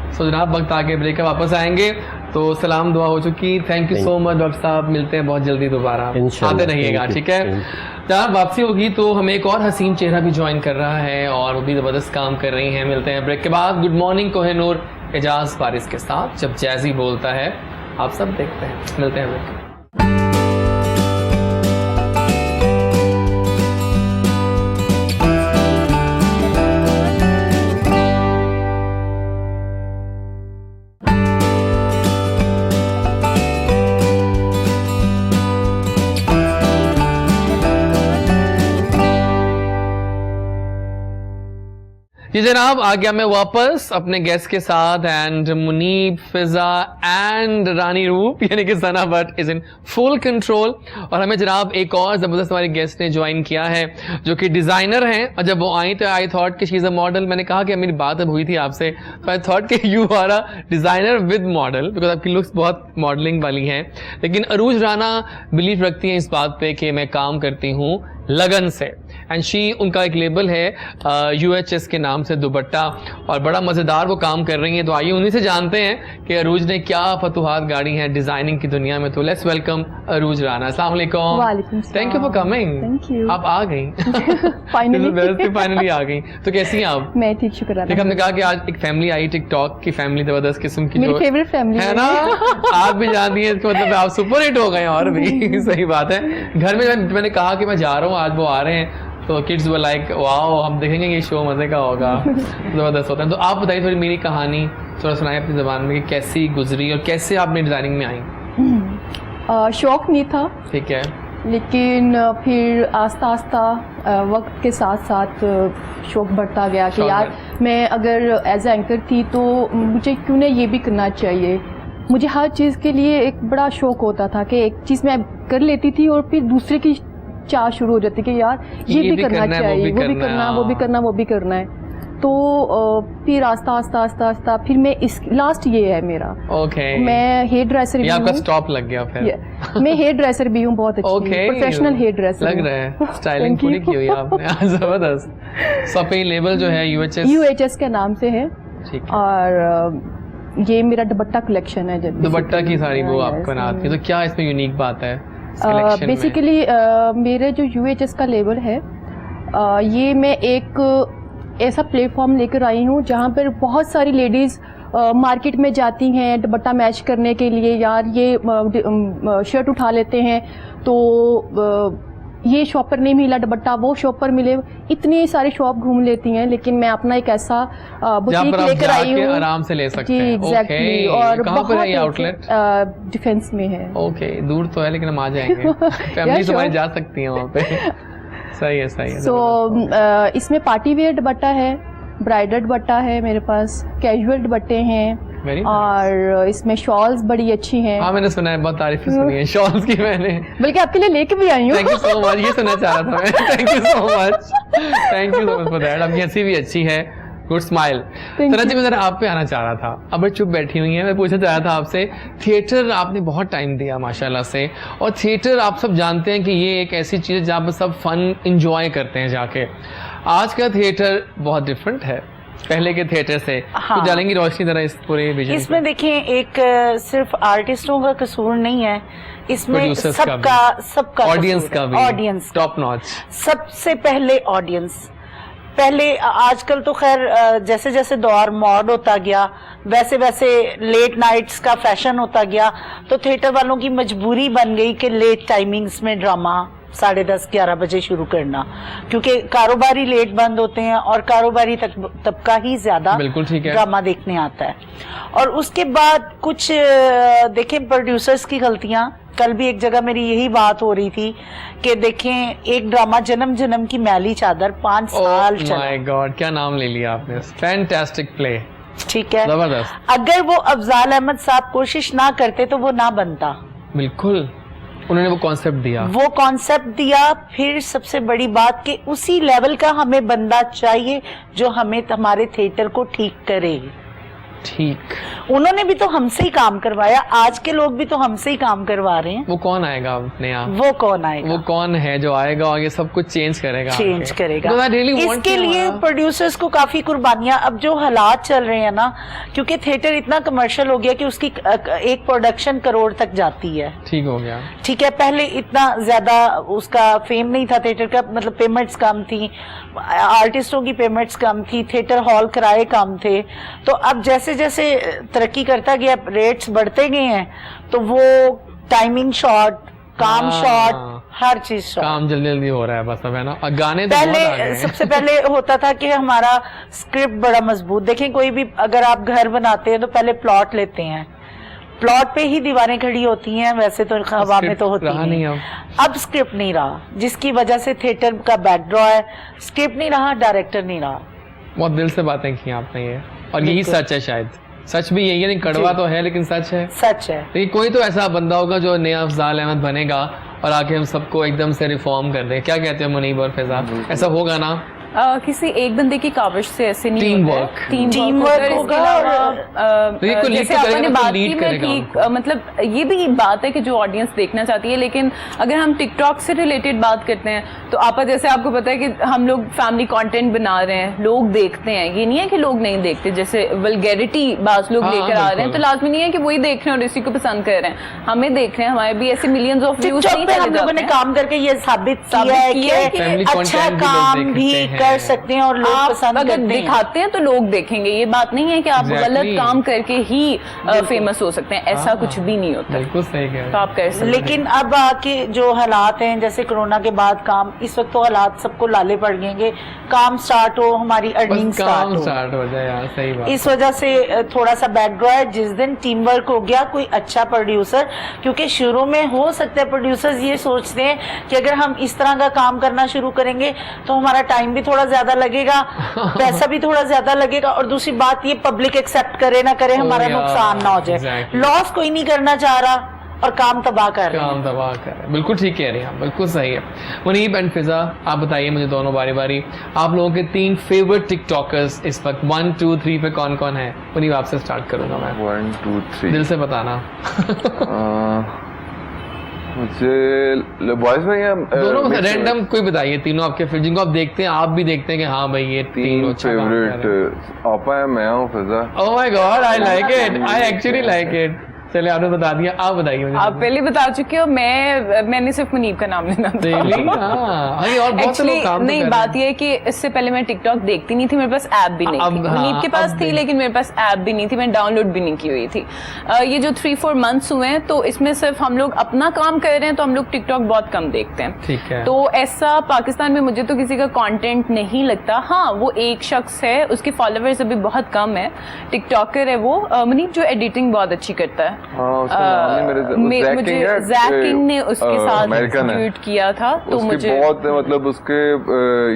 So जनाब वक्त आके ब्रेक के वापस आएंगे, तो सलाम दुआ हो चुकी। Thank you so much doctor साहब, मिलते हैं बहुत जल्दी दोबारा, आते रहिएगा, ठीक है। जब वापसी होगी तो हमें एक और हसीन चेहरा भी ज्वाइन कर रहा है और वो भी ज़बरदस्त काम कर रही हैं। मिलते हैं ब्रेक के बाद। गुड मॉर्निंग कोहिनूर एजाज बारिश के साथ, जब जैज़ी बोलता है। आप सब देखते हैं, मिलते हैं ब्रेक। जी जनाब, आ गया मैं वापस अपने गेस्ट के साथ एंड मुनीब, फिजा एंड रानी रूप यानी कि Sana Bhatt is in full control. और हमें जनाब एक और जबरदस्त हमारे गेस्ट ने ज्वाइन किया है जो कि डिजाइनर हैं। और जब वो आई तो आई थॉट कि शी इज अ मॉडल। मैंने कहा कि मेरी बात अब हुई थी आपसे, तो आई थॉट कि you are a designer with model, because आपकी लुक्स बहुत मॉडलिंग वाली हैं। लेकिन अरूज राना बिलीव रखती हैं इस बात पे कि मैं काम करती हूँ लगन से। एंड शी, उनका एक लेबल है UHS के नाम से, दुपट्टा, और बड़ा मज़ेदार वो काम कर रही हैं। तो आइए उन्हीं से जानते हैं कि अरूज ने क्या फतुहात गाड़ी हैं डिज़ाइनिंग की दुनिया में। तो लेट्स वेलकम अरूज राना। अस्सलाम वालेकुम। वालेकुम सलाम। Thank you for coming. Thank you. आप आ गई फाइनली आ गई। तो कैसी हैं आप? मैं ठीक, शुक्र। देखिए, हमने कहा कि आज एक फैमिली आई, टिकटॉक की फैमिली, जबरदस्त किस्म की, मेरी जो फेवरेट फैमिली है ना। आप भी जानती हैं इसका मतलब आप सुपर हिट हो गए और भी सही बात है। घर में मैंने कहा कि मैं जा रहा हूँ, आज वो आ रहे हैं, तो किड्स वो लाइक वाओ, हम देखेंगे ये शो मजे का होगा, जबरदस्त होता है। तो आप बताइए थोड़ी मेरी कहानी, थोड़ा सुनाइए अपनी ज़बान में कि कैसी गुजरी और कैसे आपने डिज़ाइनिंग में आई। शौक नहीं था, ठीक है, लेकिन फिर आस्ता आस्ता वक्त के साथ साथ शौक बढ़ता गया कि यार मैं अगर एज एंकर थी तो मुझे क्यों ना ये भी करना चाहिए। मुझे हर चीज़ के लिए एक बड़ा शौक होता था कि एक चीज़ मैं कर लेती थी और फिर दूसरे की चाह शुरू हो जाती कि यार ये भी करना चाहिए, वो भी करना, वो भी करना, वो भी करना है। तो फिर आस्ता आस्ता फिर मैं इस लास्ट ये है मेरा। ओके। मैं हेयर ड्रेसर भी हूँ। आपका स्टॉप लग गया फिर। मैं हेयर ड्रेसर भी हूँ, बहुत अच्छी प्रोफेशनल हेयर ड्रेसर लग रहा है। स्टाइलिंग पूरी की हुई आपने, जबरदस्त। सो पे लेबल जो है UHS के नाम से है। ठीक है। और ये मेरा दुपट्टा कलेक्शन है। दुपट्टा की साड़ी वो आप बनाती है, तो क्या इसमें यूनिक बात है? बेसिकली मेरे जो UHS का लेबल है, ये मैं एक ऐसा प्लेटफॉर्म लेकर आई हूँ जहाँ पर बहुत सारी लेडीज़ मार्केट में जाती हैं दुपट्टा मैच करने के लिए। यार ये शर्ट उठा लेते हैं तो ये शॉप पर नहीं मिला दुपट्टा, वो शॉप पर मिले, इतनी सारी शॉप घूम लेती हैं। लेकिन मैं अपना एक ऐसा बुटीक लेकर आई हूँ, आराम से ले सकते हैं। एग्जैक्टली। और कहाँ पर है ये आउटलेट? डिफेंस में है। ओके, दूर तो है लेकिन हम आ जाएंगे। फैमिली तुम्हारी जा सकती है वहाँ पे। सही है, सही है। सो इसमें पार्टी वेयर दुपट्टा है, ब्राइडल दुपट्टा है मेरे पास, कैजुअल दुपट्टे हैं, और इसमें शॉल्स बड़ी अच्छी हैं। हाँ, मैंने सुना है, बहुत तारीफें सुनी है शॉल्स की मैंने, बल्कि आपके लिए लेके भी आई हूँ। थैंक यू सो मच, ये सुनना चाह रहा था मैं। Thank you so much, thank you so much for that. आपकी हंसी भी अच्छी है, गुड स्माइल। सना जी, मैं जरा आप पे आना चाह रहा था, अब चुप बैठी हुई हैं, मैं पूछना चाह रहा था आपसे, थिएटर आपने बहुत टाइम दिया माशाल्लाह से, और थिएटर आप सब जानते हैं कि ये एक ऐसी चीज़ है जहाँ पर सब फन इंजॉय करते हैं जाके। आज का थिएटर बहुत डिफरेंट है पहले के थिएटर से। हाँ। तो जानेंगी रोशनी जरा इस पूरे विजन इसमें देखिए, एक सिर्फ आर्टिस्टों का कसूर नहीं है, इसमें सबका ऑडियंस का भी, ऑडियंस टॉप नॉच। सबसे पहले ऑडियंस, पहले आजकल तो खैर जैसे जैसे दौर मॉड होता गया वैसे वैसे लेट नाइट्स का फैशन होता गया, तो थिएटर वालों की मजबूरी बन गई कि लेट टाइमिंग्स में ड्रामा 10:30-11 बजे शुरू करना, क्योंकि कारोबारी लेट बंद होते हैं और कारोबारी तबका ही ज्यादा बिल्कुल ठीक है ड्रामा देखने आता है। और उसके बाद कुछ देखें प्रोड्यूसर्स की गलतियां, कल भी एक जगह मेरी यही बात हो रही थी कि देखें एक ड्रामा जन्म जन्म की मैली चादर 5 साल चला। माय गॉड, क्या नाम ले लिया आपने, फैंटास्टिक प्ले, ठीक है, जबरदस्त। अगर वो अफजाल अहमद साहब कोशिश ना करते तो वो ना बनता। बिल्कुल, उन्होंने वो कॉन्सेप्ट दिया, फिर सबसे बड़ी बात कि उसी लेवल का हमें बंदा चाहिए जो हमें हमारे थिएटर को ठीक करे। ठीक, उन्होंने भी तो हमसे ही काम करवाया, आज के लोग भी तो हमसे ही काम करवा रहे हैं। वो कौन आएगा नया, वो कौन आएगा, वो कौन है जो आएगा और ये सब कुछ चेंज करेगा इसके लिए प्रोड्यूसर्स को काफी कुर्बानियां, अब जो हालात चल रहे हैं ना, क्योंकि थिएटर इतना कमर्शियल हो गया कि उसकी एक प्रोडक्शन करोड़ तक जाती है। ठीक हो गया, ठीक है, पहले इतना ज्यादा उसका फेम नहीं था थिएटर का, मतलब पेमेंट्स कम थी, आर्टिस्टों की पेमेंट्स कम थी, थिएटर हॉल किराए कम थे। तो अब जैसे जैसे तरक्की करता गया, रेट्स बढ़ते गए हैं, तो वो टाइमिंग शॉर्ट, काम शॉर्ट, हर चीज शॉर्ट, काम जल्दी जल्दी हो रहा है बस अब, है ना। और गाने तो पहले सबसे पहले होता था कि हमारा स्क्रिप्ट बड़ा मजबूत, देखें कोई भी अगर आप घर बनाते हैं तो पहले प्लॉट लेते हैं, प्लॉट पे ही दीवारें खड़ी होती हैं, वैसे तो हवा में तो होती नहीं। अब स्क्रिप्ट नहीं रहा, जिसकी वजह से थिएटर का बैकड्रॉ है, स्क्रिप्ट नहीं रहा, डायरेक्टर नहीं रहा। बहुत दिल से बातें की आपने ये, और यही सच है, शायद सच भी यही है, नहीं कड़वा तो है लेकिन सच है, सच है। लेकिन कोई तो ऐसा बंदा होगा जो नया अफजाल अहमद बनेगा और आके हम सबको एकदम से रिफॉर्म कर दे। क्या कहते हैं मुनीब और फैजा, ऐसा होगा ना? किसी एक बंदे की काविश से ऐसे नहीं टीम होता वर्क, है। टीम वर्क होगा। और जैसे आपने बात की, मैं ठीक, मतलब ये भी बात है कि जो ऑडियंस देखना चाहती है, लेकिन अगर हम टिकटॉक से रिलेटेड बात करते हैं तो आपा जैसे आपको पता है कि हम लोग फैमिली कंटेंट बना रहे हैं, लोग देखते हैं, ये नहीं है कि लोग नहीं देखते, जैसे वल्गैरिटी बात लोग लेकर आ रहे हैं, तो लाजमी नहीं है कि वही देख रहे हैं और इसी को पसंद कर रहे हैं, हमें देख रहे हैं, हमारे भी ऐसे मिलियंस ऑफ व्यूज नहीं चले हम लोगों ने काम करके ये साबित किया है कि अच्छा काम भी कर सकते हैं और लोग पसंद अगर दिखाते हैं तो लोग देखेंगे। ये बात नहीं है कि आप गलत काम करके ही फेमस हो सकते हैं, ऐसा कुछ भी नहीं होता। बिल्कुल सही कह रहे हैं, तो आप कर सकते हैं। लेकिन अब आके जो हालात हैं, जैसे कोरोना के बाद काम, इस वक्त तो हालात सबको लाले पड़ गएंगे, काम स्टार्ट हो, हमारी अर्निंग स्टार्ट हो जाए यार, सही बात। इस वजह से थोड़ा सा बैकड्रॉ है। जिस दिन टीम वर्क हो गया, कोई अच्छा प्रोड्यूसर, क्योंकि शुरू में हो सकता है प्रोड्यूसर्स ये सोचते हैं कि अगर हम इस तरह का काम करना शुरू करेंगे तो हमारा टाइम भी थोड़ा ज्यादा लगेगा, पैसा भी थोड़ा ज्यादा लगेगा, और दूसरी बात ये पब्लिक एक्सेप्ट करे ना करे, हमारा नुकसान ना हो जाए। लॉस कोई नहीं करना चाह रहा और काम तबाह कर रहे हैं। बिल्कुल ठीक कह रही हैं, बिल्कुल सही है। मुनीब एंड फिजा, आप बताइए मुझे दोनों बारी बारी, आप लोगों के 3 फेवरेट टिकटॉकर्स इस वक्त 1 2 3 पे कौन कौन है? मुनीब आपसे स्टार्ट करूंगा मैं। 1 2 3 दिल से बताना। मुझे वॉइस में या दोनों में रैंडम कोई बताइए, तीनों आपके फिर जिनको आप देखते हैं, आप भी देखते हैं कि हाँ भाई ये 3 फेवरेट आपा है, मैं हूँ Fiza. Oh my god, I like it, I actually like it. चलिए आपने बता दिया, आप बताइए मुझे। आप पहले बता चुके हो, मैंने सिर्फ मुनीब का नाम लेना था। और बहुत से लोग काम नहीं, बात ये है कि इससे पहले मैं टिकटॉक देखती नहीं थी, मेरे पास ऐप भी नहीं थी। मुनीब के पास थी लेकिन मेरे पास ऐप भी नहीं थी, मैं डाउनलोड भी नहीं की हुई थी। ये जो 3-4 मंथ्स हुए हैं तो इसमें सिर्फ हम लोग अपना काम कर रहे हैं, तो हम लोग टिकटॉक बहुत कम देखते हैं। ठीक है। तो ऐसा पाकिस्तान में मुझे तो किसी का कंटेंट नहीं लगता। हाँ, वो एक शख्स है, उसके फॉलोअर्स अभी बहुत कम है, टिकटॉकर है वो, मुनीब, जो एडिटिंग बहुत अच्छी करता है। मुझे जैक किंग ने उसके साथ ट्वीट किया था, तो मुझे बहुत, मतलब उसके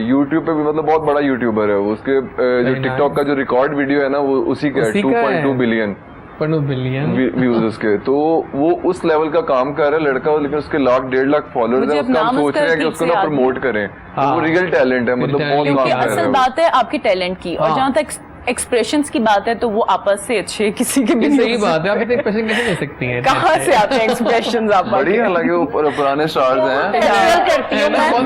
यूट्यूब पे भी, मतलब बहुत बड़ा यूट्यूबर है वो, उसके जो टिकटॉक का जो रिकॉर्ड वीडियो है ना, वो उसी का 2.2 बिलियन व्यूज उसके, तो वो उस लेवल का काम कर रहा है लड़का, लेकिन उसके 1.5 लाख फॉलोअर्स हैं। उसका हम सोच रहे हैं कि उसको ना प्रमोट करें, वो रियल टैलेंट है, मतलब बहुत काम कर रहा है। असल बात है आपके टैलेंट की, और जहाँ तक एक्सप्रेशंस की बात है तो वो आपस से अच्छे किसी के भी सही बात है। आप इतने एक्सप्रेशन कैसे दे सकती हैं? कहाँ से आते हैं एक्सप्रेशंस? आप बढ़िया लगे, वो पुराने स्टार्स हैं, बहुत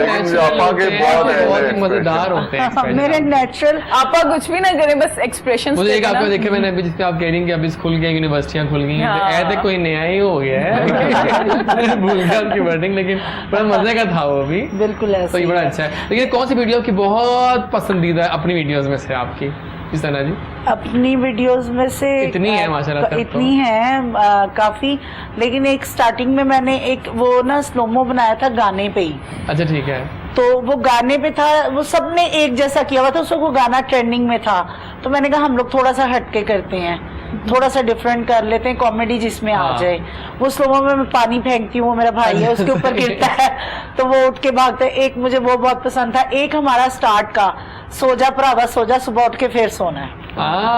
मजेदार होते हैं मेरे नेचुरल। आपा कुछ भी ना करें, बस एक्सप्रेशंस। मुझे एक आपको देखे मैंने अभी, जिसपे आप कह रही हैं कि अभी खुल गया, यूनिवर्सिटियां खुल गई हैं, ऐसे कोई नया ही हो गया है, भूल गया उसकी वर्डिंग, लेकिन बड़ा मजे का था वो भी, बिल्कुल ऐसा। तो ये बड़ा अच्छा है। लेकिन कौन सी वीडियो आपकी बहुत पसंदीदा है अपनी वीडियोस में से आपकी, जी सना जी? अपनी वीडियोस में से इतनी है माशाल्लाह, इतनी है काफी, लेकिन एक स्टार्टिंग में मैंने एक वो ना स्लोमो बनाया था गाने पे ही। अच्छा ठीक है। तो वो गाने पे था, वो सबने एक जैसा किया हुआ था, उसको वो गाना ट्रेंडिंग में था, तो मैंने कहा हम लोग थोड़ा सा हटके करते हैं, थोड़ा सा डिफरेंट कर लेते हैं, कॉमेडी जिसमें आ जाए। वो स्लोमो में मैं पानी फेंकती हूँ, वो मेरा भाई है उसके ऊपर गिरता है तो वो उठ के भागता है। एक मुझे वो बहुत पसंद था। एक हमारा स्टार्ट का सो जा भरावा सो जा, सुबह उठ के फिर सोना है,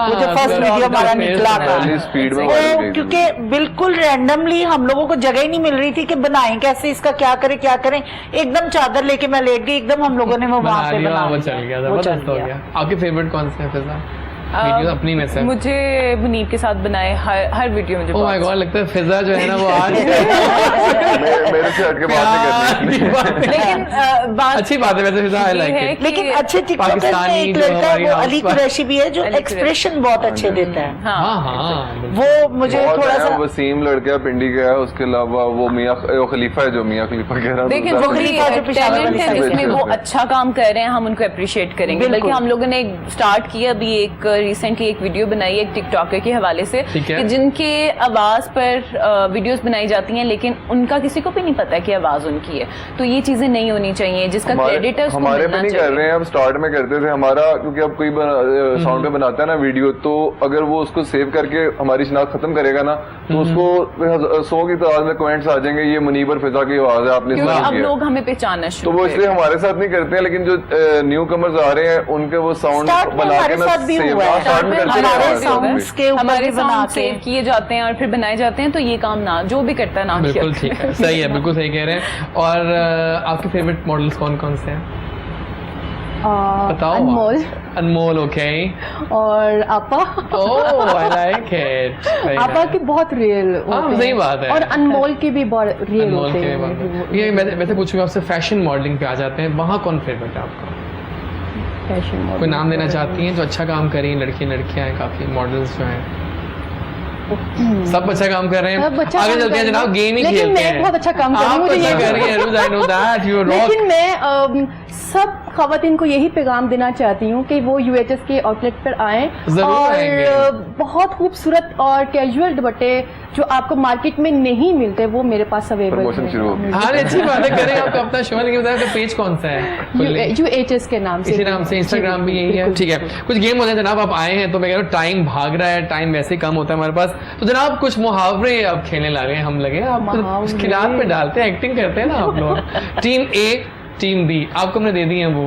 वो जो फर्स्ट वीडियो हमारा निकला था स्पीड में वो, क्योंकि बिल्कुल रैंडमली हम लोगों को जगह ही नहीं मिल रही थी कि बनाएं कैसे, इसका क्या करें, एकदम चादर लेके मैं लेट गई, एकदम हम लोगों ने वो वहां पे बना वो चल गया, जबरदस्त हो गया। आपके फेवरेट कौन से हैं फिजा वीडियो अपनी में से? मुझे मुनीब के साथ बनाए हर वीडियो मुझे ओह माय गॉड, लगता है फिजा जो है ना वो आज मेरे से हटके बात नहीं करनी। लेकिन बात अच्छी बात है वैसे फिजा, आई लाइक इट। लेकिन अच्छे टिकटॉकर में एक लड़का है वो अली कुरैशी भी है जो एक्सप्रेशन बहुत अच्छे देता है। हाँ वो मुझे थोड़ा सा वसीम लड़का पिंडी का है, उसके अलावा वो मियां खलीफा है जो मियां खलीफा कह रहा है। देखिए वो टैलेंट है जिसमें वो अच्छा काम कर रहे हैं, हम उनको अप्रिशिएट करेंगे। बल्कि हम लोगों ने स्टार्ट किया अभी एक रिसेंटली एक वीडियो बनाई है एक टिकटॉकर के हवाले से कि जिनके आवाज पर वीडियोस बनाई जाती हैं लेकिन उनका किसी को भी नहीं पता कि आवाज उनकी है। तो ये चीजें नहीं होनी चाहिए, जिसका क्रेडिट है उसको हमारे पे नहीं कर रहे हैं। अब स्टार्ट में करते थे हमारा, क्योंकि अब कोई साउंड पे बनाता है ना वीडियो, तो अगर वो उसको सेव करके हमारी शिनाख्त खत्म करेगा ना तो उसको 100 की तादाद में कमेंट्स आ जाएंगे ये मुनीब और फिजा की आवाज है, आपने अब लोग हमें पहचानना शुरू, तो वो इसलिए हमारे साथ नहीं करते हैं। लेकिन जो न्यू कमर्स आ रहे हैं उनके वो साउंड बना के ना हमारे साउंड सेव किए जाते हैं और फिर बनाए जाते हैं। तो ये काम ना जो भी करता है ना, बिल्कुल ठीक है, सही है, बिल्कुल सही कह रहे हैं। और आपके फेवरेट मॉडल्स कौन कौन से हैं बताओ? अनमोल। अनमोल, ओके। और आपा। ओह आई लाइक इट। आपा की बहुत रियल होते हैं। सही बात है। और अनमोल की भी बहुत रियल होते हैं। ये मैं वैसे पूछूंगा आपसे, फैशन मॉडलिंग पे आ जाते हैं, वहाँ कौन फेवरेट है आपका? फैशन कोई नाम देना चाहती हैं जो अच्छा काम करें? लड़कियां हैं काफी मॉडल्स जो हैं, सब अच्छा काम कर रहे हैं, आगे चलते हैं जनाब, गेम ही खेलते हैं। लेकिन मैं बहुत अच्छा काम कर रही हूं, मुझे ये कर रही हैं, I know that you rock। लेकिन मैं सब खवातीन को यही पैगाम देना चाहती हूँ कि वो UHS के आउटलेट पर आएं और बहुत खूबसूरत और कैजुअल दुपट्टे जो आपको मार्केट में नहीं मिलते वो मेरे पास अवेलेबल है। हाँ अच्छी बात है, करें आपका अपना शो, लेकिन बताया तो पेज कौन सा है? UHS के नाम से, इसी नाम से, इंस्टाग्राम भी यही है, ठीक है। कुछ गेम होते हैं जनाब, आप आए हैं तो मैं कह रहा हूँ टाइम भाग रहा है, टाइम वैसे ही कम होता है हमारे पास, तो जनाब कुछ मुहावरे अब खेलने लगे हैं, हम लगे आप खिलाफ में डालते हैं, एक्टिंग करते हैं ना आप लोग। टीम ए टीम बी आपको हमने दे दी है, वो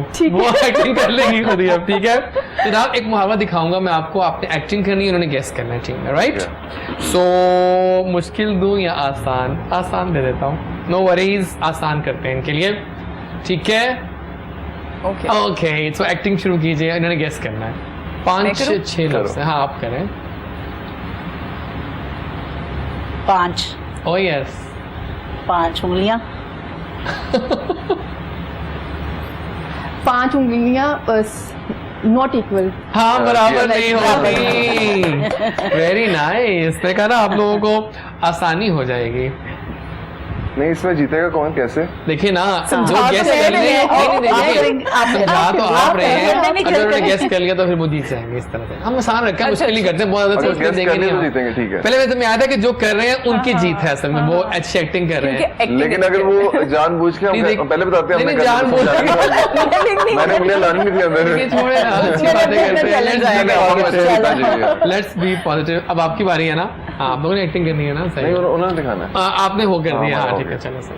एक्टिंग कर लेगी खुद ही अब, ठीक है। जनाब एक मुहावरा दिखाऊंगा मैं आपको, आपने एक्टिंग करनी है, उन्होंने गेस करना है, ठीक है, राइट? सो मुश्किल दूं या आसान? आसान दे देता हूँ, नो वरीज, आसान करते हैं इनके लिए, ठीक है? ओके, सो एक्टिंग शुरू कीजिए, इन्होंने गेस करना है। 5-6 लफ्ज़, हाँ आप करें। 5। Oh yes. 5 उंगलियां। 5 उंगलियां नॉट इक्वल। हाँ बराबर नहीं होगी। वेरी नाइस, मैं कहा ना आप लोगों को आसानी हो जाएगी। नहीं इसमें जीतेगा कौन कैसे? देखिए ना, जो गेस कर ले, समझा तो आप रहे हैं, अगर उन्होंने गेस कर लिया तो फिर वो जीत जाएंगे। इस तरह से हम आसान रखते हैं, मुश्किल नहीं करते, बहुत ज्यादा सोचते देंगे नहीं, जीतेंगे, ठीक है। पहले वैसे में आया था कि जो कर रहे हैं उनकी जीत है, असल में वो अच्छी एक्टिंग कर रहे हैं। लेकिन अगर वो जानबूझ के पहले बताते हैं, मैंने उंगलियां लानी नहीं थी अंदर, छोड़े ना, अच्छी बातें करते हैं, लेट्स बी पॉजिटिव। अब आपकी बारी है ना, आप लोगों ने एक्टिंग करनी है ना? सही, उन्होंने दिखाना है, आपने वो कर दिया, हाँ ठीक है, चलो सही।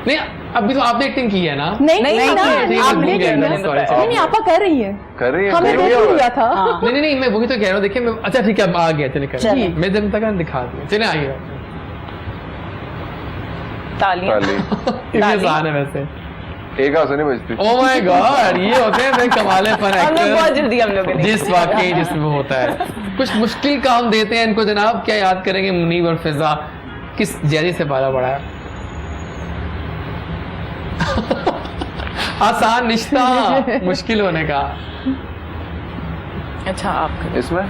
नहीं अभी तो आपने एक्टिंग की है ना? नहीं आपा कर रही है, हमें देख लिया था। नहीं मैं वही तो कह रहा हूँ, देखिए मैं, अच्छा ठीक है अब आ गया, चलिए कर, मैं जनता का दिखा दिया, चलिए आइए। ताली आसान है वैसे, एक आंसू नहीं बजती। ओह माय गॉड, ये होते हैं कमालेपन एक्टर, बहुत जल्दी हम लोग जिस वाकई जिसमें वो होता है। कुछ मुश्किल काम देते हैं इनको जनाब, क्या याद करेंगे मुनीब और फिजा किस जैदी से पाला पड़ा है? आसान रिश्ता मुश्किल होने का। अच्छा आप इसमें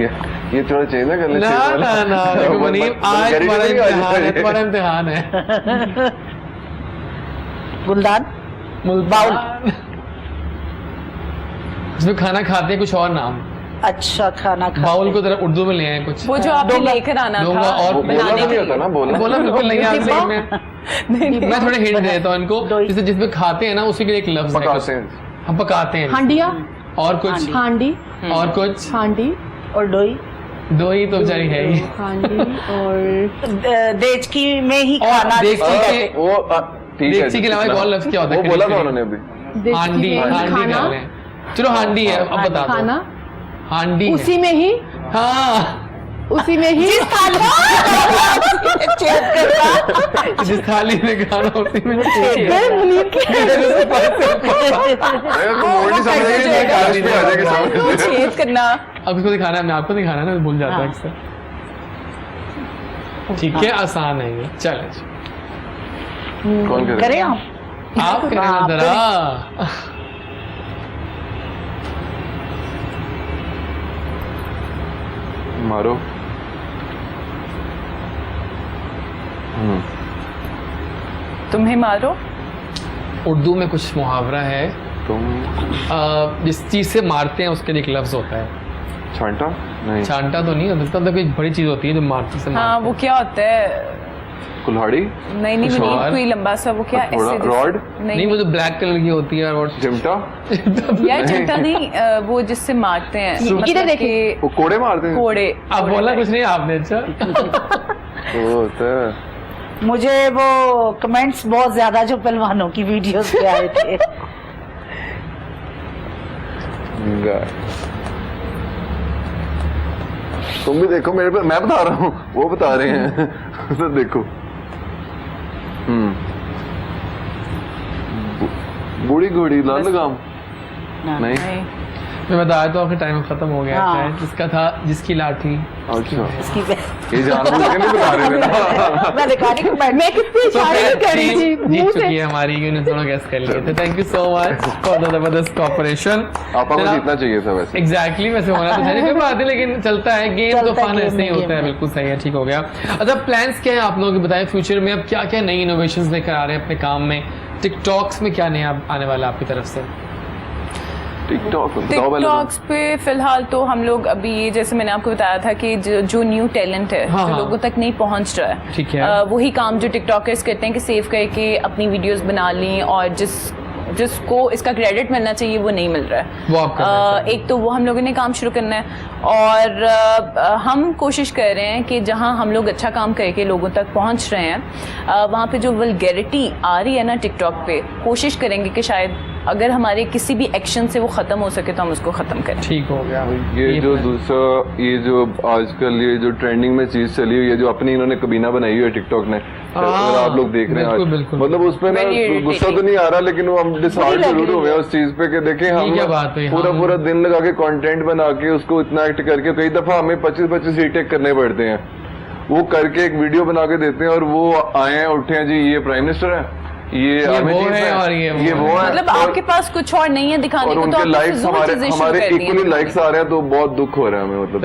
ये थोड़ा चाहिए ना करने, ना मुनीब आज तुम्हारा इम्तिहान है। गुलदान, मुल्तान, जिसमें खाना खाते हैं कुछ और नाम, अच्छा खाना खा बाउल को जरा उर्दू में ले आए कुछ। वो जो आपने लेकर आना था और बोला तो नहीं होता ना, बोला बिल्कुल नहीं याद नहीं। मैं थोड़ा हिंट देता हूँ इनको, जैसे जिसमें खाते हैं ना उसी के लिए एक लफ्ज है, हम पकाते हैं। हांडिया, और कुछ हांडी, और कुछ हांडी और डोई, दो ही तो बेचारी है ही। हांडी और देचकी में ही खाना देगची के अलावा एक और लफ्ज क्या होता है? वो बोला था उन्होंने अभी, हांडी, हांडी कर लें, चलो हांडी है, अब बता दो। खाना हांडी उसी में ही, हाँ उसी में ही जिस थाली में खाना उसी में छेद करना। अब इसको दिखाना है, मैं आपको दिखाना है ना, भूल जाता है अक्सर। ठीक है, आसान है ये, चले कौन करें आप? आप करें जरा। मारो। तुम्हें मारो उर्दू में कुछ मुहावरा है, तुम जिस चीज से मारते हैं उसके लिए एक लफ्ज होता है। छांटा नहीं, छांटा तो नहीं होता, मतलब कोई बड़ी चीज होती है जो मारते से हाँ वो क्या होता है? कुल्हाड़ी नहीं नहीं नहीं, कोई लंबा सा वो क्या ऐसे रॉड नहीं, वो जो ब्लैक कलर की होती है और चिमटा यार चिमटा नहीं, वो जिससे मारते हैं, इधर देखिए, वो कोड़े मारते हैं। कोड़े। आप बोला कुछ नहीं आपने। अच्छा वो होता है। मुझे वो कमेंट्स बहुत ज्यादा जो पहलवानों की वीडियोस पे आए थे। तुम भी देखो मेरे पे, मैं बता रहा हूँ, वो बता रहे हैं तो देखो। बूढ़ी घोड़ी लाल लगाम नहीं, मैं बताया तो आपका टाइम खत्म हो गया हाँ। है, जिसका था जिसकी लाठी। अच्छा इसकी ये जानबूझ के नहीं बता रहे थे। मैंने कहा नहीं कि मैं कितनी इशारे कर रही थी जीत मुंह चुकी से। है हमारी, यूनिट दोनों गेस कर लिए थे। Thank you so much for the जबरदस्त कॉपरेशन। आपको कुछ इतना चाहिए था वैसे। एग्जैक्टली वैसे होना तो चाहिए, कोई बात नहीं, लेकिन चलता है गेम तो, चलता है फन game ऐसे ही में, होता है। game बिल्कुल सही है, ठीक हो गया। अच्छा प्लान्स क्या है आप लोगों के, बताएं फ्यूचर में अब क्या क्या नई इनोवेशंस लेकर आ रहे हैं अपने काम में? टिकटॉक्स में क्या नया आने वाला है आपकी तरफ से? टिकटॉक्स पे फिलहाल तो हम लोग अभी ये, जैसे मैंने आपको बताया था कि जो न्यू टैलेंट है, हाँ, जो हाँ। लोगों तक नहीं पहुंच रहा है, ठीक है। वही काम जो टिकटॉकर्स करते हैं कि सेव करके अपनी वीडियोस बना ली, और जिसको इसका क्रेडिट मिलना चाहिए वो नहीं मिल रहा है। वो आप कर रहे हैं। एक तो वो हम लोगों ने काम शुरू करना है, और हम कोशिश कर रहे हैं कि जहां हम लोग अच्छा काम करके लोगों तक पहुंच रहे हैं, वहां पे जो वल्गैरिटी आ रही है ना टिकटॉक पे, कोशिश करेंगे कि शायद अगर हमारे किसी भी एक्शन से वो खत्म हो सके तो हम उसको खत्म करें। ठीक हो गया। ये जो दूसरा, ये जो आजकल ये जो ट्रेंडिंग में चीज चली हुई है, जो अपनी इन्होंने कबीना बनाई हुई है टिकटॉक ने, अगर आप लोग देख रहे हैं, मतलब उसमें ना गुस्सा तो नहीं आ रहा, लेकिन वो हम डिसहार्ट जरूर हुए हैं उस चीज पे कि देखें हम पूरा दिन लगा के कंटेंट बना के उसको इतना एक्ट करके, कई दफा हमें 25-25 रीटेक करने पड़ते हैं, वो करके एक वीडियो बना के देते हैं, और वो आए हैं उठे हैं जी ये प्राइम मिनिस्टर है, ये वो है और ये वो है। मतलब आपके पास कुछ और नहीं है दिखाने को, तो आप लाइक्स हमारे इक्वली लाइक्स आ रहे हैं, तो बहुत दुख हो रहा है हमें, मतलब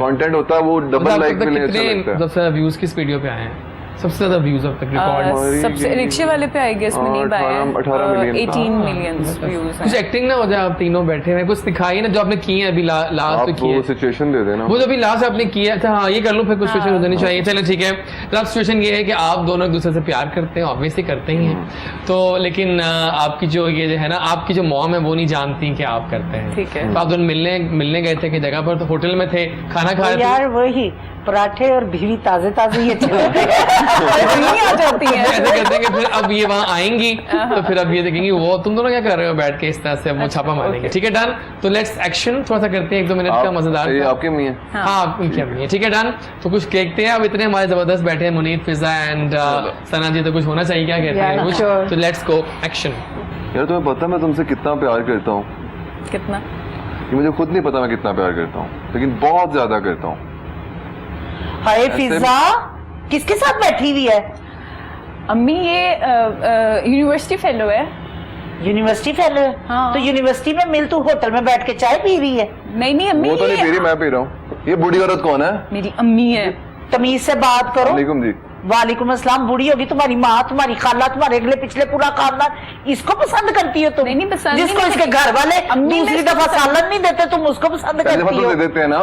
कंटेंट होता है वो डबल लाइक मिलने अच्छा लगता है। सबसे व्यूज किस वीडियो पे आए हैं? सबसे ज्यादा व्यूज अब तक रिकॉर्ड सबसे रिक्शे वाले पे आई गेस में नहीं पाए 18 मिलियन व्यूज। कुछ एक्टिंग ना हो जाए, आप तीनों बैठे हैं, कुछ दिखाई ना जो आपने की है अभी लास्ट पे की है, सिचुएशन दे देना, वो जो अभी लास्ट आपने किया था। हाँ ये कर लो, फिर कुछ सिचुएशन हो जानी चाहिए। चलो ठीक है। तो अब सिचुएशन ये है कि आप दोनों एक दूसरे से प्यार करते हैं, ऑब्वियसली करते ही हैं, तो लेकिन आपकी जो ये है ना, आपकी जो मॉम है वो नहीं जानती कि आप करते हैं, ठीक है। तो आप दोनों मिलने गए थे कि जगह पर, तो होटल में थे, खाना खा रहे थे यार वही पराठे और भीड़ी ताजे ये आ जाती है, ऐसे करते हैं कि फिर अब ये वहाँ आएंगी, तो फिर अब ये देखेंगी वो तुम दोनों क्या कर रहे हो बैठ के इस तरह से, अब वो छापा मारेंगे। ठीक है डन। तो लेट्स एक्शन थोड़ा सा करते हैं, 1-2 मिनट का मजेदार। आपकी अम्मी है? हाँ उनकी अम्मी है। ठीक है डन। तो कुछ देखते हैं, अब इतने हमारे जबरदस्त बैठे हैं, मुनीत, फिजा एंड सना जी, तो कुछ होना चाहिए, क्या कहते हैं कुछ? तो लेट्स गो एक्शन। यार तुम्हें पता मैं तुमसे कितना प्यार करता हूँ? कितना? ये मुझे खुद नहीं पता मैं कितना प्यार करता हूँ, लेकिन बहुत ज्यादा करता हूँ। हाय फिजा किसके साथ बैठी हुई है? अम्मी ये यूनिवर्सिटी फेलो है। यूनिवर्सिटी फेलो है? हाँ। तो यूनिवर्सिटी में मिल, तू होटल में बैठ के चाय पी रही है? नहीं अम्मी, वो तो नहीं पी रही, मैं पी रहा हूँ। ये बूढ़ी औरत कौन है? मेरी अम्मी है। तमीज से बात करो। वालेकुम जी। वालेकुम अस्सलाम, बुढ़ी होगी तुम्हारी माँ, तुम्हारी खाला, तुम्हारे अगले पिछले पूरा खानदान, इसको पसंद करती हो तुम? नहीं पसंद, जिसको इसके घर वाले दूसरी दफा सालन नहीं देते, तुम उसको पसंद करती हो? दे देते हैं ना,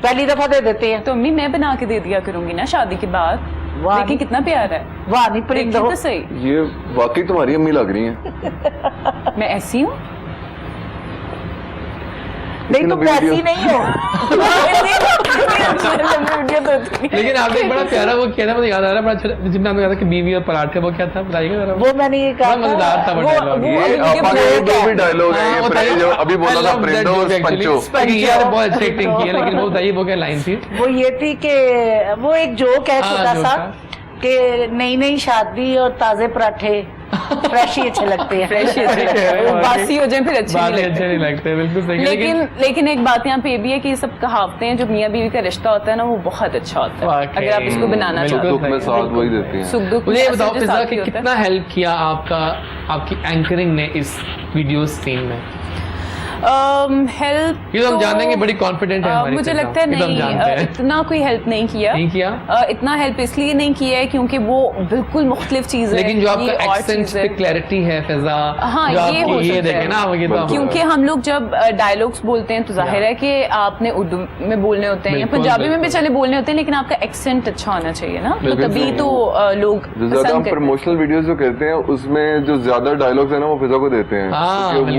पहली दफा दे देते हैं। तो अम्मी मैं बना के दे दिया करूंगी ना शादी के बाद। देखिए कितना प्यार है। वाह नहीं परिंदे तो सही, ये वाकई तुम्हारी अम्मी लग रही है। मैं ऐसी हूँ? नहीं तुम ऐसी नहीं हो। लेकिन आपने एक बड़ा प्यारा वो किया था, मुझे याद आ रहा है, बड़ा अच्छा जिसमें आपने कहा था कि बीवी और पराठे, वो क्या था बताइएगा जरा। वो मैंने ये कहा मजेदार था वो डायलॉग। ये जो भी डायलॉग है ये पहले जो अभी बोला था प्रिंडो और पंचो, यार बहुत अच्छी एक्टिंग की है। लेकिन वो बताइए वो क्या लाइन थी? वो ये थी कि वो एक जोक है छोटा सा कि नई नई शादी और ताजे पराठे फ्रेश ही अच्छे लगते हैं। फ्रेश ही अच्छे लगते हैं, बासी हो जाए फिर अच्छे नहीं लगते। बिल्कुल सही। लेकिन एक बात यहाँ पे ये भी है कि ये सब कहावतें हैं, जो मियाँ बीवी का रिश्ता होता है ना, वो बहुत अच्छा होता है अगर आप इसको बनाना चाहते हो। सुख दुख में साथ वही देते हैं। सुख दुख। मुझे बताओ फिजा कि कितना हेल्प किया आपकी एंकरिंग ने इस वीडियो सीन में? हेल्प ये तो हम जानते हैं कि बड़ी कॉन्फिडेंट है हमारी। मुझे लगता है नहीं, इतना कोई हेल्प नहीं किया। इतना हेल्प इसलिए नहीं किया है क्योंकि वो बिल्कुल मुख्तलिफ चीज है। लेकिन जो आपका एक्सेंट पे क्लैरिटी है फिजा, हाँ ये हो सकता देखें ना, है क्योंकि हम लोग जब डायलॉग्स बोलते हैं तो जाहिर है कि आपने उर्दू में बोलने होते हैं या पंजाबी में भी चले बोलने होते हैं, लेकिन आपका एक्सेंट अच्छा होना चाहिए ना, तो तभी तो लोग ज्यादा प्रमोशनल वीडियोस जो करते हैं उसमें जो ज्यादा डायलॉग्स है ना वो फिजा को देते हैं,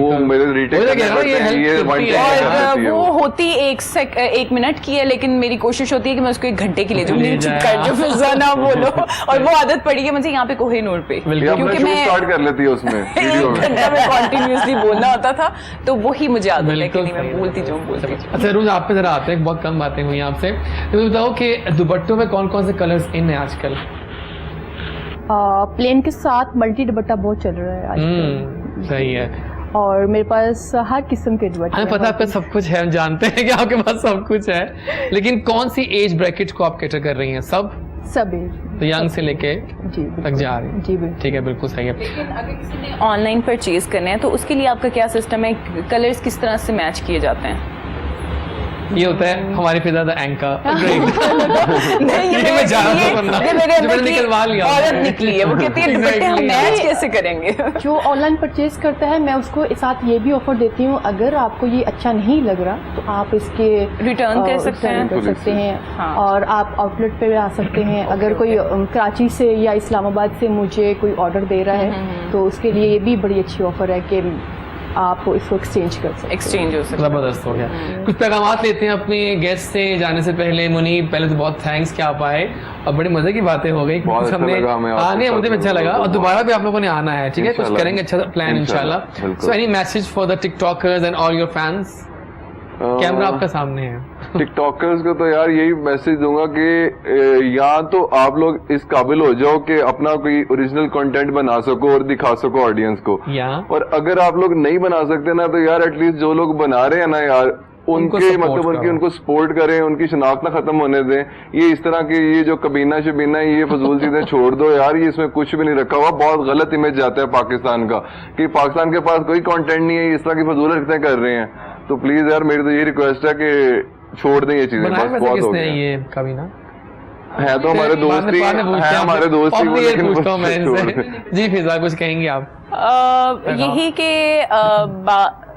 वो मेरे रीटेक और वो होती एक मिनट की है, लेकिन मेरी कोशिश होती है कि मैं उसको 1 घंटे के लिए जो फिजा ना बोलो, और वो आदत पड़ी है मुझे यहाँ पे कोहिनूर पे, क्योंकि मैं स्टार्ट कर लेती है उसमें वीडियो में कंटिन्यूअसली बोलना होता था, तो वही मुझे आदत है कि नहीं मैं बोलती जो बोलती। अच्छा रोज आप पे जरा आते हैं, बहुत कम बातें हुई आपसे, तो बताओ कि दुपट्टों में कौन कौन से कलर्स इन है आजकल? प्लेन के साथ मल्टी दुपट्टा बहुत चल रहा है आजकल। सही है। और मेरे पास हर किस्म के दुपट्टे हमें पता है आपका सब कुछ है, हम जानते हैं कि आपके पास सब कुछ है, लेकिन कौन सी एज ब्रैकेट को आप कैटर कर रही हैं? सब एज, तो यंग से लेके जी तक जा रही हैं? जी बिल्कुल। ठीक है, बिल्कुल सही है। लेकिन अगर किसी ने ऑनलाइन परचेज करने हैं तो उसके लिए आपका क्या सिस्टम है? कलर्स किस तरह से मैच किए जाते हैं? ये होता है हमारी फिजा द एंकर। निकलवा लिया औरत निकली है, वो कहती है दुपट्टे हम मैच कैसे करेंगे? जो ऑनलाइन परचेज करता है मैं उसको साथ ये भी ऑफर देती हूँ, अगर आपको ये अच्छा नहीं लग रहा तो आप इसके रिटर्न कर सकते हैं। हाँ। और आप आउटलेट पे आ सकते हैं। अगर कोई कराची से या इस्लामाबाद से मुझे कोई ऑर्डर दे रहा है तो उसके लिए ये भी बड़ी अच्छी ऑफर है कि आप इसको एक्सचेंज कर सकते हैं। एक्सचेंज हो सकता है। जबरदस्त हो गया। कुछ पैगामात लेते हैं अपने गेस्ट से जाने से पहले। मुनीब, पहले तो बहुत थैंक्स कि आप आए और बड़ी मजे की बातें हो गई। हमने आने मुझे अच्छा लगा और दोबारा भी आप लोगों ने आना है, ठीक है? कुछ करेंगे अच्छा प्लान इंशाल्लाह। So any message for the TikTokers and all your fans? Camera आपका सामने है। टिकटॉकर्स को तो यार यही मैसेज दूंगा कि या तो आप लोग इस काबिल हो जाओ कि अपना कोई ओरिजिनल कंटेंट बना सको और दिखा सको ऑडियंस को, और अगर आप लोग नहीं बना सकते ना तो यार एटलीस्ट जो लोग बना रहे हैं ना यार उनके मतलब उनको सपोर्ट करें, उनकी शनाख्त ना खत्म होने दें। ये इस तरह के ये जो कबीना शबीना ये फजूल चीजें छोड़ दो यार, ये इसमें कुछ भी नहीं रखा हुआ। बहुत गलत इमेज जाता है पाकिस्तान का कि पाकिस्तान के पास कोई कंटेंट नहीं है, इस तरह की फजूल हरकतें कर रहे हैं। तो प्लीज यार मेरी तो ये रिक्वेस्ट है कि छोड़ दें ये चीजें, बस बहुत हो गया। ये कबीना है तो हमारे दोस्त ही है, हमारे दोस्त ही। जी फिजा कुछ कहेंगे आप? यही कि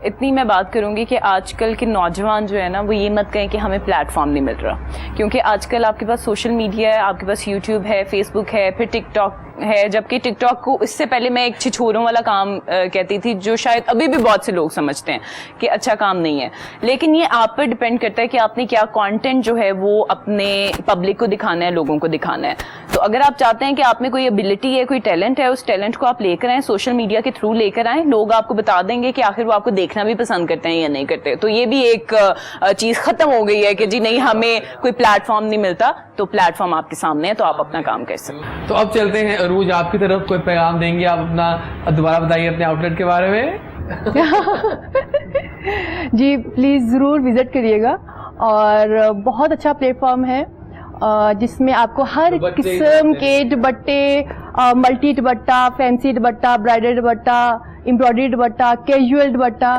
इतनी मैं बात करूंगी कि आजकल के नौजवान जो है ना वो ये मत कहें कि हमें प्लेटफॉर्म नहीं मिल रहा, क्योंकि आजकल आपके पास सोशल मीडिया है, आपके पास यूट्यूब है, फेसबुक है, फिर टिकटॉक है। जबकि टिकटॉक को इससे पहले मैं एक छिछोरों वाला काम कहती थी, जो शायद अभी भी बहुत से लोग समझते हैं कि अच्छा काम नहीं है। लेकिन ये आप पर डिपेंड करता है कि आपने क्या कंटेंट जो है वो अपने पब्लिक को दिखाना है, लोगों को दिखाना है। तो अगर आप चाहते हैं कि आप में कोई एबिलिटी है, कोई टैलेंट है, उस टैलेंट को आप लेकर आए, सोशल मीडिया के थ्रू लेकर आए, लोग आपको बता देंगे कि आखिर वो आपको देखना भी पसंद करते हैं या नहीं करते। तो ये भी एक चीज खत्म हो गई है कि जी नहीं हमें कोई प्लेटफॉर्म नहीं मिलता, तो प्लेटफॉर्म आपके सामने है, तो आप अपना काम कर सकते हैं। तो अब चलते हैं अरूज, आपकी तरफ कोई पैगाम देंगे आप अपना? दोबारा बताइए अपने आउटलेट के बारे में। जी प्लीज़ ज़रूर विजिट करिएगा, और बहुत अच्छा प्लेटफॉर्म है जिसमें आपको हर किस्म के दुपट्टे, multi dupatta, fancy dupatta, bridal dupatta, embroidery dupatta, casual dupatta,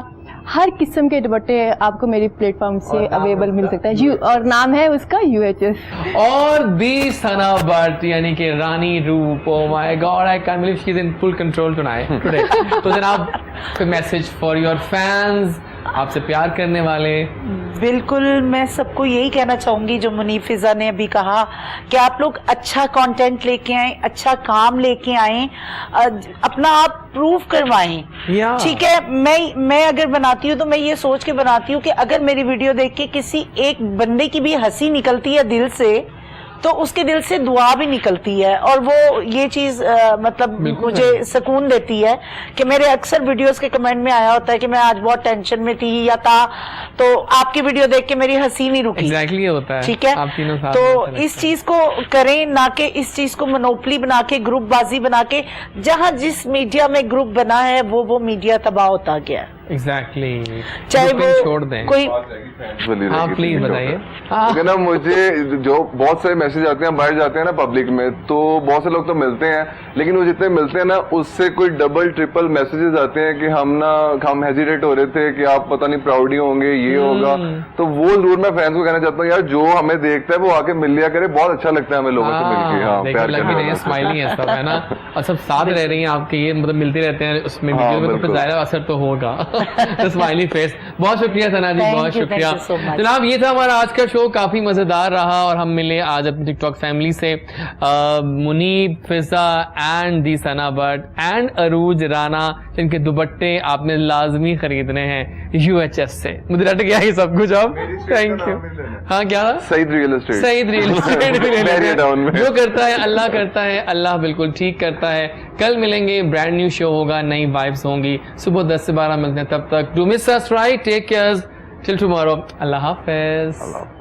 हर किस्म के दुपट्टे आपको मेरी प्लेटफॉर्म से अवेलेबल मिल सकता है। और नाम है उसका UHS। और दी सना बट यानी कि रानी रूप, oh my god I can believe she is in full control today. तो जनाब कोई मैसेज फॉर योर फैंस, आपसे प्यार करने वाले? बिल्कुल, मैं सबको यही कहना चाहूंगी जो मुनीब फिजा ने अभी कहा कि आप लोग अच्छा कंटेंट लेके आए, अच्छा काम लेके आए, अपना आप प्रूव करवाएं। ठीक है, मैं अगर बनाती हूँ तो मैं ये सोच के बनाती हूँ कि अगर मेरी वीडियो देख के किसी एक बंदे की भी हंसी निकलती है दिल से, तो उसके दिल से दुआ भी निकलती है, और वो ये चीज मतलब मुझे सुकून देती है कि मेरे अक्सर वीडियोस के कमेंट में आया होता है कि मैं आज बहुत टेंशन में थी या था, तो आपकी वीडियो देख के मेरी हंसी नहीं रुकी। एग्जैक्टली होता है। ठीक है, तो इस चीज को करें, ना कि इस चीज को मोनोपली बना के, ग्रुप बाजी बना के, जहां जिस मीडिया में ग्रुप बना है वो मीडिया तबाह होता गया है। एग्जैक्टली, चाहे वो छोड़ दें कोई। हाँ प्लीज बताइए। क्योंकि ना मुझे जो बहुत सारे मैसेज आते हैं, बाहर जाते हैं ना पब्लिक में, तो बहुत से लोग तो मिलते हैं, लेकिन वो जितने मिलते हैं ना उससे कोई डबल ट्रिपल मैसेजेस आते हैं कि हम हेजिटेट हो रहे थे कि आप पता नहीं प्राउड होंगे, ये होगा। तो वो जरूर मैं फैंस को कहना चाहता हूँ, यार जो हमें देखता है वो आके मिल लिया करे, बहुत अच्छा लगता है हमें लोगों से मिलके। हाँ, प्यार करना, स्माइलिंग है सब, है ना, और सब साथ रह रही हैं आपके, ये मतलब मिलते रहते हैं उसमें वीडियो में, तो ज़ाहिर असर तो होगा। Smiley face. बहुत शुक्रिया सना जी, बहुत शुक्रिया जनाब। ये था हमारा आज का शो, काफी मजेदार रहा, और हम मिले आज अपनी टिकटॉक फैमिली से, Muneeb Fiza and the Sana Butt and Arooj Rana, जिनके दुपट्टे आपने लाजमी खरीदने हैं UHS से। मुझे रट गया ये सब कुछ अब, थैंक यू। हाँ क्या Saeed real estate, Saeed real estate जो करता है अल्लाह करता है, अल्लाह बिल्कुल ठीक करता है। कल मिलेंगे, ब्रांड न्यू शो होगा, नई वाइब्स होंगी, सुबह 10 से 12 मिलते हैं। तब तक do miss us, right, take care till tomorrow, अल्लाह हाफिज।